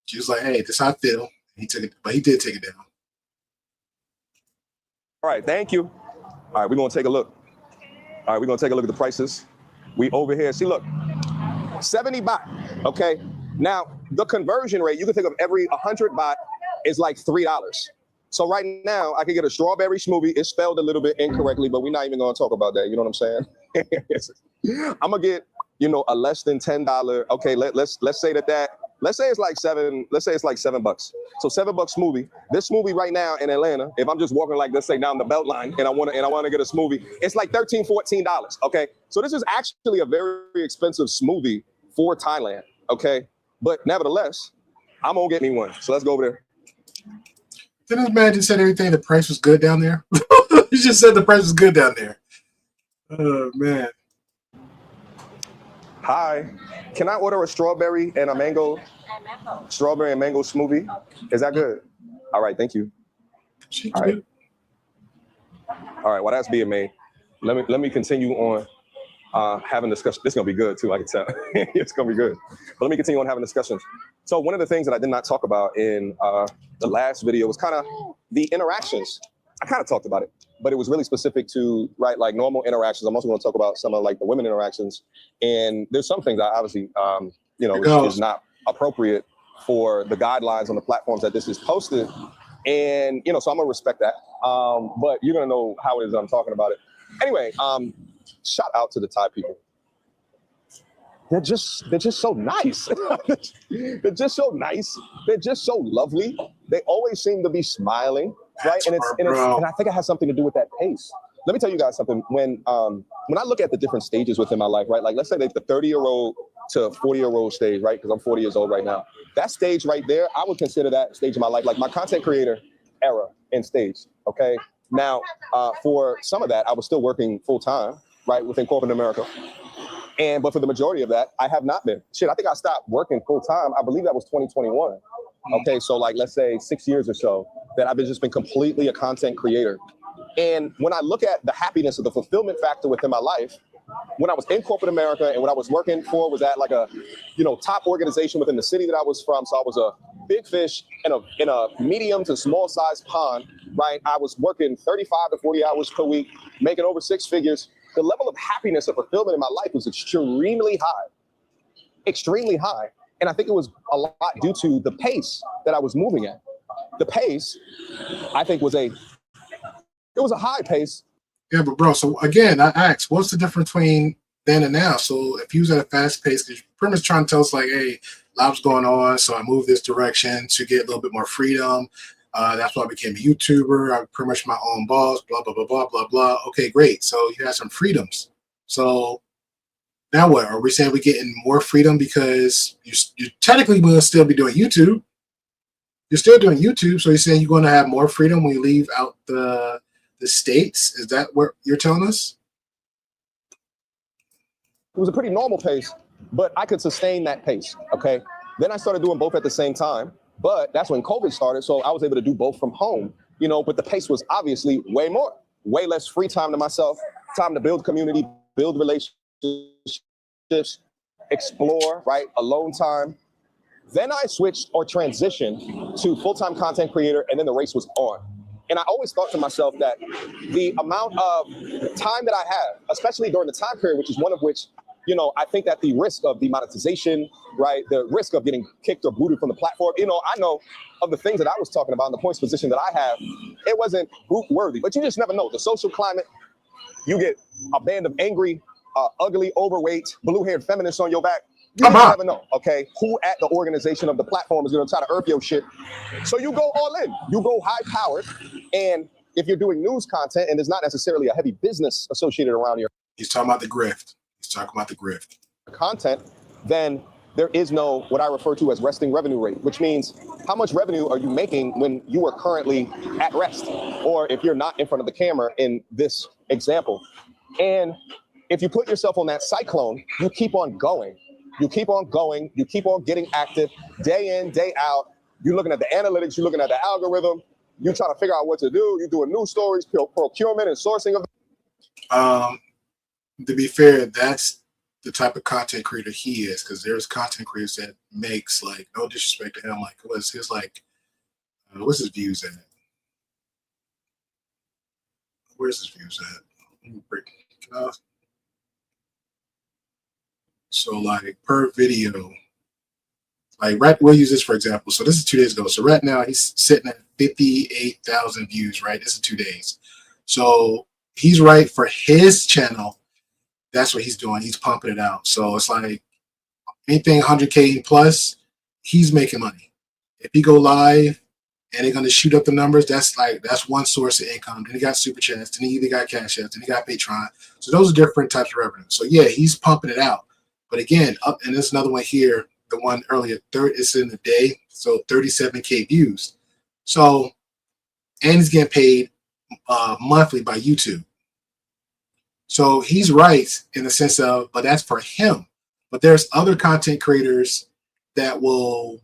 she was like, hey, this how I feel. He took it, but he did take it down. All right, thank you. All right, we're going to take a look. All right, we're going to take a look at the prices. We over here, see, look, 70 baht, okay? Now, the conversion rate, you can think of every 100 baht is like $3. So right now, I could get a strawberry smoothie. It's spelled a little bit incorrectly, but we're not even gonna talk about that, you know what I'm saying? I'm gonna get, a less than $10, okay, let's say let's say it's like $7, So $7 smoothie. This smoothie right now in Atlanta, if I'm just walking like, let's say down the Beltline and I want to get a smoothie, it's like $13, $14, okay? So this is actually a very expensive smoothie for Thailand, okay? But nevertheless, I'm gonna get me one. So let's go over there. Didn't this man just said everything, the price was good down there? He just said the price was good down there. Oh, man. Hi, can I order a strawberry and a mango smoothie? Is that good? All right, thank you. All right. All right, while that's being made, let me continue on having discussion. This is gonna be good too, I can tell. It's gonna be good. But let me continue on having discussions. So one of the things that I did not talk about in the last video was kind of the interactions. I kind of talked about it, but it was really specific to, right, like normal interactions. I'm also going to talk about some of like the women interactions. And there's some things that obviously, is not appropriate for the guidelines on the platforms that this is posted. And, so I'm going to respect that. But you're going to know how it is I'm talking about it. Anyway, shout out to the Thai people. they're just so nice. They're just so nice. They're just so lovely. They always seem to be smiling, right? And I think it has something to do with that pace. Let me tell you guys something. When I look at the different stages within my life, right? Like let's say the 30-year-old to 40-year-old stage, right? Because I'm 40 years old right now. That stage right there, I would consider that stage of my life like my content creator era in stage. Okay. Now, for some of that, I was still working full time, right, within corporate America. But for the majority of that, I have not been. Shit, I think I stopped working full time. I believe that was 2021. Okay, so like let's say 6 years or so that I've just been completely a content creator. And when I look at the happiness of the fulfillment factor within my life, when I was in corporate America and what I was working for was at like a, top organization within the city that I was from. So I was a big fish in a medium to small size pond, right? I was working 35 to 40 hours per week, making over 6 figures. The level of happiness and fulfillment in my life was extremely high. And I think it was a lot due to the pace that I was moving at. The pace, I think, was a high pace. Yeah, but bro, so again, I asked, what's the difference between then and now? So if you was at a fast pace, because you're pretty much trying to tell us like, hey, a lot's going on, so I moved this direction to get a little bit more freedom. That's why I became a YouTuber. I'm pretty much my own boss, blah, blah, blah, blah, blah, blah. Okay, great. So you have some freedoms. So now what? Are we saying we're getting more freedom because you technically will still be doing YouTube? You're still doing YouTube, so you're saying you're going to have more freedom when you leave out the States? Is that what you're telling us? It was a pretty normal pace, but I could sustain that pace, okay? Then I started doing both at the same time, but that's when COVID started, so I was able to do both from home, but the pace was obviously way less free time to myself, time to build community, build relationships, explore, right? Alone time. Then I switched or transitioned to full-time content creator, and then the race was on. And I always thought to myself that the amount of time that I have, especially during the time period, which is one of which, I think that the risk of demonetization, right, the risk of getting kicked or booted from the platform, I know of the things that I was talking about in the points position that I have, it wasn't boot worthy, but you just never know. The social climate, you get a band of angry, ugly, overweight, blue-haired feminists on your back. You just never know, okay, who at the organization of the platform is going to try to irk your shit. So you go all in. You go high-powered. And if you're doing news content and there's not necessarily a heavy business associated around your... He's talking about the grift. Content, then there is no what I refer to as resting revenue rate, which means how much revenue are you making when you are currently at rest, or if you're not in front of the camera in this example. And if you put yourself on that cyclone, you keep on going. You keep on going, you keep on getting active day in, day out. You're looking at the analytics, you're looking at the algorithm, you're trying to figure out what to do, you're doing news stories, procurement and sourcing of. To be fair, that's the type of content creator he is, because there's content creators that makes, like, no disrespect to him, like, what's his views at? Where's his views at? Let me break it off. So like per video, like we'll use this for example. So this is 2 days ago. So right now he's sitting at 58,000 views, right? This is 2 days. So he's right for his channel. That's what he's doing. He's pumping it out. So it's like anything 100K plus, he's making money. If he go live and they're going to shoot up the numbers, that's one source of income. Then he got super chats. Then he either got cash apps. Then he got Patreon. So those are different types of revenue. So yeah, he's pumping it out. But again, and there's another one here, the one earlier, it's in the day, so 37K views. So, and he's getting paid monthly by YouTube. So he's right in the sense of, but that's for him. But there's other content creators that will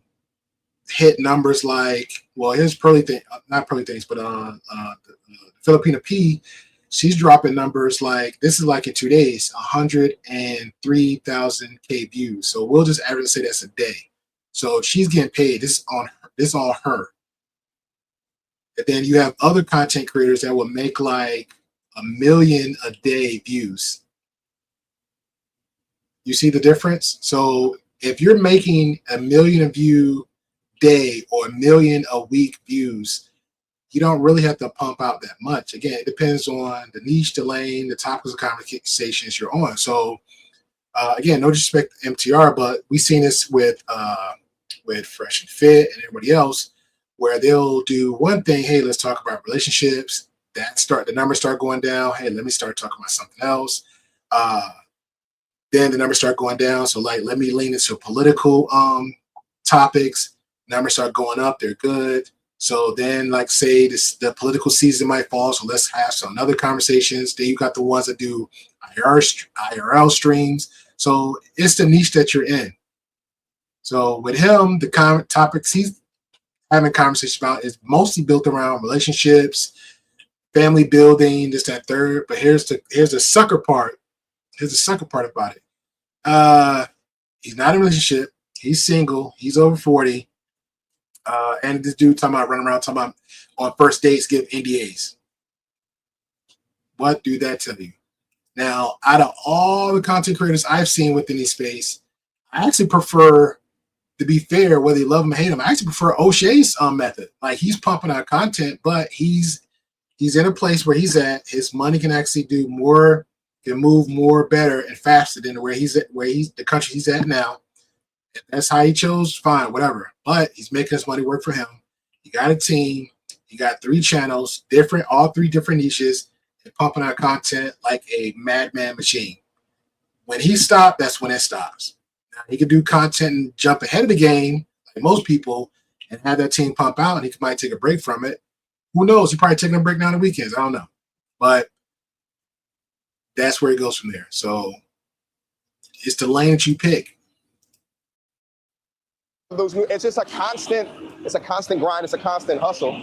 hit numbers like, well, here's Pearly Thing, not Pearly Things, but Filipina P. She's dropping numbers like, this is like in 2 days, 103,000K views. So we'll just average say that's a day. So she's getting paid. This is on her. And then you have other content creators that will make like 1 million a day views. You see the difference? So if you're making 1 million a view day or 1 million a week views, you don't really have to pump out that much. Again, it depends on the niche, the lane, the topics of conversations you're on. So Again, no disrespect to MTR, but we've seen this with Fresh and Fit and everybody else, where they'll do one thing. Hey, let's talk about relationships. The numbers start going down. Hey, let me start talking about something else. Then the numbers start going down. So like, let me lean into political topics. Numbers start going up. They're good. So then, like, say the political season might fall. So let's have some other conversations. Then you got the ones that do IRL streams. So it's the niche that you're in. So with him, the topics he's having conversations about is mostly built around relationships, family building, this, that, third. But here's the sucker part. Here's the sucker part about it. He's not in a relationship. He's single. He's over 40. And this dude running around talking about on first dates give NDAs. What do that tell you? Now, out of all the content creators I've seen within this space, I actually prefer, to be fair, whether you love him or hate him, I actually prefer O'Shea's method. Like, he's pumping out content, but he's in a place where he's at. His money can actually do more, can move more, better, and faster than where he's the country he's at now. If that's how he chose, fine, whatever. But he's making his money work for him. He got a team. He got 3 channels, all 3 different niches, and pumping out content like a madman machine. When he stopped, that's when it stops. Now, he could do content and jump ahead of the game, like most people, and have that team pump out, and he might take a break from it. Who knows? He probably taking a break now on the weekends. I don't know. But that's where it goes from there. So it's the lane that you pick. It's just a constant grind, it's a constant hustle.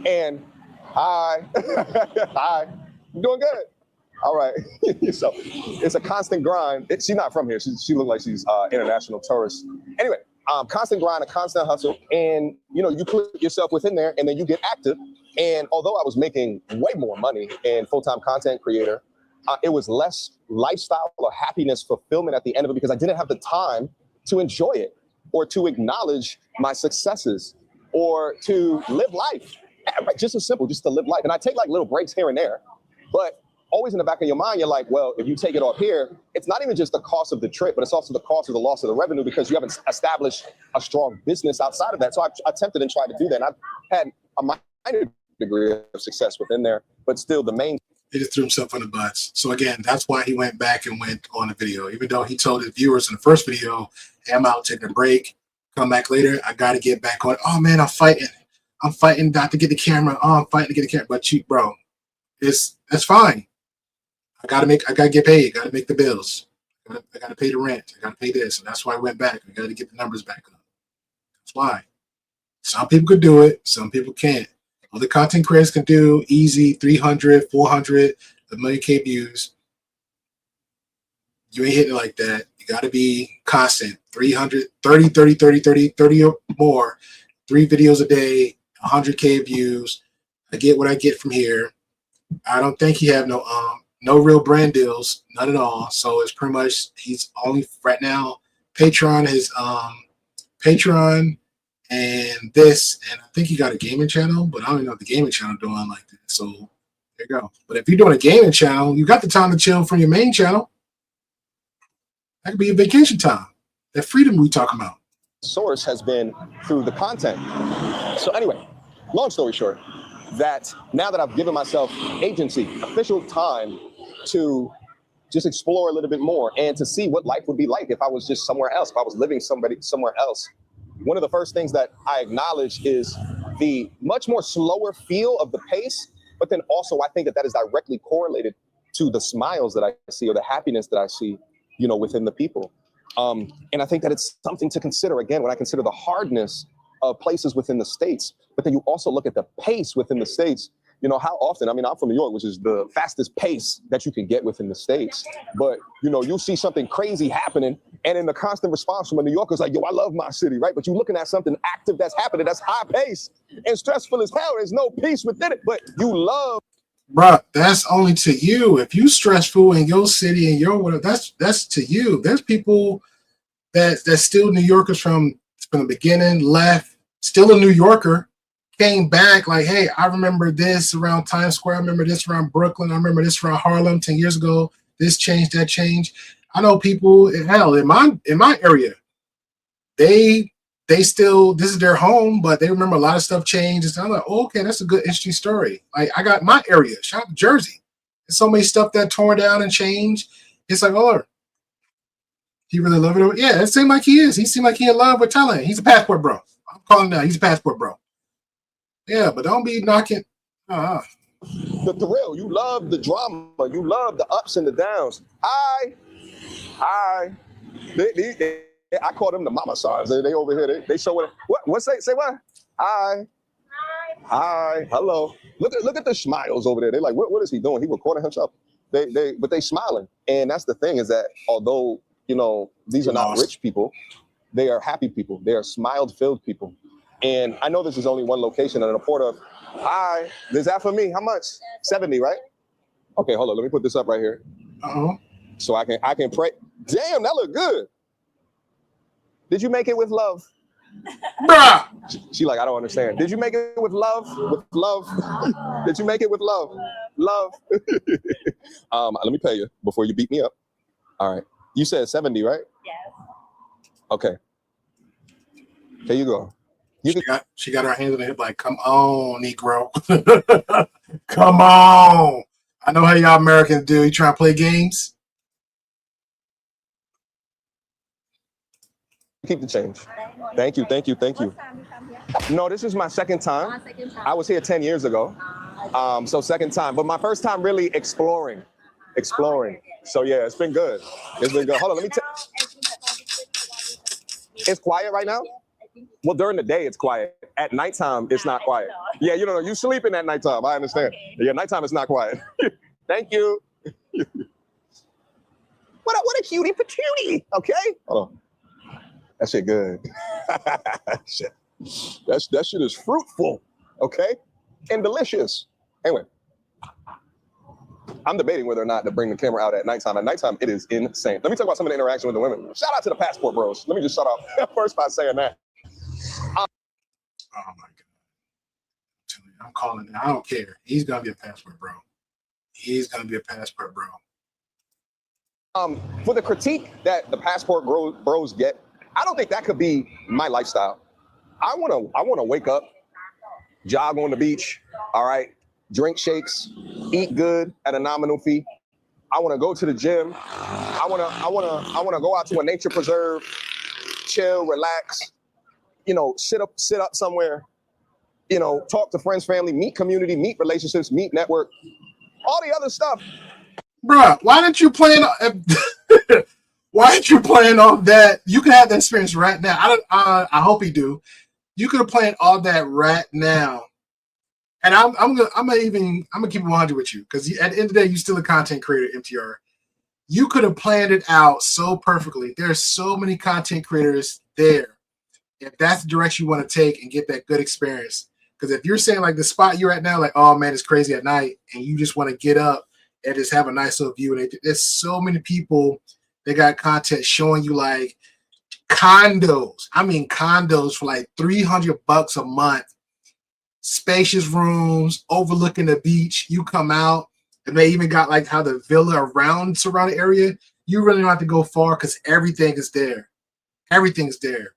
And hi, you doing good? All right. So it's a constant grind. She's not from here. She looked like she's international tourist. Anyway, constant grind, a constant hustle. And you put yourself within there and then you get active. And although I was making way more money in full-time content creator, it was less lifestyle or happiness fulfillment at the end of it because I didn't have the time to enjoy it, or to acknowledge my successes, or to live life. Just as simple, just to live life. And I take like little breaks here and there, but always in the back of your mind, you're like, well, if you take it off here, it's not even just the cost of the trip, but it's also the cost of the loss of the revenue because you haven't established a strong business outside of that. So I attempted and tried to do that. And I've had a minor degree of success within there, but still the main. He just threw himself on the butts. So again, that's why he went back and went on the video, even though he told his viewers in the first video, hey, I'm out taking a break, come back later. I got to get back on. Oh man, I'm fighting not to get the camera. Oh, I'm fighting to get the camera. But bro, that's fine. I gotta get paid. Gotta make the bills. I gotta pay the rent. I gotta pay this. And that's why I went back. I gotta get the numbers back up. That's why. Some people could do it. Some people can't. Other content creators can do easy 300, 400, a million K views. You ain't hitting it like that. You got to be constant. 300, 30 or more. 3 videos a day, 100K views. I get what I get from here. I don't think he have no real brand deals, none at all. So it's pretty much he's only right now Patreon, his Patreon. And this, and I think he got a gaming channel, but I don't even know if the gaming channel doing like that. So there you go. But if you're doing a gaming channel, you got the time to chill from your main channel. That could be a vacation time. That freedom we talking about. Source has been through the content. So anyway, long story short, that now that I've given myself agency, official time to just explore a little bit more and to see what life would be like if I was just somewhere else, if I was living somewhere else. One of the first things that I acknowledge is the much more slower feel of the pace, but then also I think that is directly correlated to the smiles that I see or the happiness that I see, within the people. And I think that it's something to consider, again, when I consider the hardness of places within the States, but then you also look at the pace within the States. How often, I'm from New York, which is the fastest pace that you can get within the States. But, you'll see something crazy happening. And in the constant response from a New Yorker is like, yo, I love my city, right? But you're looking at something active that's happening, that's high pace and stressful as hell. There's no peace within it, but you love. Bruh, that's only to you. If you stressful in your city and your whatever, that's to you. There's people that's still New Yorkers from the beginning, left, still a New Yorker, came back like, hey, I remember this around Times Square. I remember this around Brooklyn. I remember this around Harlem 10 years ago. This changed, that changed. I know people, hell, in my area, they still, this is their home, but they remember a lot of stuff changed. And I'm like, oh, okay, that's a good, interesting story. Like, I got my area, shout out to Jersey. There's so many stuff that torn down and changed. It's like, oh, he really love it. Yeah, it seemed like he is. He seemed like he in love with Thailand. He's a passport bro. I'm calling him now. He's a passport bro. Yeah, but don't be knocking. The thrill. You love the drama. You love the ups and the downs. Hi. I call them the mama signs. They over here. They show what say what? Hi. Hello. Look at the smiles over there. They're like, what is he doing? He recording himself. But they smiling. And that's the thing, is that although, you know, these are not rich people, they are happy people. They are smile-filled people. And I know this is only one location in the port of, hi, is that for me? How much? 70, right? Okay, hold on. Let me put this up right here. So I can pray. Damn, that look good. Did you make it with love? Bruh. She like, I don't understand. Did you make it with love? With love? Did you make it with love? Love. Let me pay you before you beat me up. All right. You said 70, right? Yes. Okay. There you go. She got her hands on the hip like, come on, Negro. Come on. I know how y'all Americans do. You trying to play games? Keep the change. Thank you. No, this is my second time. I was here 10 years ago. So second time. But my first time really exploring. So yeah, it's been good. Hold on, let me tell. It's quiet right now? Well, during the day, it's quiet. At nighttime, it's not quiet. Yeah, you know, you sleeping at nighttime. I understand. Yeah, nighttime is not quiet. Thank you. What a cutie patootie. Okay. Hold on. That shit good. That shit is fruitful. Okay. And delicious. Anyway. I'm debating whether or not to bring the camera out at nighttime. At nighttime, it is insane. Let me talk about some of the interaction with the women. Shout out to the passport bros. Let me just start off first by saying that. Oh my God. I'm calling it. I don't care. He's going to be a passport bro. For the critique that the passport bros get, I don't think that could be my lifestyle. I want to wake up, jog on the beach, all right, drink shakes, eat good at a nominal fee. I want to go to the gym. I want to go out to a nature preserve, chill, relax, you know, sit up somewhere, you know, talk to friends, family, meet community, meet relationships, meet network, all the other stuff. Bruh, why didn't you plan off that? You could have that experience right now. I hope you do. You could have planned all that right now. And I'm gonna keep it 100 with you, because at the end of the day, you're still a content creator, MTR. You could have planned it out so perfectly. There's so many content creators there. If that's the direction you want to take and get that good experience. Because if you're saying like the spot you're at now, like, oh man, it's crazy at night, and you just want to get up and just have a nice little view. And there's so many people that got content showing you like condos. I mean condos for like $300 a month. Spacious rooms overlooking the beach. You come out, and they even got like how the villa around surrounding area. You really don't have to go far because everything is there. Everything's there.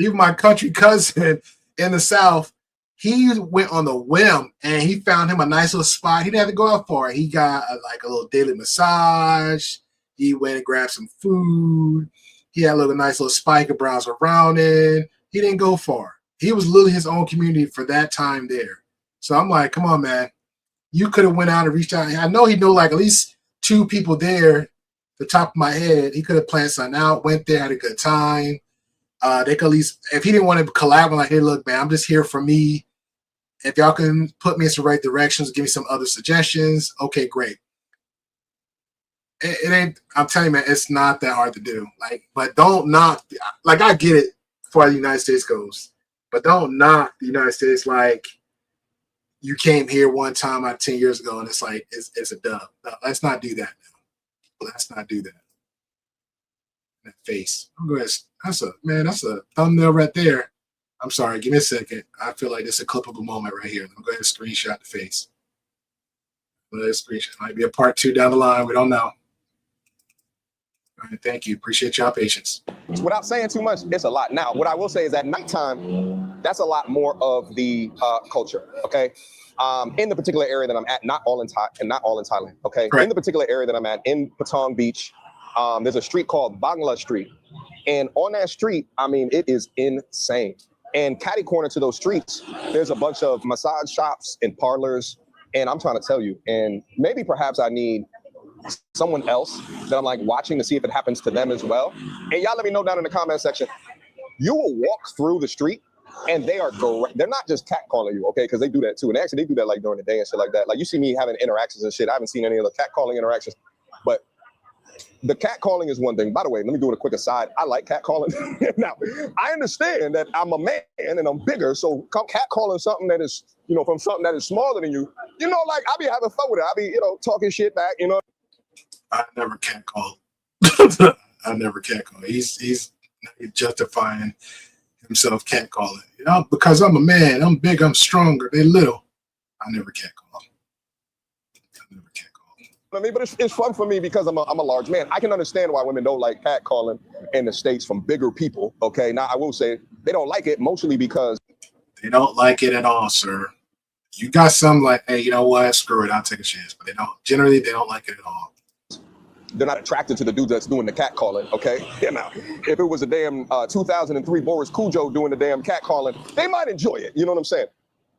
Even my country cousin in the South, he went on the whim and he found him a nice little spot. He didn't have to go out far. He got a little daily massage. He went and grabbed some food. He had a nice little spot he could browse around in. He didn't go far. He was literally his own community for that time there. So I'm like, come on, man. You could have went out and reached out. I know he knew like at least 2 people there. The top of my head, he could have planned something out, went there, had a good time. They could at least, if he didn't want to collab, like, hey, look, man, I'm just here for me. If y'all can put me in some right directions, give me some other suggestions, okay, great. It ain't, I'm telling you, man, it's not that hard to do. Like, but don't knock, like, I get it as far as the United States goes, but don't knock the United States like you came here one time out 10 years ago and it's like, it's a dub. No, let's not do that now. Let's not do that. That face. I'm going to, that's a thumbnail right there. I'm sorry, give me a second. I feel like it's a clippable moment right here. I'm going to screenshot the face. Let's screenshot. Might be a part 2 down the line. We don't know. All right, thank you. Appreciate your patience. Without saying too much, it's a lot. Now, what I will say is at nighttime, that's a lot more of the culture, okay? In the particular area that I'm at, not all in Thailand, okay? Right. In the particular area that I'm at, in Patong Beach, there's a street called Bangla Street. And on that street, I mean, it is insane. And catty corner to those streets, there's a bunch of massage shops and parlors. And I'm trying to tell you, and maybe perhaps I need someone else that I'm like watching to see if it happens to them as well. And y'all let me know down in the comment section. You will walk through the street and they are they're not just catcalling you, okay? Because they do that too. And actually they do that like during the day and shit like that. Like you see me having interactions and shit. I haven't seen any of the catcalling interactions. But the catcalling is one thing. By the way, let me do it a quick aside. I like catcalling. Now, I understand that I'm a man and I'm bigger. So catcalling something that is, you know, from something that is smaller than you, you know, like I be having fun with it. I be, you know, talking shit back, you know. I never catcall. I never catcall. He's justifying himself catcalling. You know, because I'm a man, I'm big, I'm stronger. They little. I never catcall. I mean, but it's fun for me because I'm a large man. I can understand why women don't like catcalling in the States from bigger people. Okay, now I will say they don't like it mostly because they don't like it at all, sir. You got some like, hey, you know what? Screw it, I'll take a chance. But they don't like it at all. They're not attracted to the dude that's doing the cat calling, okay? Yeah, now, if it was a damn 2003 Boris Cujo doing the damn cat calling, they might enjoy it, you know what I'm saying?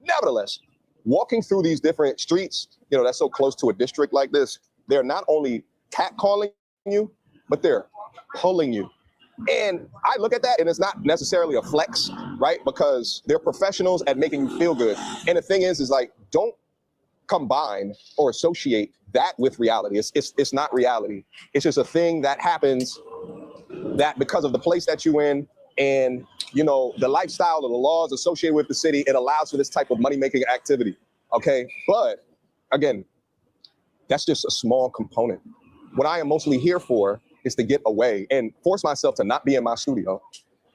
Nevertheless, walking through these different streets, you know, that's so close to a district like this, they're not only cat calling you, but they're pulling you. And I look at that and it's not necessarily a flex, right? Because they're professionals at making you feel good. And the thing is like, don't combine or associate that with reality. It's not reality. It's just a thing that happens that because of the place that you're in and, you know, the lifestyle or the laws associated with the city, it allows for this type of money-making activity, okay? But again, that's just a small component. What I am mostly here for is to get away and force myself to not be in my studio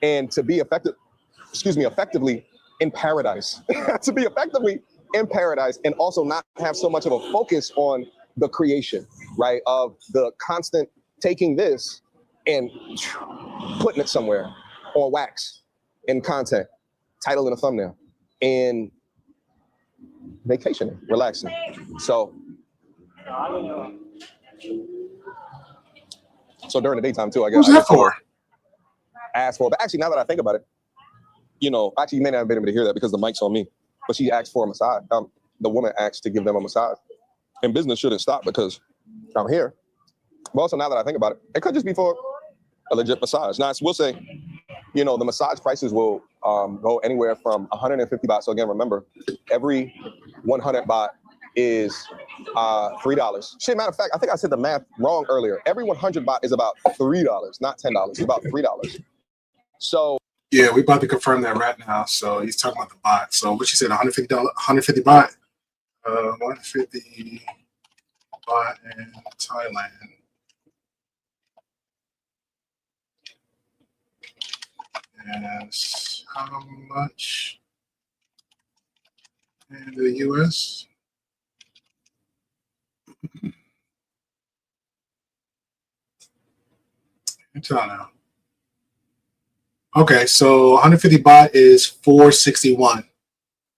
and to be effectively in paradise, to be effectively in paradise and also not have so much of a focus on the creation, right? Of the constant taking this and putting it somewhere on wax in content, title and a thumbnail, and vacationing, relaxing. So during the daytime too, I guess. Who's that for? Asked for, but actually now that I think about it, you know, actually you may not have been able to hear that because the mic's on me, but she asked for a massage. The woman asked to give them a massage. And business shouldn't stop because I'm here. But also now that I think about it, it could just be for a legit massage. Now, we'll say, you know, the massage prices will go anywhere from 150 baht. So again, remember, every 100 baht is $3. Shit, matter of fact, I think I said the math wrong earlier. Every 100 baht is about $3, not $10. It's about $3. So yeah, we're about to confirm that right now. So he's talking about the baht. So what you said, $150, 150 baht? 150 baht in Thailand. Yes, how much in the US? Until now. Okay, so 150 baht is 461.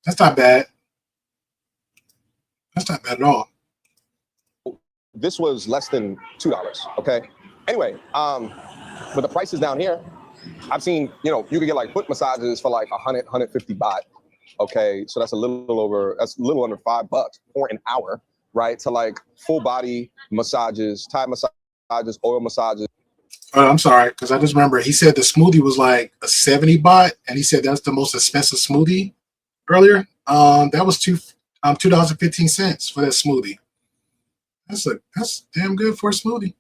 That's not bad. That's not bad at all. This was less than $2, okay? Anyway, but the prices down here, I've seen, you know, you can get like foot massages for like 100, 150 baht, okay? So that's a little under $5 for an hour, right? To like full body massages, Thai massages, oil massages. Oh, I'm sorry, because I just remember he said the smoothie was like a 70 baht, and he said that's the most expensive smoothie earlier. That was $2.15 for that smoothie. That's damn good for a smoothie.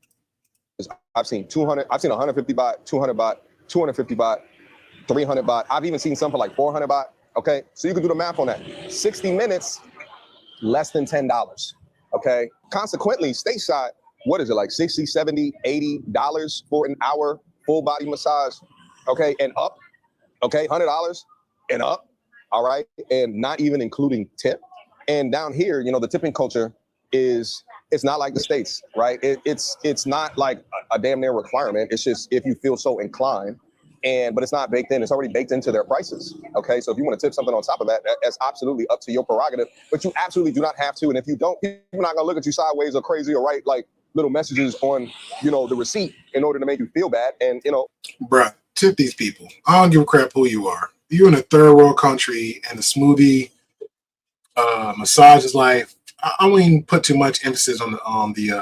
I've seen 150 baht, 200 baht, 250 baht, 300 baht. I've even seen some for like 400 baht. Okay, so you can do the math on that. 60 minutes, less than $10. Okay, consequently, stateside, what is it, like $60, $70, $80 for an hour full body massage? Okay, and up. Okay, $100 and up. All right, and not even including tip. And down here, you know, the tipping culture is It's not like the States, right? It's not like a damn near requirement. It's just if you feel so inclined. But it's not baked in. It's already baked into their prices. Okay, so if you want to tip something on top of that, that's absolutely up to your prerogative. But you absolutely do not have to. And if you don't, people are not gonna look at you sideways or crazy or write like little messages on, the receipt in order to make you feel bad. And bruh, tip these people. I don't give a crap who you are. You're in a third world country, and the smoothie, massage is like. I wouldn't put too much emphasis on the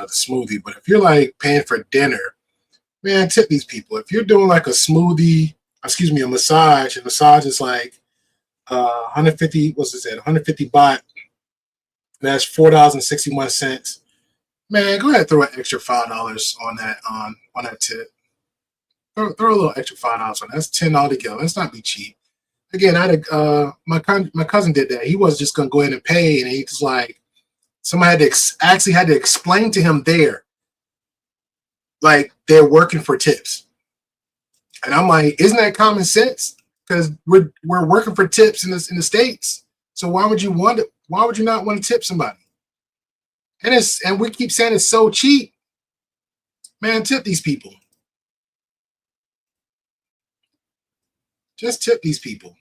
smoothie, but if you're like paying for dinner, man, tip these people. If you're doing like a massage, and massage is like 150, what's it, 150 baht, that's $4.61. Man, go ahead and throw an extra $5 on that tip. Throw a little extra $5 on that. That's $10 altogether. Let's not be cheap. Again, my cousin did that. He was just gonna go ahead and pay, and he just like somebody had to explain to him there, like they're working for tips. And I'm like, isn't that common sense? Because we're working for tips in the States. So why would you not want to tip somebody? And we keep saying it's so cheap. Man, tip these people. Just tip these people.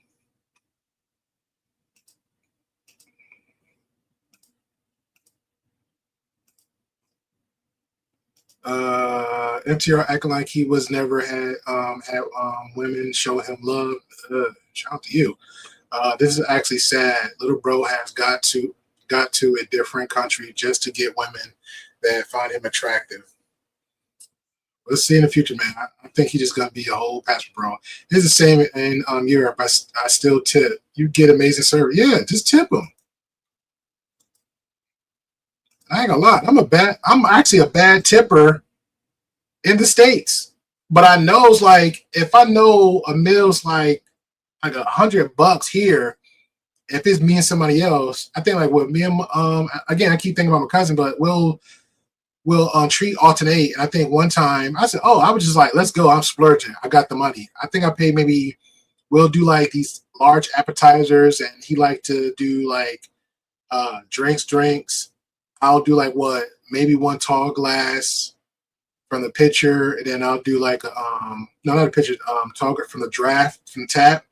MTR acting like he was never had women show him love. Shout out to you. This is actually sad. Little bro has got to a different country just to get women that find him attractive. Let's see in the future, man. I think he's just gonna be a whole pastor bro. It's the same in Europe. I still tip. You get amazing service. Yeah, just tip them. I ain't gonna lie. I'm actually a bad tipper in the States. But I know it's like if I know a meal's like $100 here, if it's me and somebody else, I think like with me and again, I keep thinking about my cousin, but we'll treat alternate. And I think one time I said, oh, I was just like, let's go. I'm splurging. I got the money. I think I paid we'll do like these large appetizers, and he liked to do like drinks. I'll do like maybe one tall glass from the pitcher, and then I'll do like not a pitcher, tall from the draft from the tap,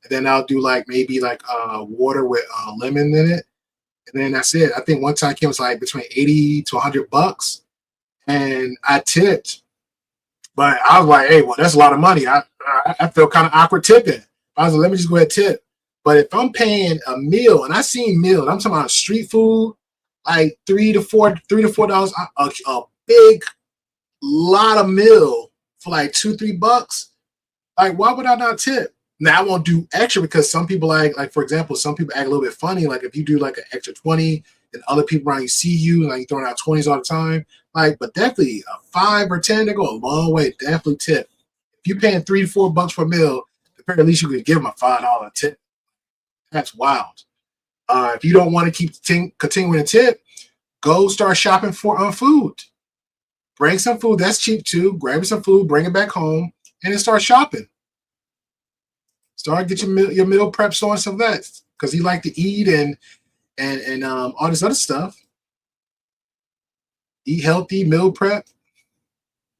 and then I'll do like maybe like water with lemon in it, and then that's it. I think one time it was like between $80 to $100, and I tipped, but I was like, hey, well, that's a lot of money. I feel kind of awkward tipping. I was like, let me just go ahead and tip. But if I'm paying a meal, and I seen meals, I'm talking about street food, like $3 to $4, a big lot of meal for like $2-3. Like, why would I not tip? Now I won't do extra because some people like for example, some people act a little bit funny. Like if you do like an extra 20, and other people around you see you and like you throwing out 20s all the time. Like, but definitely a 5 or 10, they go a long way. Definitely tip. If you're paying $3 to $4 for a meal, at least you could give them a $5 tip. That's wild. If you don't want to keep continuing to tip, go start shopping for food. Bring some food that's cheap too. Grab some food, bring it back home, and then start shopping. Start get your meal prep store and some of that because he like to eat and all this other stuff. Eat healthy, meal prep.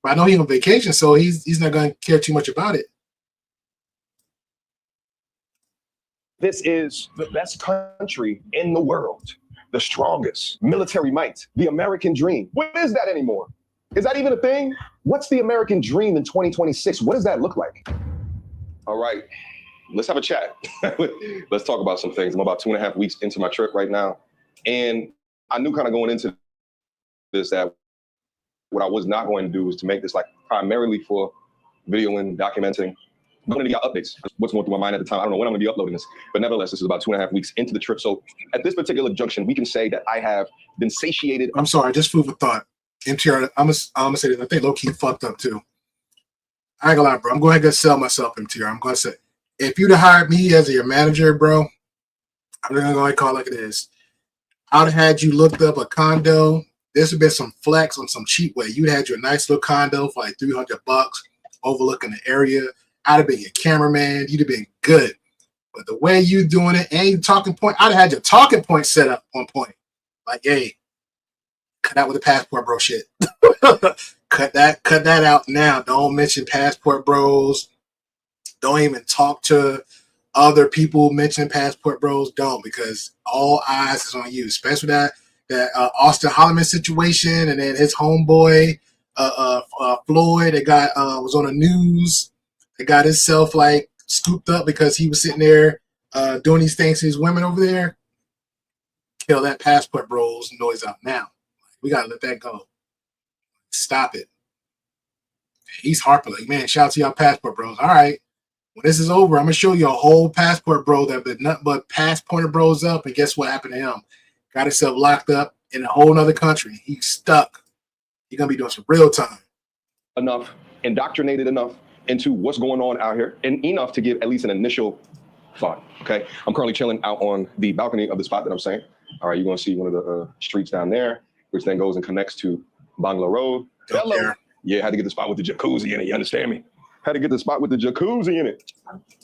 But I know he's on vacation, so he's not going to care too much about it. This is the best country in the world, the strongest military might, the American dream. What is that anymore? Is that even a thing? What's the American dream in 2026? What does that look like? All right, let's have a chat. Let's talk about some things. I'm about 2.5 weeks into my trip right now. And I knew kind of going into this that what I was not going to do was to make this like primarily for video and documenting. I wanted to get updates. What's going through my mind at the time. I don't know when I'm going to be uploading this, but nevertheless, this is about 2.5 weeks into the trip. So at this particular junction, we can say that I have been satiated. I'm sorry, just food for thought. MTR, I'm gonna say this. I think low key fucked up too. I ain't gonna lie, bro. I'm going to sell myself, MTR. I'm going to say, if you'd have hired me as your manager, bro, I'm going to call it like it is. I'd have had you looked up a condo. This would have been some flex on some cheap way. You'd have had your nice little condo for like $300 overlooking the area. I'd have been your cameraman. You'd have been good. But the way you doing it and your talking point, I'd have had your talking point set up on point. Like, hey, cut out with the passport bro shit. cut that out now. Don't mention passport bros. Don't even talk to other people mentioning passport bros. Don't, because all eyes is on you, especially that Austin Holloman situation, and then his homeboy Floyd that got was on the news. That got himself like scooped up because he was sitting there doing these things to these women over there. Kill that passport bros noise out now. We gotta let that go. Stop it. He's Harper, like, man, shout out to y'all passport bros. All right, when this is over, I'm gonna show you a whole passport bro that did nothing but passported bros up, and guess what happened to him? Got himself locked up in a whole nother country. He's stuck. He's gonna be doing some real time. Enough, indoctrinated enough into what's going on out here, and enough to give at least an initial thought. Okay, I'm currently chilling out on the balcony of the spot that I'm saying. All right, you're gonna see one of the streets down there, which then goes and connects to Bangla Road. Hello. Yeah, had to get the spot with the jacuzzi in it. You understand me? Had to get the spot with the jacuzzi in it.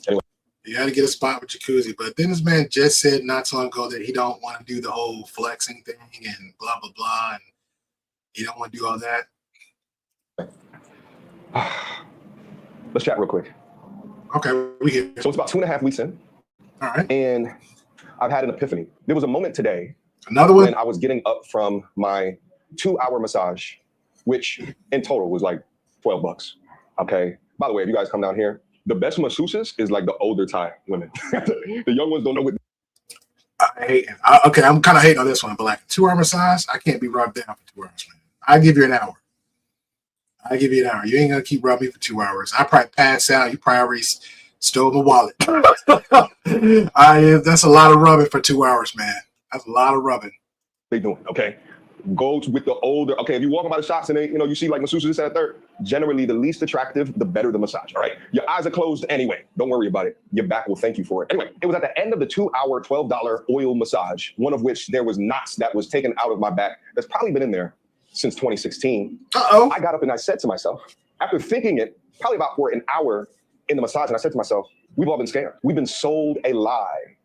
Anyway. You had to get a spot with jacuzzi, but then this man just said not so long ago that he don't want to do the whole flexing thing and blah blah blah, and he don't want to do all that. Let's chat real quick. Okay, we here. So it's about 2.5 weeks in. All right. And I've had an epiphany. There was a moment today. Another one? When I was getting up from my 2-hour massage, which in total was like $12. Okay. By the way, if you guys come down here, the best masseuses is like the older Thai women. The young ones don't know what. I hate it. Okay, I'm kind of hating on this one, but like 2-hour massage, I can't be rubbed down for 2 hours, man. I give you an hour. I give you an hour. You ain't gonna keep rubbing me for 2 hours. I probably pass out. You probably already stole my wallet. That's a lot of rubbing for 2 hours, man. That's a lot of rubbing. They doing okay. Go with the older. Okay, if you're walking by the shops and they, you see like masseuses at a third. Generally, the least attractive, the better the massage. All right, your eyes are closed anyway. Don't worry about it. Your back will thank you for it. Anyway, it was at the end of the 2-hour, $12 oil massage. One of which there was knots that was taken out of my back. That's probably been in there since 2016. I got up and I said to myself, after thinking it probably about for an hour in the massage, and I said to myself, we've all been scammed. We've been sold a lie.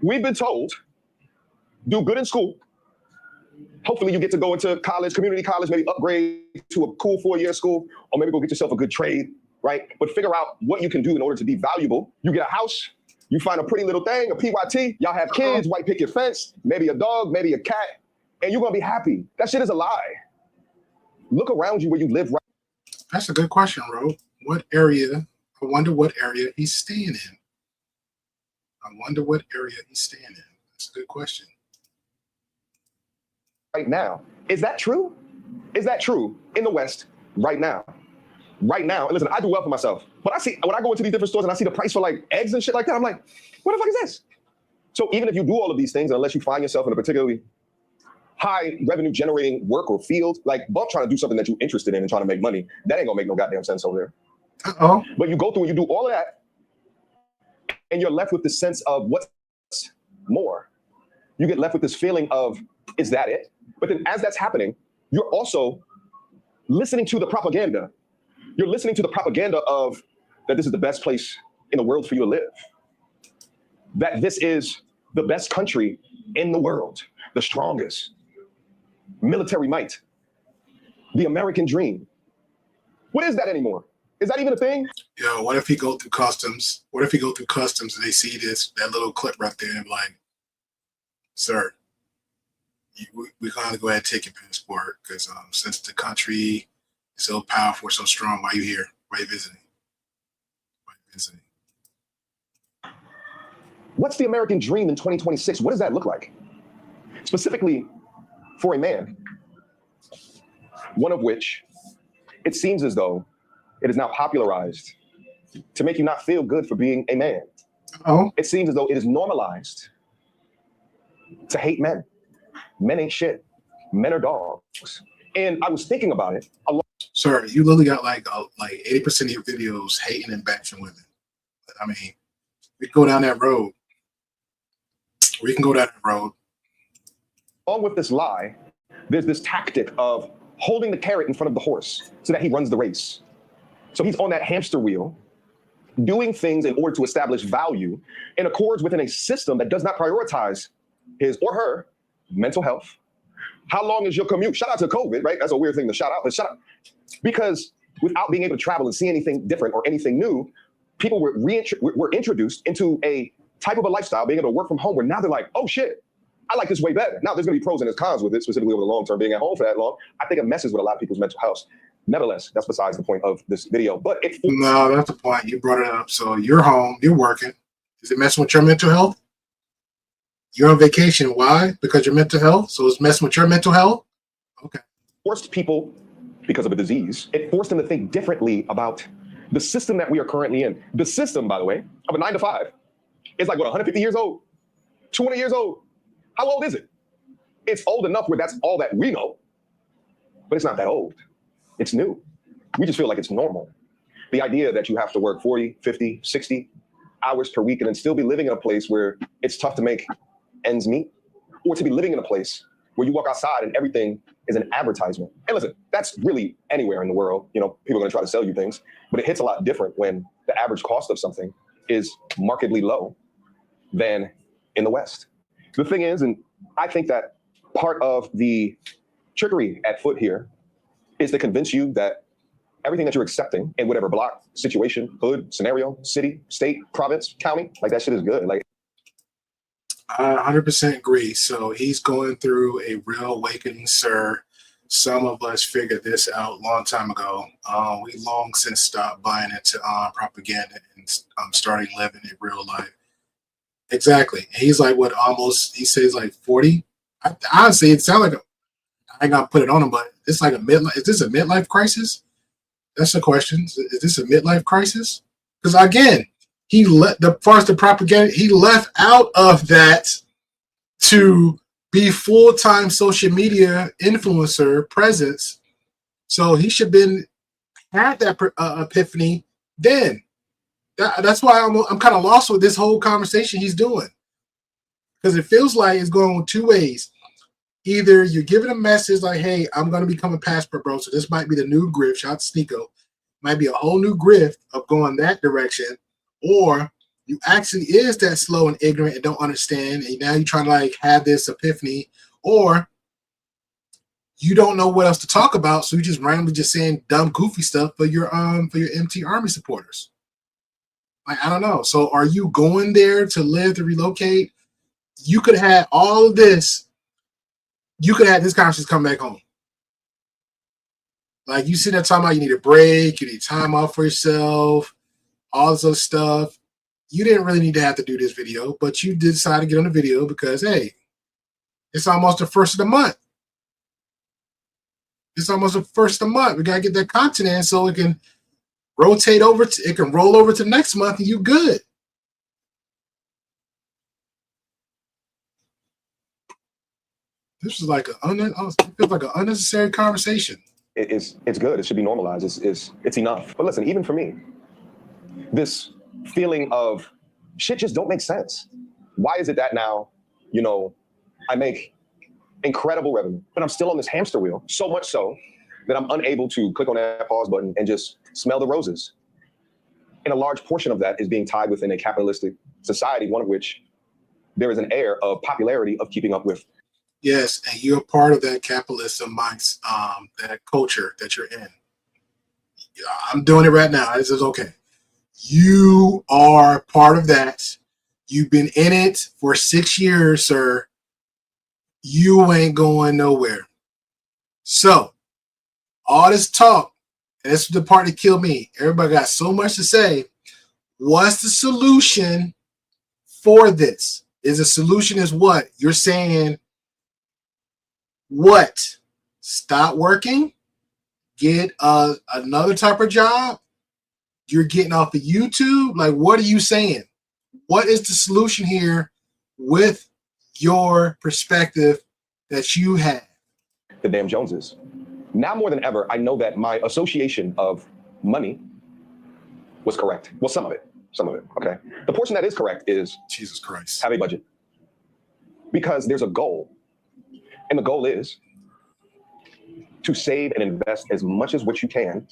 We've been told, do good in school. Hopefully you get to go into college, community college, maybe upgrade to a cool 4-year school, or maybe go get yourself a good trade, right? But figure out what you can do in order to be valuable. You get a house, you find a pretty little thing, a PYT, y'all have kids, white picket fence, maybe a dog, maybe a cat, and you're gonna be happy. That shit is a lie. Look around you where you live right. That's a good question, Ro. What area? I wonder what area he's staying in. I wonder what area he's staying in. That's a good question. Right now. Is that true? Is that true in the West right now? Right now. And listen, I do well for myself. But I see, when I go into these different stores and I see the price for like eggs and shit like that, I'm like, what the fuck is this? So even if you do all of these things, unless you find yourself in a particularly high revenue generating work or field, like bump trying to do something that you're interested in and trying to make money, that ain't gonna make no goddamn sense over there. But you go through and you do all of that, and you're left with this sense of what's more. You get left with this feeling of, is that it? But then as that's happening, you're also listening to the propaganda. You're listening to the propaganda of that this is the best place in the world for you to live. That this is the best country in the world, the strongest. Military might. The American dream. What is that anymore? Is that even a thing? Yo, what if he go through customs? What if he go through customs and they see that little clip right there and like, sir, we gotta go ahead and take your passport because since the country is so powerful, so strong, why you here? Why you visiting? Why you visiting? What's the American dream in 2026? What does that look like? Specifically for a man, one of which it seems as though it is now popularized to make you not feel good for being a man. It seems as though it is normalized to hate men. Men ain't shit. Men are dogs. And I was thinking about it a lot. Sir, you literally got like 80% of your videos hating and bashing women. I mean, we can go down that road. We can go down that road. Along with this lie, there's this tactic of holding the carrot in front of the horse so that he runs the race. So he's on that hamster wheel, doing things in order to establish value in accords within a system that does not prioritize his or her mental health, How long is your commute? Shout out to COVID, right? That's a weird thing to shout out, but shout out. Because without being able to travel and see anything different or anything new, people were introduced into a type of a lifestyle, being able to work from home, where now they're like, oh shit, I like this way better. Now there's gonna be pros and there's cons with it, specifically over the long term, being at home for that long. I think it messes with a lot of people's mental health. Nevertheless, that's besides the point of this video. But no, that's the point. You brought it up. So you're home, you're working. Is it messing with your mental health? You're on vacation. Why? Because your mental health. So it's messing with your mental health. Okay. Forced people, because of a disease, it forced them to think differently about the system that we are currently in. The system, by the way, of a 9 to 5 is like, what, 150 years old? 200 years old? How old is it? It's old enough where that's all that we know, but it's not that old. It's new. We just feel like it's normal. The idea that you have to work 40, 50, 60 hours per week and then still be living in a place where it's tough to make ends meet, or to be living in a place where you walk outside and everything is an advertisement. And listen, that's really anywhere in the world. You know, people are gonna try to sell you things, but it hits a lot different when the average cost of something is markedly low than in the West. The thing is, and I think that part of the trickery at foot here is to convince you that everything that you're accepting in whatever block, situation, hood, scenario, city, state, province, county, like that shit is good. Like, I 100% agree. So he's going through a real awakening, sir. Some of us figured this out a long time ago. We long since stopped buying into propaganda and starting living in real life. Exactly. He's like, what, almost, he says like 40? Honestly, it sounds like, I ain't gonna put it on him, but it's like a midlife. Is this a midlife crisis? That's the question. Is this a midlife crisis? Because again, he let the far as the propaganda, he left out of that to be full-time social media influencer presence. So he should been had that epiphany then. That's why I'm kind of lost with this whole conversation he's doing, because it feels like it's going two ways. Either you're giving a message like, hey, I'm going to become a passport bro, so this might be the new Grift, shout out to Sneeko, might be a whole new Grift of going that direction, or you actually is that slow and ignorant and don't understand, and now you're trying to like have this epiphany, or you don't know what else to talk about, so you're just randomly just saying dumb, goofy stuff for your MT Army supporters. Like, I don't know. So are you going there to live, to relocate? You could have all of this. You could have this conversation come back home. Like, you sitting there talking about you need a break, you need time off for yourself, all this other stuff. You didn't really need to have to do this video, but you did decide to get on the video because, hey, it's almost the first of the month. It's almost the first of the month. We got to get that content in so it can rotate over. It can roll over to next month and you good. This is like an unnecessary conversation. It's good. It should be normalized. It's enough. But listen, even for me, this feeling of shit just don't make sense. Why is it that now, you know, I make incredible revenue, but I'm still on this hamster wheel, so much so that I'm unable to click on that pause button and just smell the roses. And a large portion of that is being tied within a capitalistic society, one of which there is an air of popularity of keeping up with. Yes, and you're part of that capitalism mindset, that culture that you're in. I'm doing it right now. This is okay. You are part of that. You've been in it for 6 years, sir. You ain't going nowhere. So, all this talk, and this is the part that killed me. Everybody got so much to say. What's the solution for this? Is the solution is what? You're saying what? Stop working? Get another type of job? You're getting off of YouTube? Like, what are you saying? What is the solution here with your perspective that you have? The damn Joneses. Now more than ever, I know that my association of money was correct. Well, some of it, okay? The portion that is correct is, Jesus Christ, have a budget. Because there's a goal. And the goal is to save and invest as much as what you can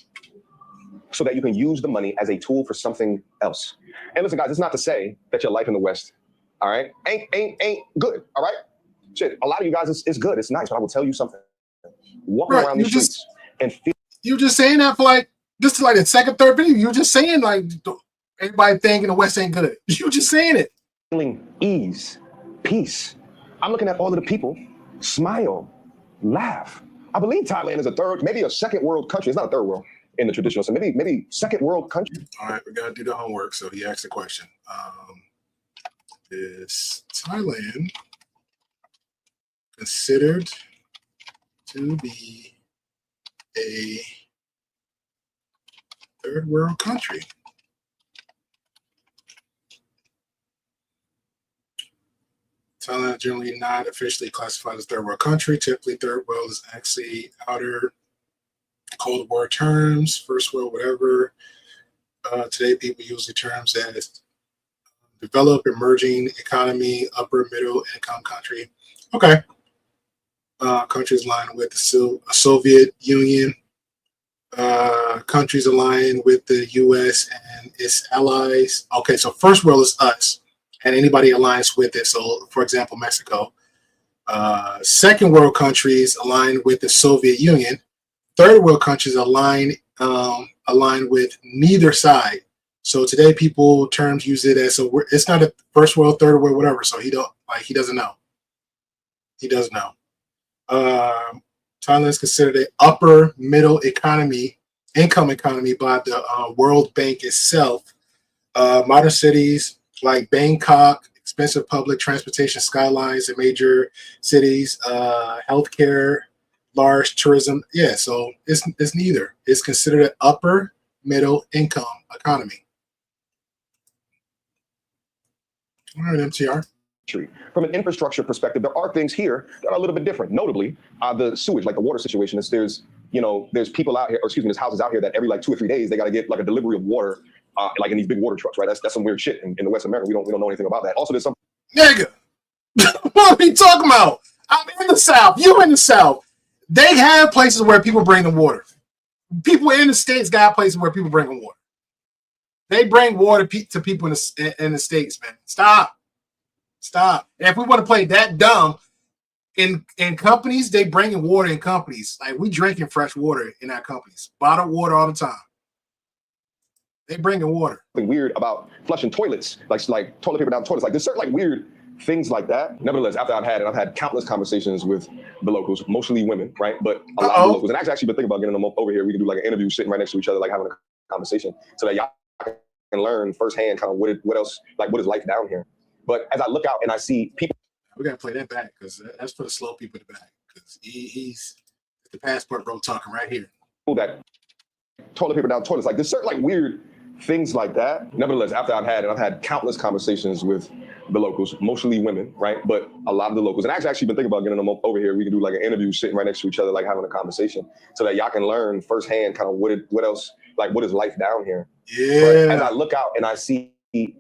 so that you can use the money as a tool for something else. And listen, guys, it's not to say that your life in the West, all right, ain't good, all right? shit, a lot of you guys, it's good, it's nice, but I will tell you something. Walking Right, around you these just- streets and feel You just saying that for like this is like the second, third video. You were just saying like everybody thinking the West ain't good. You just saying it. feeling ease, peace. I'm looking at all of the people smile, laugh. I believe Thailand is a third, maybe a second world country. It's not a third world in the traditional, so maybe second world country. All right, we gotta do the homework. So he asked a question. Is Thailand considered to be a third world country? Thailand generally not officially classified as third world country. Typically, third world is actually outer Cold War terms, first world, whatever. Today, people use the terms as developed, emerging economy, upper middle income country. Okay. Countries aligned with the Soviet Union. Countries aligned with the U.S. and its allies. Okay, so first world is us, and anybody aligns with it. So, for example, Mexico. Second world countries aligned with the Soviet Union. Third world countries aligned with neither side. So today, people terms use it as it's not a first world, third world, whatever. So he doesn't know. He doesn't know. Thailand is considered an upper middle income economy by the World Bank itself. Modern cities like Bangkok, expensive public transportation skylines in major cities, healthcare, large tourism. Yeah, so it's neither. It's considered an upper middle income economy. All right, MTR. From an infrastructure perspective, there are things here that are a little bit different. Notably, the sewage, like the water situation, is there's people out here, or excuse me, there's houses out here that every like 2 or 3 days they got to get like a delivery of water, like in these big water trucks, right? That's some weird shit in the West America. We don't know anything about that. Also, there's some Nigga, what are you talking about? I'm in the South. You in the South. They have places where people bring them water. People in the States got places where people bring them water. They bring water to people in the States, man. Stop. And if we want to play that dumb, in companies, they bringing water in companies. Like we drinking fresh water in our companies. Bottled water all the time. They bringing water. something weird about flushing toilets, like toilet paper down toilets. Like there's certain like weird things like that. Nevertheless, after I've had countless conversations with the locals, mostly women, right? But a lot of the locals. And actually been thinking about getting them over here. We can do like an interview sitting right next to each other, like having a conversation, so that y'all can learn firsthand kind of what else, like what is life down here. But as I look out and I see people, we gotta play that back because that's for the slow people in the back. Because he's the passport bro talking right here. That toilet paper down toilets, like there's certain like weird things like that. Nevertheless, after I've had countless conversations with the locals, mostly women, right? But a lot of the locals, and actually been thinking about getting them over here. We can do like an interview sitting right next to each other, like having a conversation, so that y'all can learn firsthand kind of what else, like what is life down here. Yeah. But as I look out and I see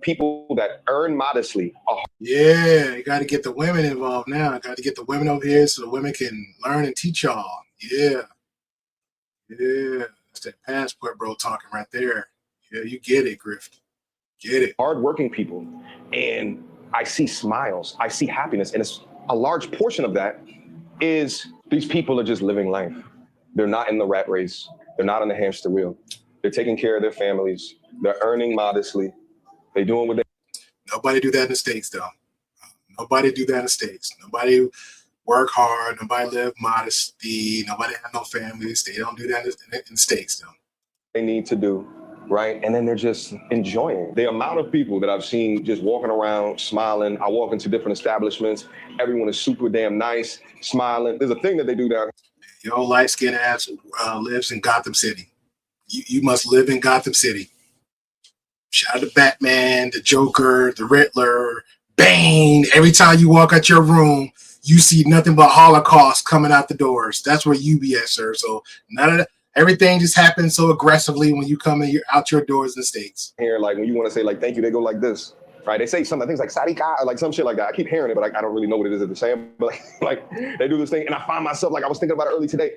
people that earn modestly. Yeah, you got to get the women involved now. Got to get the women over here so the women can learn and teach y'all. Yeah. That's that passport bro talking right there. Yeah, you get it, Grift. Get it. Hardworking people, and I see smiles, I see happiness, and it's a large portion of that is these people are just living life. They're not in the rat race. They're not on the hamster wheel. They're taking care of their families. They're earning modestly. They doing what they. Nobody do that in the States, though. Nobody do that in the States. Nobody work hard. Nobody live modesty. Nobody have no families. They don't do that in the States, though. They need to do, right? And then they're just enjoying. The amount of people that I've seen just walking around, smiling. I walk into different establishments. Everyone is super damn nice, smiling. There's a thing that they do down here. Your light-skinned ass lives in Gotham City. You must live in Gotham City. Shout out to Batman, the Joker, the Riddler, Bane. Every time you walk out your room, you see nothing but Holocaust coming out the doors. That's where you be at, sir. So none of that, everything just happens so aggressively when you come in out your doors in the States. Here, like when you want to say like thank you, they go like this, right? They say some things like Sarika or like some shit like that. I keep hearing it, but I don't really know what it is that they're saying. But like they do this thing, and I find myself like I was thinking about it early today.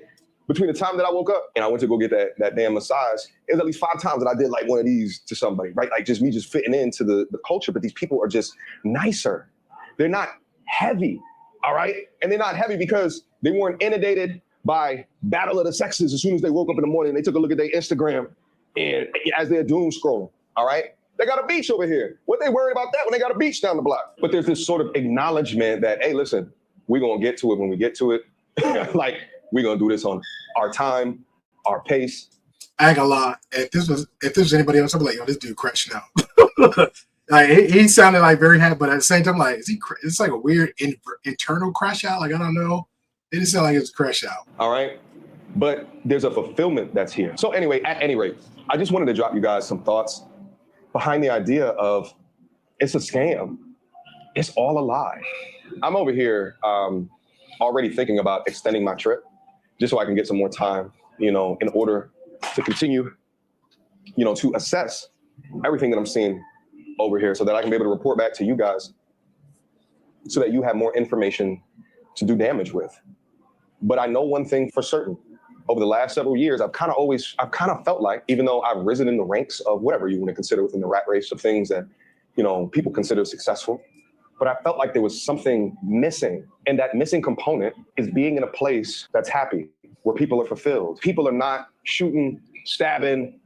Between the time that I woke up and I went to go get that damn massage, it was at least 5 times that I did like one of these to somebody, right? Like just me just fitting into the culture. But these people are just nicer. They're not heavy. all right? And they're not heavy because they weren't inundated by battle of the sexes as soon as they woke up in the morning and they took a look at their Instagram and as they're doom scrolling, all right? They got a beach over here. What they worried about that when they got a beach down the block? But there's this sort of acknowledgement that, hey, listen, we're gonna get to it when we get to it. Like, we're gonna do this on our time, our pace. I ain't gonna lie. If this was anybody else, I'd be like, yo, this dude crashing out. Like he sounded like very happy, but at the same time, like, it's like a weird internal crash out. Like, I don't know. It didn't sound like it was a crash out. All right. But there's a fulfillment that's here. So anyway, at any rate, I just wanted to drop you guys some thoughts behind the idea of it's a scam. It's all a lie. I'm over here already thinking about extending my trip just so I can get some more time, in order to continue, to assess everything that I'm seeing over here so that I can be able to report back to you guys so that you have more information to do damage with. But I know one thing for certain. Over the last several years, I've kind of felt like, even though I've risen in the ranks of whatever you want to consider within the rat race of things that, people consider successful, but I felt like there was something missing. And that missing component is being in a place that's happy, where people are fulfilled. People are not shooting, stabbing,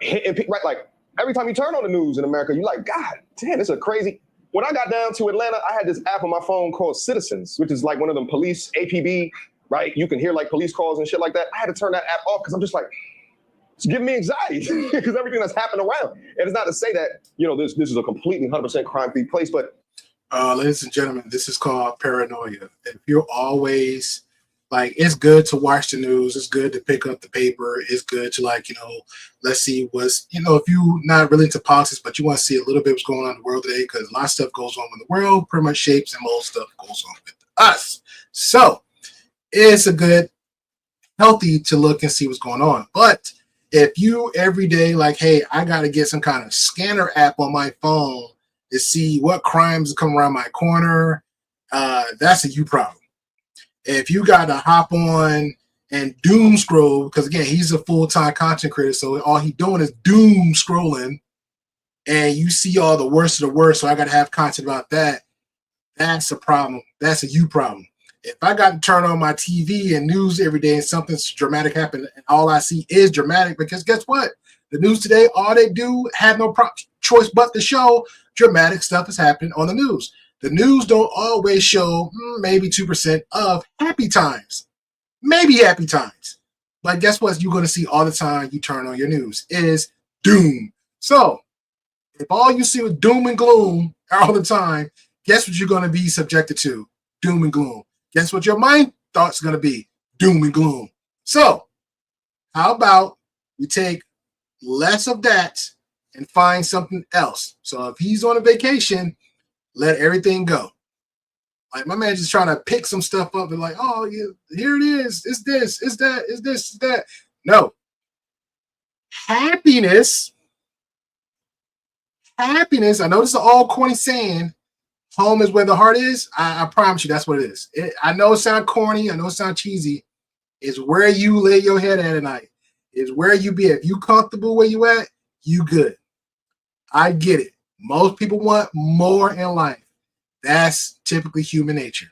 hitting people, right? Like, every time you turn on the news in America, you're like, God damn, this is crazy. When I got down to Atlanta, I had this app on my phone called Citizens, which is like one of them police APB, right? You can hear like police calls and shit like that. I had to turn that app off because I'm just like, it's giving me anxiety because everything that's happened around. And it's not to say that, this is a completely 100% crime-free place, but. Ladies and gentlemen, this is called paranoia. If you're always like, it's good to watch the news. It's good to pick up the paper. It's good to let's see what's, if you're not really into politics, but you want to see a little bit what's going on in the world today, because a lot of stuff goes on in the world, pretty much shapes, and most stuff goes on with us. So it's a good, healthy to look and see what's going on. But if you every day, like, hey, I got to get some kind of scanner app on my phone to see what crimes come around my corner, that's a you problem. If you got to hop on and doom scroll, because again, he's a full-time content creator, so all he doing is doom scrolling, and you see all the worst of the worst, so I got to have content about that, that's a problem. That's a you problem. If I got to turn on my TV and news every day and something dramatic happen, and all I see is dramatic, because guess what? The news today, all they do have no choice but to show dramatic stuff is happening on the news. The news don't always show maybe 2% of happy times. Maybe happy times. But guess what you're going to see all the time you turn on your news is doom. So if all you see is doom and gloom all the time, guess what you're going to be subjected to? Doom and gloom. Guess what your mind thought's going to be? Doom and gloom. So how about we take less of that and find something else? So if he's on a vacation, let everything go. Like, my man just trying to pick some stuff up and like, oh, yeah, here it is. It's this, it's that, it's this, it's that. No. Happiness. I know this is all corny saying, home is where the heart is. I promise you that's what it is. I know it sounds corny. I know it sounds cheesy. It's where you lay your head at night. It's where you be. If you comfortable where you at, you good. I get it. Most people want more in life. That's typically human nature.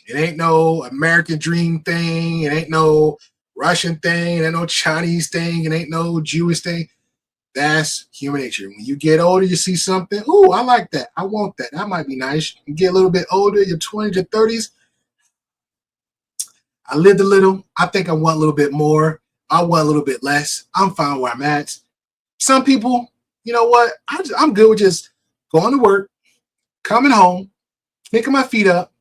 It ain't no American dream thing. It ain't no Russian thing. It ain't no Chinese thing. It ain't no Jewish thing. That's human nature. When you get older, you see something. Ooh, I like that. I want that. That might be nice. You get a little bit older, your 20s, your 30s. I lived a little. I think I want a little bit more. I want a little bit less. I'm fine where I'm at. Some people, you know what? I'm good with just going to work, coming home, picking my feet up,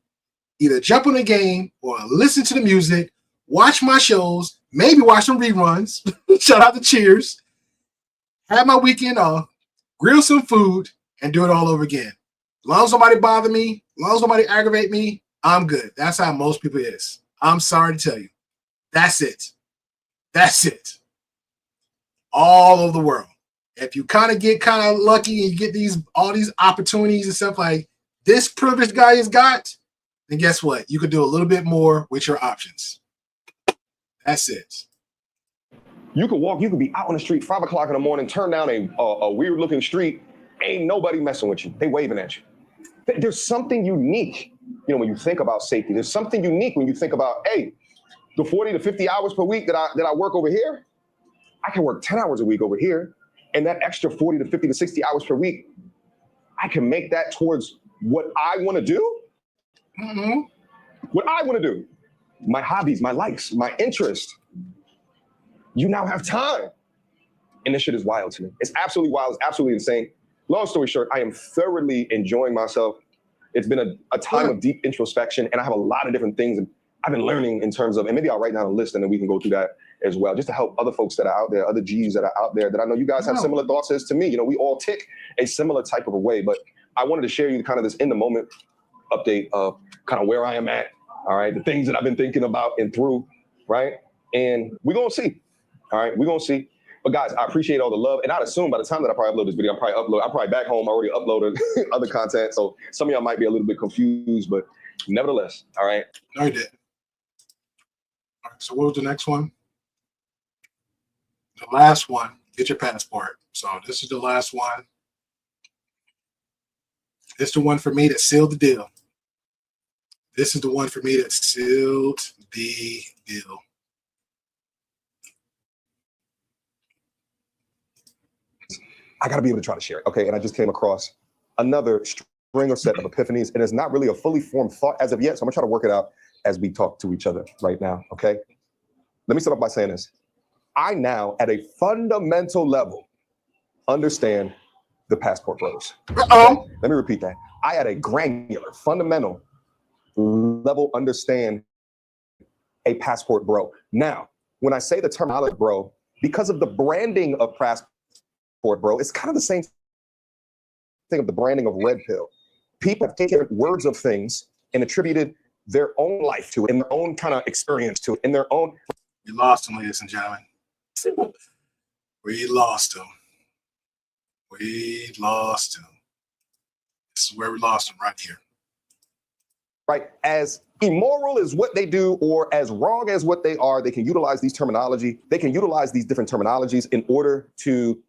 either jump on a game or listen to the music, watch my shows, maybe watch some reruns. Shout out to Cheers. Have my weekend off, grill some food, and do it all over again. As long as nobody bother me, as long as nobody aggravate me, I'm good. That's how most people is. I'm sorry to tell you. That's it. That's it. All over the world. If you kind of get lucky and you get all these opportunities and stuff like this privileged guy has got, then guess what? You could do a little bit more with your options. That's it. You could walk, you could be out on the street, 5 o'clock in the morning, turn down a weird looking street, ain't nobody messing with you. They waving at you. There's something unique when you think about safety, there's something unique when you think about, hey, the 40 to 50 hours per week that I work over here, I can work 10 hours a week over here. And that extra 40 to 50 to 60 hours per week, I can make that towards what I want to do. Mm-hmm. What I want to do, my hobbies, my likes, my interest. You now have time. And this shit is wild to me. It's absolutely wild. It's absolutely insane. Long story short, I am thoroughly enjoying myself. It's been a time of deep introspection, and I have a lot of different things I've been learning in terms of, and maybe I'll write down a list and then we can go through that as well, just to help other folks that are out there, other G's that are out there that I know you guys have similar thoughts as to me. We all tick a similar type of a way, but I wanted to share you kind of this in the moment update of kind of where I am at, all right? The things that I've been thinking about and through, right? And we're going to see, all right? We're going to see. But guys, I appreciate all the love. And I'd assume by the time that I probably upload this video, I'm probably back home, already uploaded other content. So some of y'all might be a little bit confused, but nevertheless, all right? No, you did. All right, so what was the next one? The last one, get your passport. So this is the last one. It's the one for me that sealed the deal. This is the one for me that sealed the deal. I got to be able to try to share it. Okay. And I just came across another string or set of epiphanies, and it's not really a fully formed thought as of yet. So I'm gonna try to work it out as we talk to each other right now. Okay. Let me start off by saying this. I now, at a fundamental level, understand the passport bros. Okay? Let me repeat that. I, at a granular, fundamental level, understand a passport bro. Now, when I say the terminology bro, because of the branding of passport bro, it's kind of the same thing of the branding of red pill. People have taken words of things and attributed their own life to it, and their own kind of experience to it, in their own. We lost him, ladies and gentlemen. We lost him. We lost him. This is where we lost him, right here. Right. As immoral as what they do, or as wrong as what they are, they can utilize these terminology. They can utilize these different terminologies in order to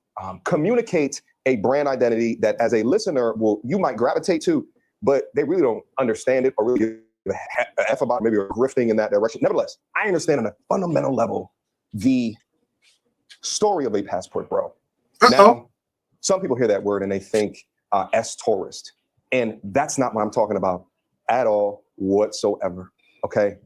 communicate a brand identity that, as a listener, you might gravitate to, but they really don't understand it or really give a F about it, maybe are grifting in that direction. Nevertheless, I understand on a fundamental level the story of a passport bro. Now, some people hear that word and they think S-tourist, and that's not what I'm talking about at all whatsoever. Okay,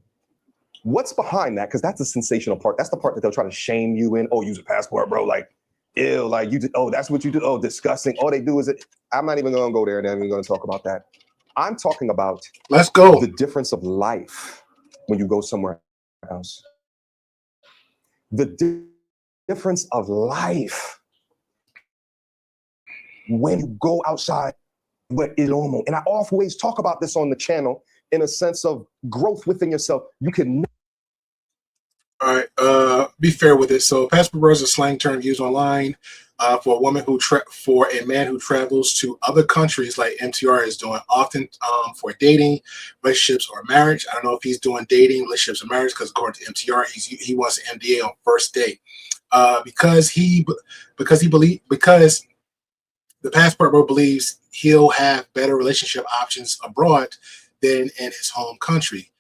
what's behind that? Because that's the sensational part. That's the part that they'll try to shame you in. Oh, use a passport bro, like ew, like you did. Oh, that's what you do. Oh, disgusting. All they do is it. I'm not even going to go there. And I'm even going to talk about that. I'm talking about the difference of life when you go somewhere else. The difference of life when you go outside, but it's normal. And I always talk about this on the channel in a sense of growth within yourself. You can. All right, be fair with it. So, passport bro is a slang term used online for a woman for a man who travels to other countries, like MTR is doing, often for dating, relationships, or marriage. I don't know if he's doing dating, relationships, or marriage, because according to MTR, he wants an MDA on first date because the passport bro believes he'll have better relationship options abroad than in his home country.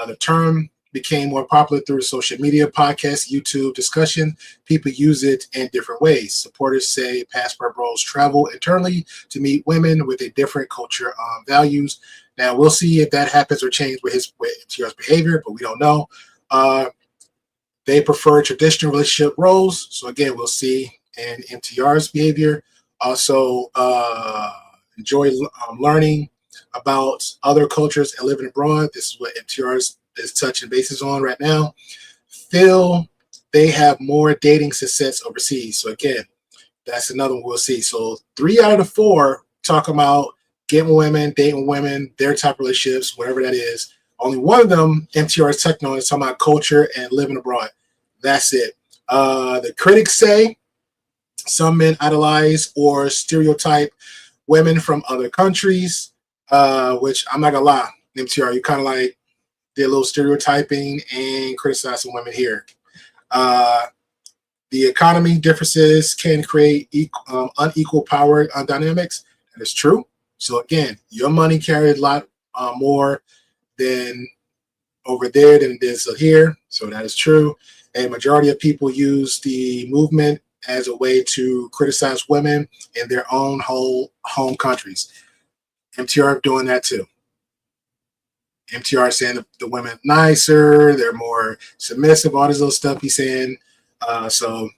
The term became more popular through social media, podcasts, YouTube discussion. People use it in different ways. Supporters say passport bros travel internally to meet women with a different culture values. Now, we'll see if that happens or changes with MTR's behavior, but we don't know. They prefer traditional relationship roles. So again, we'll see in MTR's behavior. Also, enjoy learning about other cultures and living abroad. This is what MTR is touching bases on right now. Feel they have more dating success overseas. So again, that's another one we'll see. So 3 out of the 4 talk about getting women, dating women, their type of relationships, whatever that is. Only one of them, MTR is touching on, is talking about culture and living abroad. That's it. The critics say some men idolize or stereotype women from other countries, which I'm not gonna lie, MTR, you kind of like did a little stereotyping and criticizing women here. The economy differences can create unequal power dynamics. That is true. So again, your money carries a lot more than over there than it is here. So that is true. A majority of people use the movement as a way to criticize women in their own home countries. MTR doing that too. MTR saying the women nicer, they're more submissive, all this little stuff he's saying. So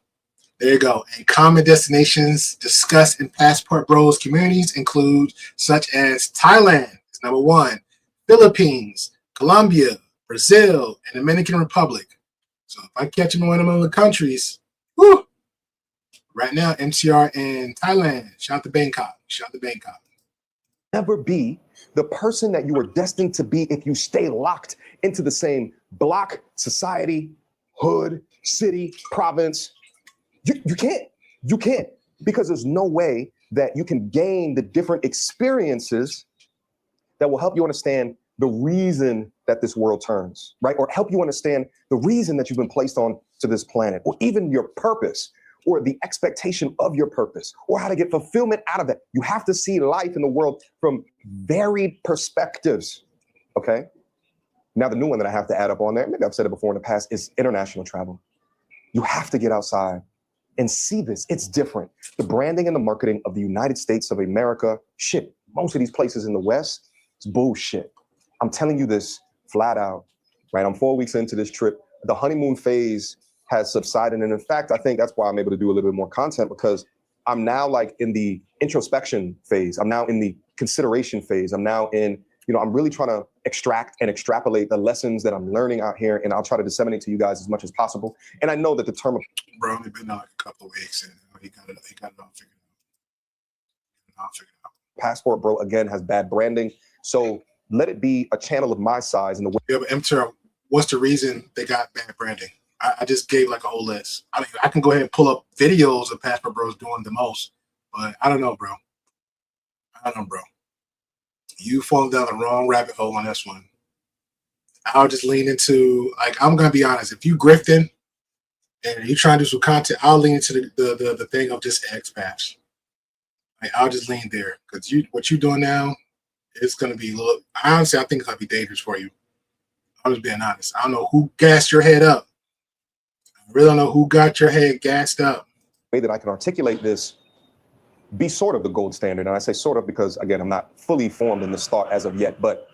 there you go. And common destinations discussed in Passport Bros communities include such as Thailand is number 1, Philippines, Colombia, Brazil, and Dominican Republic. So if I catch him in one of the countries, whoo, right now, MTR in Thailand. Shout out to Bangkok. Shout out to Bangkok. Never be the person that you are destined to be if you stay locked into the same block, society, hood, city, province. You can't, because there's no way that you can gain the different experiences that will help you understand the reason that this world turns, right? Or help you understand the reason that you've been placed on to this planet, or even your purpose, or the expectation of your purpose, or how to get fulfillment out of it. You have to see life in the world from varied perspectives, okay? Now, the new one that I have to add up on there, maybe I've said it before in the past, is international travel. You have to get outside and see this. It's different. The branding and the marketing of the United States of America, shit, most of these places in the West, it's bullshit. I'm telling you this flat out, right? I'm 4 weeks into this trip. The honeymoon phase has subsided. And in fact, I think that's why I'm able to do a little bit more content, because I'm now like in the introspection phase. I'm now in the consideration phase. I'm now in, I'm really trying to extract and extrapolate the lessons that I'm learning out here, and I'll try to disseminate to you guys as much as possible. And I know that the term of bro, only been out a couple of weeks, and he got it all figured out. Passport Bro again has bad branding, so let it be a channel of my size in the way. Yeah, but MTR, what's the reason they got bad branding? I just gave like a whole list. I mean, I can go ahead and pull up videos of Passport Bros doing the most, but I don't know, bro. You falling down the wrong rabbit hole on this one. I'll just lean into, like, I'm gonna be honest. If you grifting and you trying to do some content, I'll lean into the thing of just expats. Like, I'll just lean there, because what you doing now, it's gonna be honestly, I think it's gonna be dangerous for you. I'm just being honest. I don't know who gassed your head up. I really don't know who got your head gassed up. Way that I can articulate this be sort of the gold standard. And I say sort of because, again, I'm not fully formed in this thought as of yet. But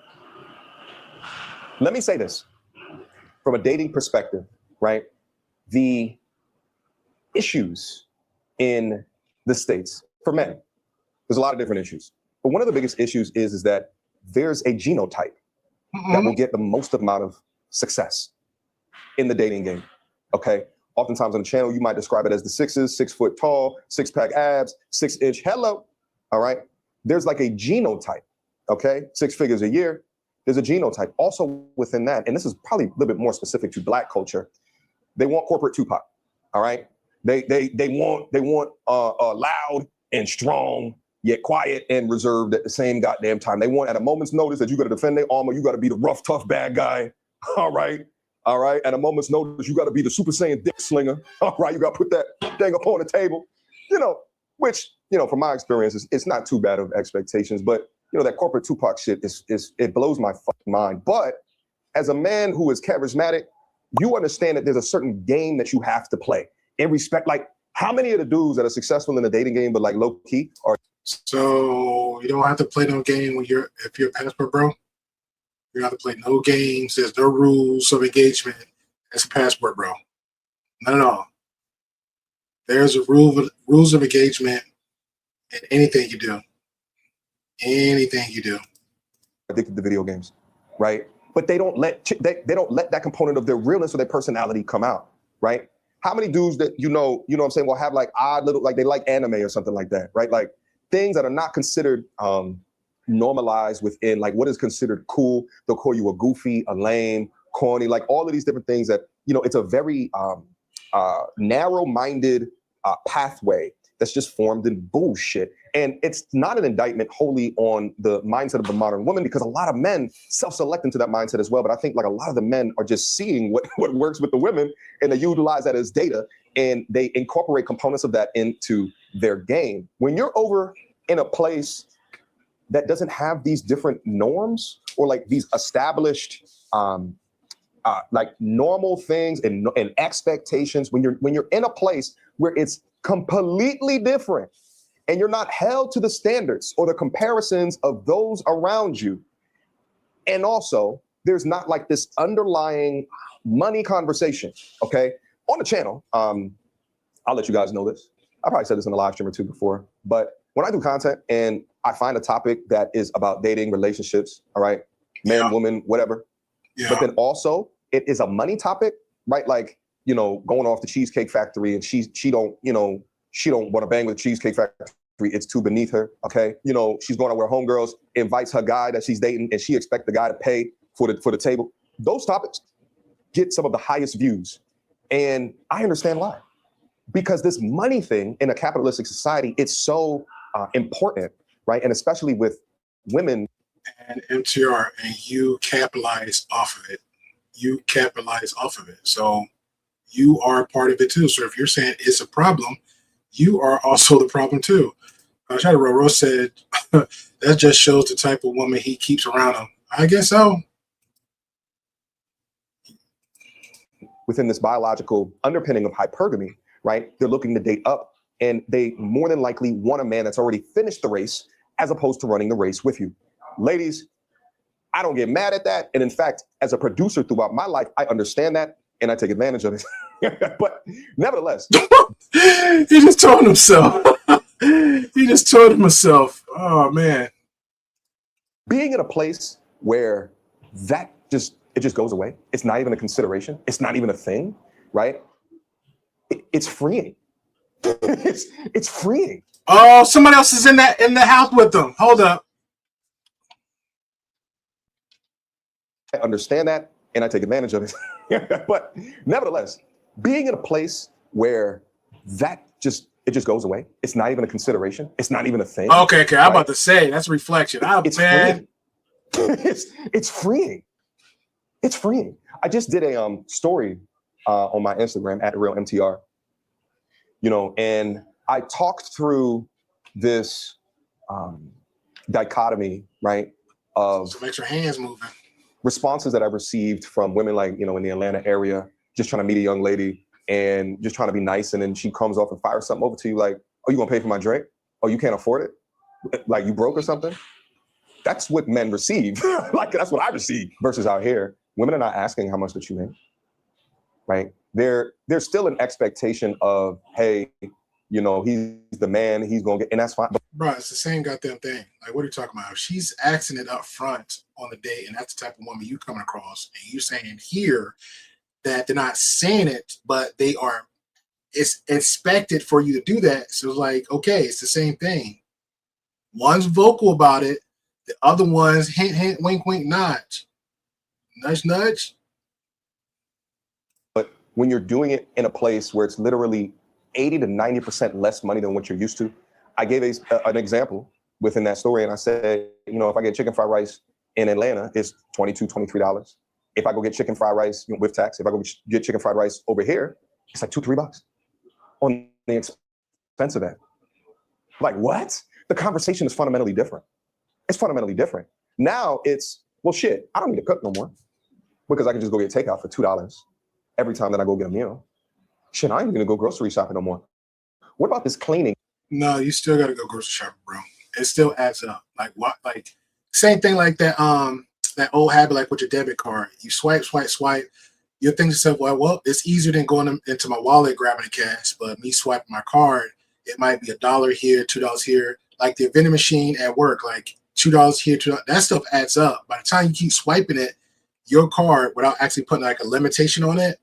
let me say this. From a dating perspective, right? The issues in the States, for men, there's a lot of different issues. But one of the biggest issues is that there's a genotype that will get the most amount of success in the dating game, okay? Oftentimes on the channel, you might describe it as the sixes, 6 foot tall, 6-pack abs, 6-inch, hello, all right? There's like a genotype, okay? 6 figures a year, there's a genotype. Also within that, and this is probably a little bit more specific to Black culture, they want corporate Tupac, all right? They want loud and strong, yet quiet and reserved at the same goddamn time. They want at a moment's notice that you got to defend their armor, you got to be the rough, tough, bad guy, all right? All right, at a moment's notice, you got to be the Super Saiyan dick slinger. All right, you got to put that thing up on the table, which, from my experience, it's not too bad of expectations. But, that corporate Tupac shit, it blows my fucking mind. But as a man who is charismatic, you understand that there's a certain game that you have to play in respect. Like, how many of the dudes that are successful in the dating game, but like low key are. So you don't have to play no game if you're a Passport Bro. You don't have to play no games. There's no rules of engagement as a Passport Bro. None at all. There's a rules of engagement in anything you do. Anything you do. Addicted to video games, right? But they don't let that component of their realness or their personality come out, right? How many dudes that what I'm saying, will have like odd little, like they like anime or something like that, right? Like things that are not considered normalized within like what is considered cool. They'll call you a goofy, a lame, corny, like all of these different things that, it's a very narrow-minded pathway that's just formed in bullshit. And it's not an indictment wholly on the mindset of the modern woman, because a lot of men self-select into that mindset as well. But I think like a lot of the men are just seeing what works with the women, and they utilize that as data, and they incorporate components of that into their game. When you're over in a place that doesn't have these different norms, or like these established like normal things and expectations when you're in a place where it's completely different and you're not held to the standards or the comparisons of those around you. And also, there's not like this underlying money conversation, okay? On the channel, I'll let you guys know this. I probably said this in a live stream or two before, but when I do content and I find a topic that is about dating, relationships, all right, man, woman, whatever, but then also it is a money topic, right? Like, you know, going off the Cheesecake Factory and she don't want to bang with the Cheesecake Factory. It's too beneath her, okay? You know, she's going out where homegirls, invites her guy that she's dating and she expects the guy to pay for the table. Those topics get some of the highest views. And I understand why. Because this money thing in a capitalistic society, it's so important, right? And especially with women. And MTR, and you capitalize off of it. You capitalize off of it. So you are part of it too. So if you're saying it's a problem, you are also the problem too. Shadow Rose said that just shows the type of woman he keeps around him. I guess so. Within this biological underpinning of hypergamy, right? They're looking to date up and they more than likely want a man that's already finished the race as opposed to running the race with you. Ladies, I don't get mad at that. And in fact, as a producer throughout my life, I understand that and I take advantage of it. But nevertheless. He just told himself. He just told himself. Oh, man. Being in a place where that just goes away. It's not even a consideration. It's not even a thing, right? It's freeing. It's freeing. Oh, somebody else is in the house with them. Hold up. I understand that and I take advantage of it. But nevertheless, being in a place where that just goes away. It's not even a consideration. It's not even a thing. Okay. Right? I'm about to say that's reflection. It's freeing. It's freeing. It's freeing. I just did a story on my Instagram at Real MTR, you know, and I talked through this dichotomy, right? Of so make your hands moving. Responses that I've received from women like, you know, in the Atlanta area, just trying to meet a young lady and just trying to be nice. And then she comes off and fires something over to you like, oh, you gonna pay for my drink? Oh, you can't afford it? Like you broke or something? That's what men receive. Like that's what I receive versus out here. Women are not asking how much that you make, right? There's still an expectation of, hey, you know, he's the man, he's gonna get, and that's fine. Bro, it's the same goddamn thing. Like, what are you talking about? If she's asking it up front on the date, and that's the type of woman you coming across, and you're saying here that they're not saying it, but they are, it's expected for you to do that. So it's like, okay, it's the same thing. One's vocal about it, the other one's hint, hint, wink, wink, nudge. Nudge, nudge. But when you're doing it in a place where it's literally 80 to 90% less money than what you're used to, I gave an example within that story, and I said, you know, if I get chicken fried rice in Atlanta, it's $22, $23. If I go get chicken fried rice with tax, if I go get chicken fried rice over here, it's like $2, $3 on the expense of that. Like what? The conversation is fundamentally different. It's fundamentally different. Now it's, well, shit, I don't need to cook no more because I can just go get takeout for $2 every time that I go get a meal. Shit, I ain't gonna go grocery shopping no more. What about this cleaning? No, you still gotta go grocery shopping, bro. It still adds up. Like what? Like same thing like that. That old habit, like with your debit card. You swipe, swipe, swipe. You think to yourself, well, it's easier than going into my wallet grabbing the cash. But me swiping my card, it might be $1 here, $2 here. Like the vending machine at work, like $2 here, $2. That stuff adds up. By the time you keep swiping it, your card without actually putting like a limitation on it,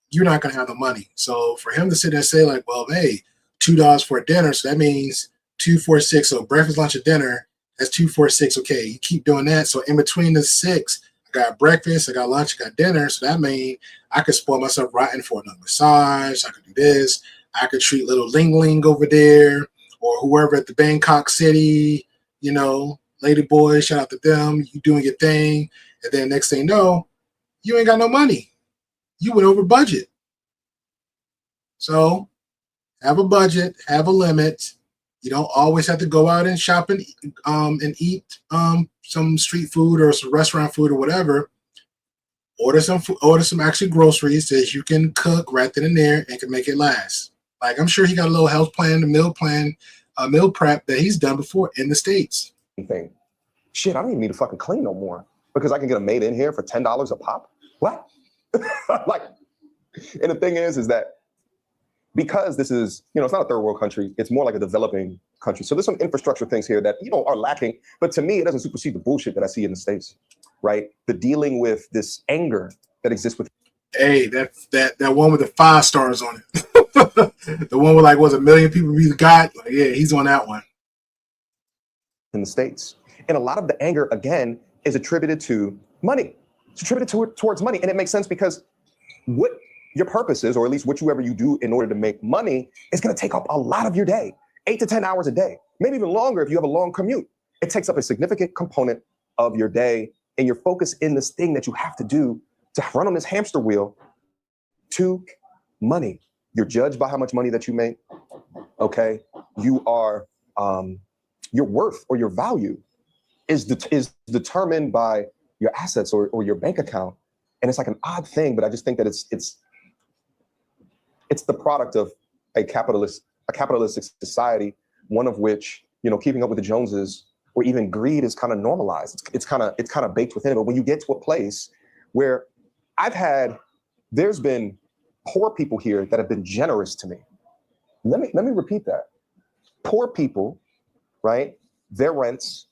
you're not gonna have the money. So for him to sit there and say like, well, hey, $2 for a dinner, so that means 2, 4, 6. So breakfast, lunch, and dinner, that's 2, 4, 6. Okay, you keep doing that. So in between the 6, I got breakfast, I got lunch, I got dinner. So that means I could spoil myself rotten for another massage. I could do this. I could treat little Ling Ling over there, or whoever at the Bangkok City, you know, lady boys, shout out to them. You doing your thing, and then next thing you know, you ain't got no money. You went over budget. So have a budget, have a limit. You don't always have to go out and shop and eat some street food or some restaurant food or whatever. Order some actual groceries that you can cook right then and there and can make it last. Like I'm sure he got a little health plan, a meal prep that he's done before in the States. Thing. Shit, I don't even need to fucking clean no more because I can get them made in here for $10 a pop. What? Like, and the thing is that because this is, it's not a third world country, it's more like a developing country. So there's some infrastructure things here that, are lacking. But to me, it doesn't supersede the bullshit that I see in the States, right? The dealing with this anger that exists with. Hey, that one with the 5 stars on it. The one with like, was a million people he's got? Like, yeah, he's on that one. In the States. And a lot of the anger, again, is attributed to money. It's attributed towards money. And it makes sense because what your purpose is, or at least whatever you do in order to make money, is going to take up a lot of your day, 8 to 10 hours a day, maybe even longer if you have a long commute. It takes up a significant component of your day, and you're focused in this thing that you have to do to run on this hamster wheel to money. You're judged by how much money that you make. Okay, you are your worth or your value is determined by your assets or your bank account, and it's like an odd thing. But I just think that it's the product of a capitalistic society, one of which keeping up with the Joneses or even greed is kind of normalized. It's kind of baked within it. But when you get to a place where there's been poor people here that have been generous to me. Let me repeat that. Poor people, right? Their rent's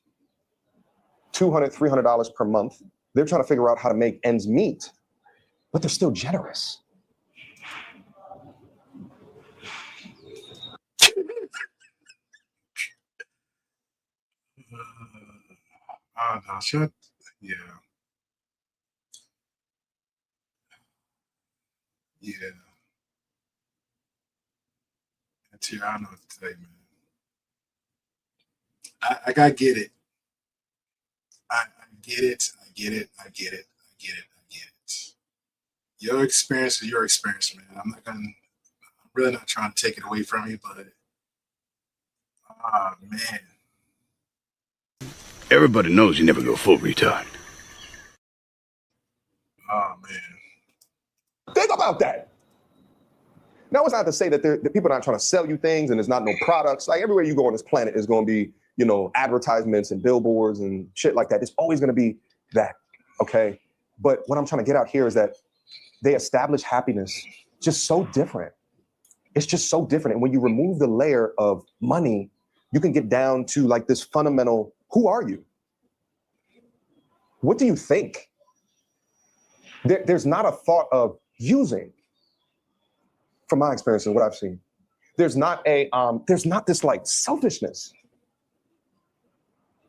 $200, $300 per month. They're trying to figure out how to make ends meet, but they're still generous. No, shut. Yeah. Yeah. MTR, I don't know what to tell you, man. I gotta get it. I get it. I get it. I get it. I get it. I get it. Your experience is your experience, man. I'm really not trying to take it away from you, but man. Everybody knows you never go full retard. Oh man. Think about that. Now, it's not to say that the people are not trying to sell you things and there's not no products. Like everywhere you go on this planet is going to be, advertisements and billboards and shit like that. It's always going to be that, okay? But what I'm trying to get out here is that they establish happiness just so different. It's just so different. And when you remove the layer of money, you can get down to like this fundamental, who are you? What do you think? There's not a thought of using. From my experience and what I've seen, there's not this like selfishness,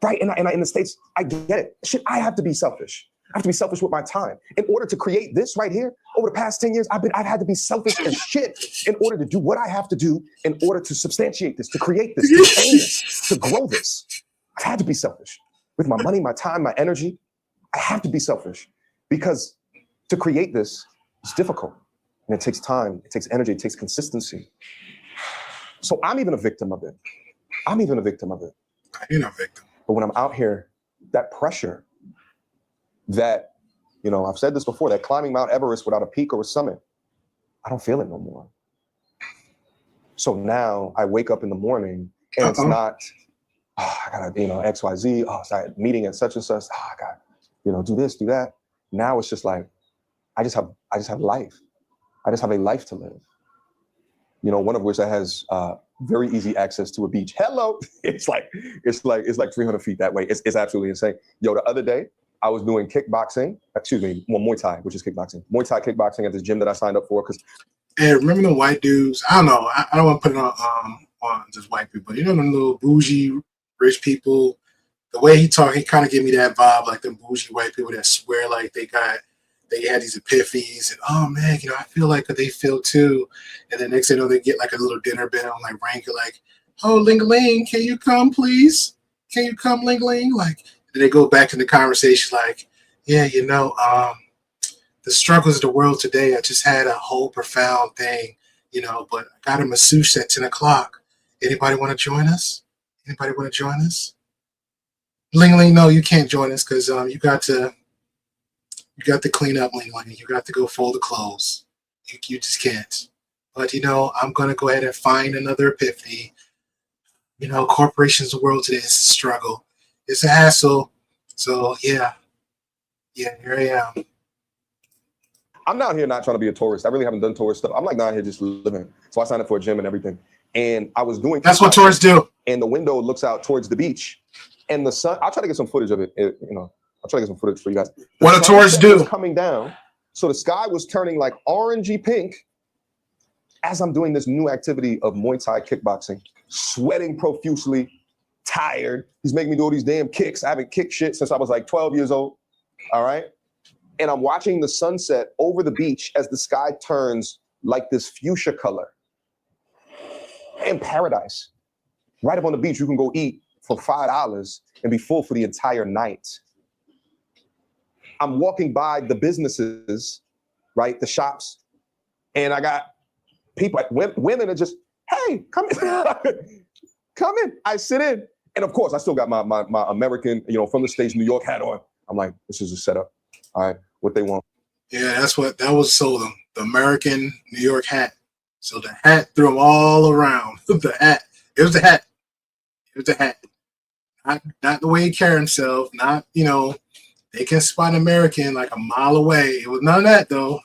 right? And in the States, I get it. Shit, I have to be selfish. I have to be selfish with my time in order to create this right here. Over the past 10 years, I've had to be selfish as shit in order to do what I have to do in order to substantiate this, to create this, to own this, to grow this. I've had to be selfish with my money, my time, my energy. I have to be selfish because to create this is difficult. And it takes time, it takes energy, it takes consistency. So I'm even a victim of it. You're a victim. But when I'm out here, that pressure, that, I've said this before, that climbing Mount Everest without a peak or a summit, I don't feel it no more. So now I wake up in the morning and it's not, I gotta, X, Y, Z, sorry, meeting at such and such, I gotta, do this, do that. Now it's just like, I just have life. I just have a life to live. One of which that has very easy access to a beach. Hello, it's like 300 feet that way. It's absolutely insane. Yo, the other day I was doing kickboxing. Muay Thai, which is kickboxing. Muay Thai kickboxing at this gym that I signed up for. Hey, remember the white dudes? I don't know. I don't want to put it on just white people. But them little bougie rich people. The way he talk, he kind of gave me that vibe, like them bougie white people that swear like they had these epiphanies and oh man, I feel like they feel too. And then next thing you know, they get like a little dinner bell, like rank, like, oh Ling-a-ling, can you come please? Can you come Ling-a-ling? Like, and they go back in the conversation like, yeah, the struggles of the world today, I just had a whole profound thing, but I got a masseuse at 10 o'clock Anybody want to join us? Anybody want to join us? Ling Ling, no, you can't join us because you got to clean up, Ling Ling. You got to go fold the clothes. You just can't. But I'm gonna go ahead and find another epiphany. Corporations, the world today is a struggle. It's a hassle. So yeah, here I am. I'm down here not trying to be a tourist. I really haven't done tourist stuff. I'm like down here just living. So I signed up for a gym and everything. And I was doing. That's what tourists do. And the window looks out towards the beach, and the sun. I'll try to get some footage of it. I'll try to get some footage for you guys. What do tourists do? Was coming down, so the sky was turning like orangey pink. As I'm doing this new activity of Muay Thai kickboxing, sweating profusely, tired. He's making me do all these damn kicks. I haven't kicked shit since I was like 12 years old. All right. And I'm watching the sunset over the beach as the sky turns like this fuchsia color. In paradise. Right up on the beach, you can go eat for $5 and be full for the entire night. I'm walking by the businesses, right, the shops, and I got people, women are just, hey, come in. Come in. I sit in. And of course, I still got my American, from the States, New York hat on. I'm like, this is a setup. All right, what they want. Yeah, that was sold them. The American New York hat. So the hat threw them all around. The hat. It was the hat. It was the hat. Not the way he carried himself. Not, they can spot an American like a mile away. It was none of that, though.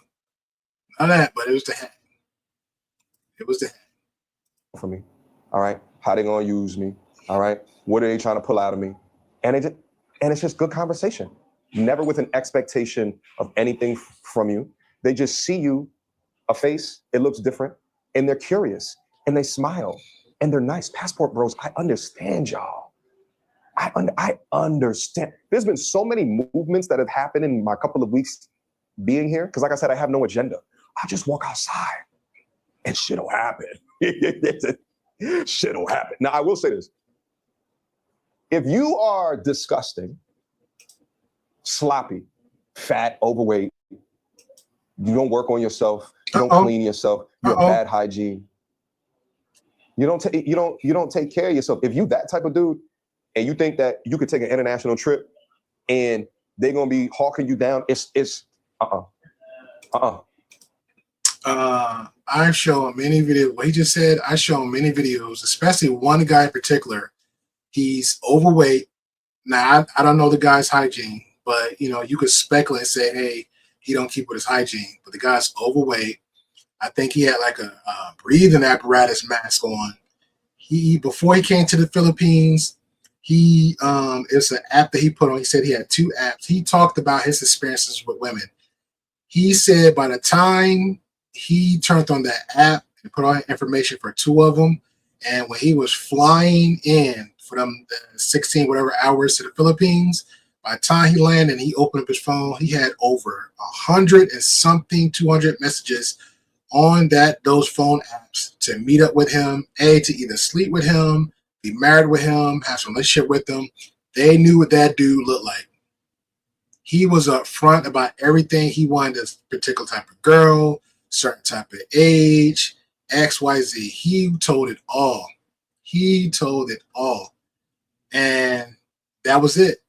None of that, but it was the hat. It was the hat. For me. All right. How they gonna use me? All right. What are they trying to pull out of me? And it's just good conversation. Never with an expectation of anything from you. They just see you, a face, it looks different, and they're curious, and they smile, and they're nice. Passport bros, I understand y'all. I understand. There's been so many movements that have happened in my couple of weeks being here, because like I said, I have no agenda. I just walk outside, and shit'll happen. Shit'll happen. Now, I will say this. If you are disgusting, sloppy, fat, overweight, you don't work on yourself, you don't clean yourself, you have bad hygiene, you don't take care of yourself. If you that type of dude and you think that you could take an international trip and they're gonna be hawking you down, I show him many videos. What he just said, I show him many videos, especially one guy in particular. He's overweight. Now, I don't know the guy's hygiene, but you could speculate and say, hey, he don't keep with his hygiene. But the guy's overweight. I think he had like a breathing apparatus mask on. Before he came to the Philippines, it's an app that he put on. He said he had 2 apps. He talked about his experiences with women. He said by the time he turned on that app and put on information for 2 of them, and when he was flying in for them 16 whatever hours to the Philippines, by the time he landed and he opened up his phone, he had over 100 and something, 200 messages on those phone apps to meet up with him, to either sleep with him, be married with him, have some relationship with him. They knew what that dude looked like. He was upfront about everything. He wanted a particular type of girl, certain type of age, XYZ. He told it all. He told it all. And that was it.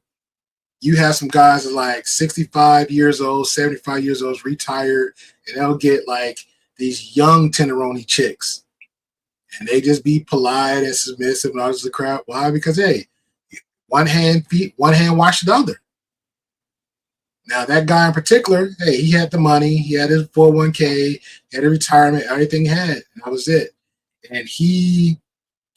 You have some guys that are like 65 years old, 75 years old, retired, and they'll get like these young tenderoni chicks. And they just be polite and submissive and all this crap. Why? Because, hey, one hand wash the other. Now, that guy in particular, hey, he had the money. He had his 401k, he had a retirement, everything he had. And that was it. And he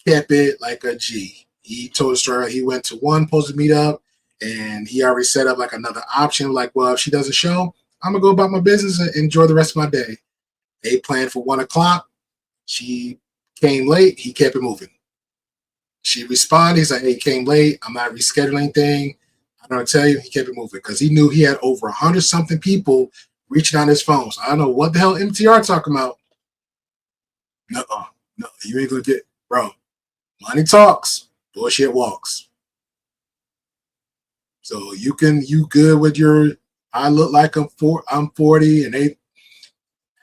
kept it like a G. He told a story. He went to one posted meetup, and he already set up like another option. Like, well, if she doesn't show, I'm going to go about my business and enjoy the rest of my day. They planned for 1 o'clock. She came late. He kept it moving. She responded. He's like, hey, he came late. I'm not rescheduling anything. I'm going to tell you, he kept it moving because he knew he had over 100-something people reaching on his phones. I don't know what the hell MTR talking about. No, you ain't going to get, bro. Money talks, bullshit walks. So you good with I look like I'm 40, and they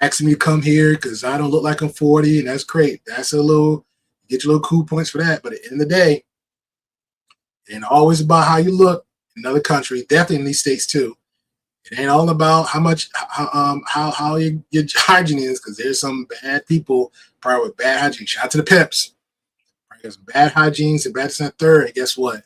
asking me to come here because I don't look like I'm 40, and that's great. That's a little Get your little cool points for that. But at the end of the day, it ain't always about how you look in another country, definitely in these states too. It ain't all about how your hygiene is, because there's some bad people probably with bad hygiene. Shout out to the pimps. Probably got some bad hygienes and bad this and that third. And guess what?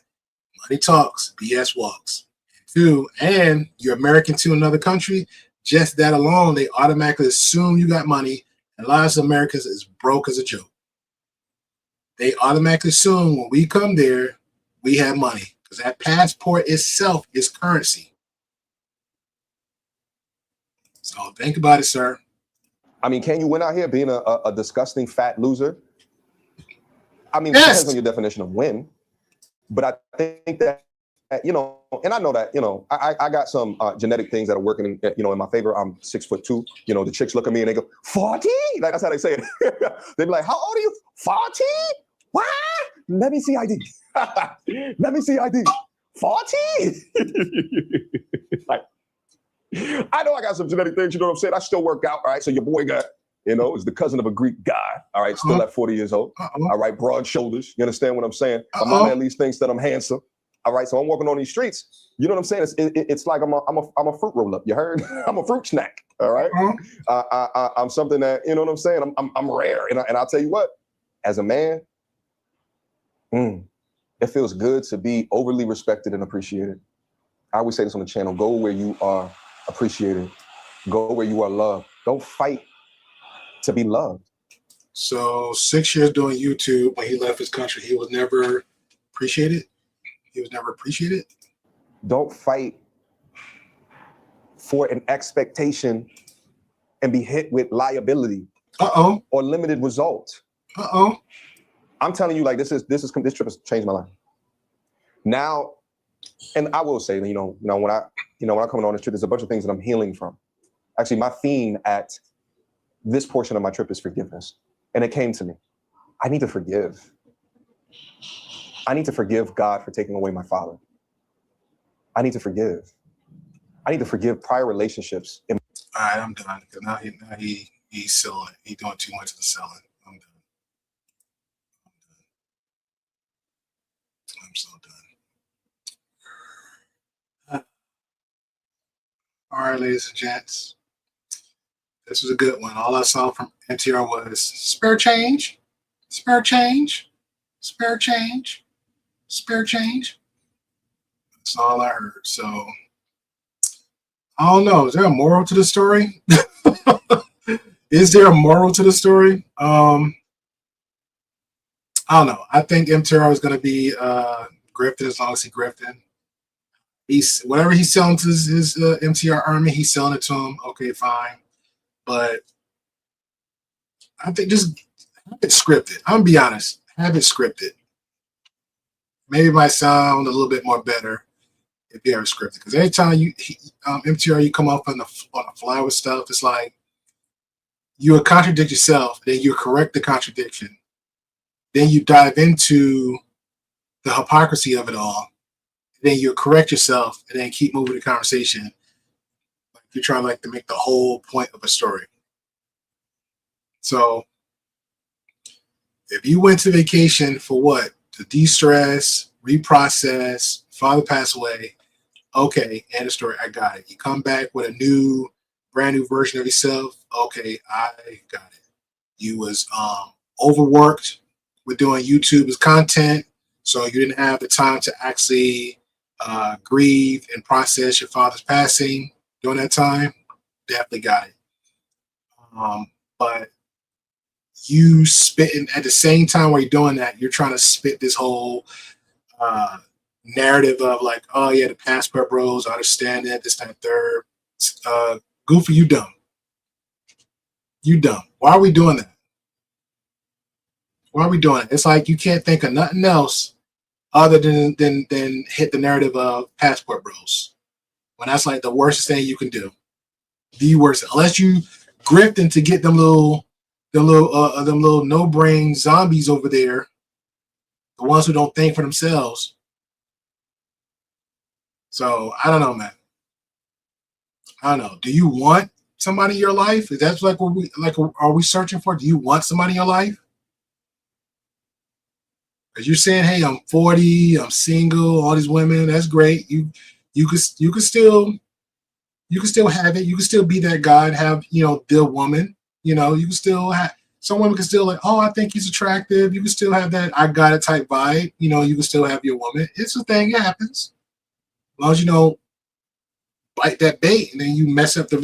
Money talks, BS walks. Two, and you're American to another country, just that alone, they automatically assume you got money. And a lot of Americans is broke as a joke. They automatically assume when we come there, we have money, because that passport itself is currency. So think about it, sir. I mean, can you win out here being a disgusting fat loser? I mean, it depends on your definition of win. But I think that, you know, and I know that, you know, I got some genetic things that are working, in my favor. I'm 6'2". You know, the chicks look at me and they go, 40? Like, that's how they say it. They be like, how old are you? 40? What? Let me see ID. Let me see ID. 40? Like, I know I got some genetic things, you know what I'm saying? I still work out, all right? So your boy got, is the cousin of a Greek guy, all right? Still at 40 years old, all right? Broad shoulders, you understand what I'm saying? My mama at least thinks that I'm handsome, all right? So I'm walking on these streets, you know what I'm saying? It's like I'm a fruit roll-up, you heard? I'm a fruit snack, all right? I'm something that, you know what I'm saying? I'm rare, and I'll tell you what, as a man, it feels good to be overly respected and appreciated. I always say this on the channel, go where you are appreciated. Go where you are loved. Don't fight to be loved. So 6 years doing YouTube, when he left his country, he was never appreciated? He was never appreciated? Don't fight for an expectation and be hit with liability. Or limited result. I'm telling you, like, this trip has changed my life. Now, and I will say, when I'm coming on this trip, there's a bunch of things that I'm healing from. Actually, my theme at this portion of my trip is forgiveness. And it came to me. I need to forgive. I need to forgive God for taking away my father. I need to forgive. I need to forgive prior relationships. All right, I'm done. Because now he's selling. He's doing too much of the selling. I'm done. I'm so done. All right, ladies and gents. This was a good one. All I saw from MTR was spare change, spare change, spare change, spare change. That's all I heard. So, I don't know. Is there a moral to the story? Is there a moral to the story? I don't know. I think MTR is going to be grifting as long as he's grifting. Whatever he's selling to his MTR army, he's selling it to him. Okay, fine. But I think just have it scripted. I'm going to be honest. Have it scripted. Maybe it might sound a little bit more better if you have it scripted. Because every time MTR, you come up on the fly with stuff, it's like you will contradict yourself, then you correct the contradiction. Then you dive into the hypocrisy of it all. Then you correct yourself and then keep moving the conversation. Like you're trying to make the whole point of a story. So if you went to vacation for what? To de-stress, reprocess, father passed away, okay, end of story, I got it. You come back with a new, brand new version of yourself, okay, I got it. You was overworked with doing YouTube's content, so you didn't have the time to actually grieve and process your father's passing during that time. Definitely got it. But you spitting at the same time while you're doing that, you're trying to spit this whole narrative of like, oh yeah, the passport bros, I understand that, this, that, third. Goofy, you dumb. You dumb. Why are we doing that? Why are we doing it? It's like you can't think of nothing else other than hit the narrative of passport bros. When that's like the worst thing you can do. The worst. Unless you grifting to get them little no-brain zombies over there, the ones who don't think for themselves. So I don't know, man. I don't know. Do you want somebody in your life? Is that like what are we searching for? Do you want somebody in your life? Because you're saying, hey, I'm 40, I'm single, all these women, that's great. You could still have it. You can still be that guy and have, the woman. You can still have, some women can still like, oh, I think he's attractive. You can still have that I got it type vibe. You can still have your woman. It's a thing, it happens. As long as you don't bite that bait and then you mess up the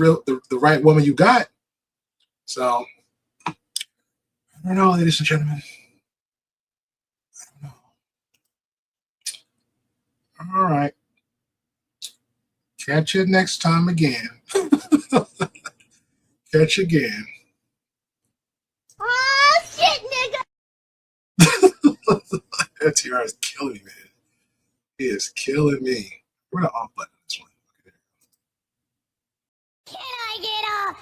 right woman you got. So I don't know, ladies and gentlemen. All right. Catch you next time again. Catch you again. Oh, shit, nigga. MTR is killing me, man. He is killing me. Where the off button on this one? Can I get a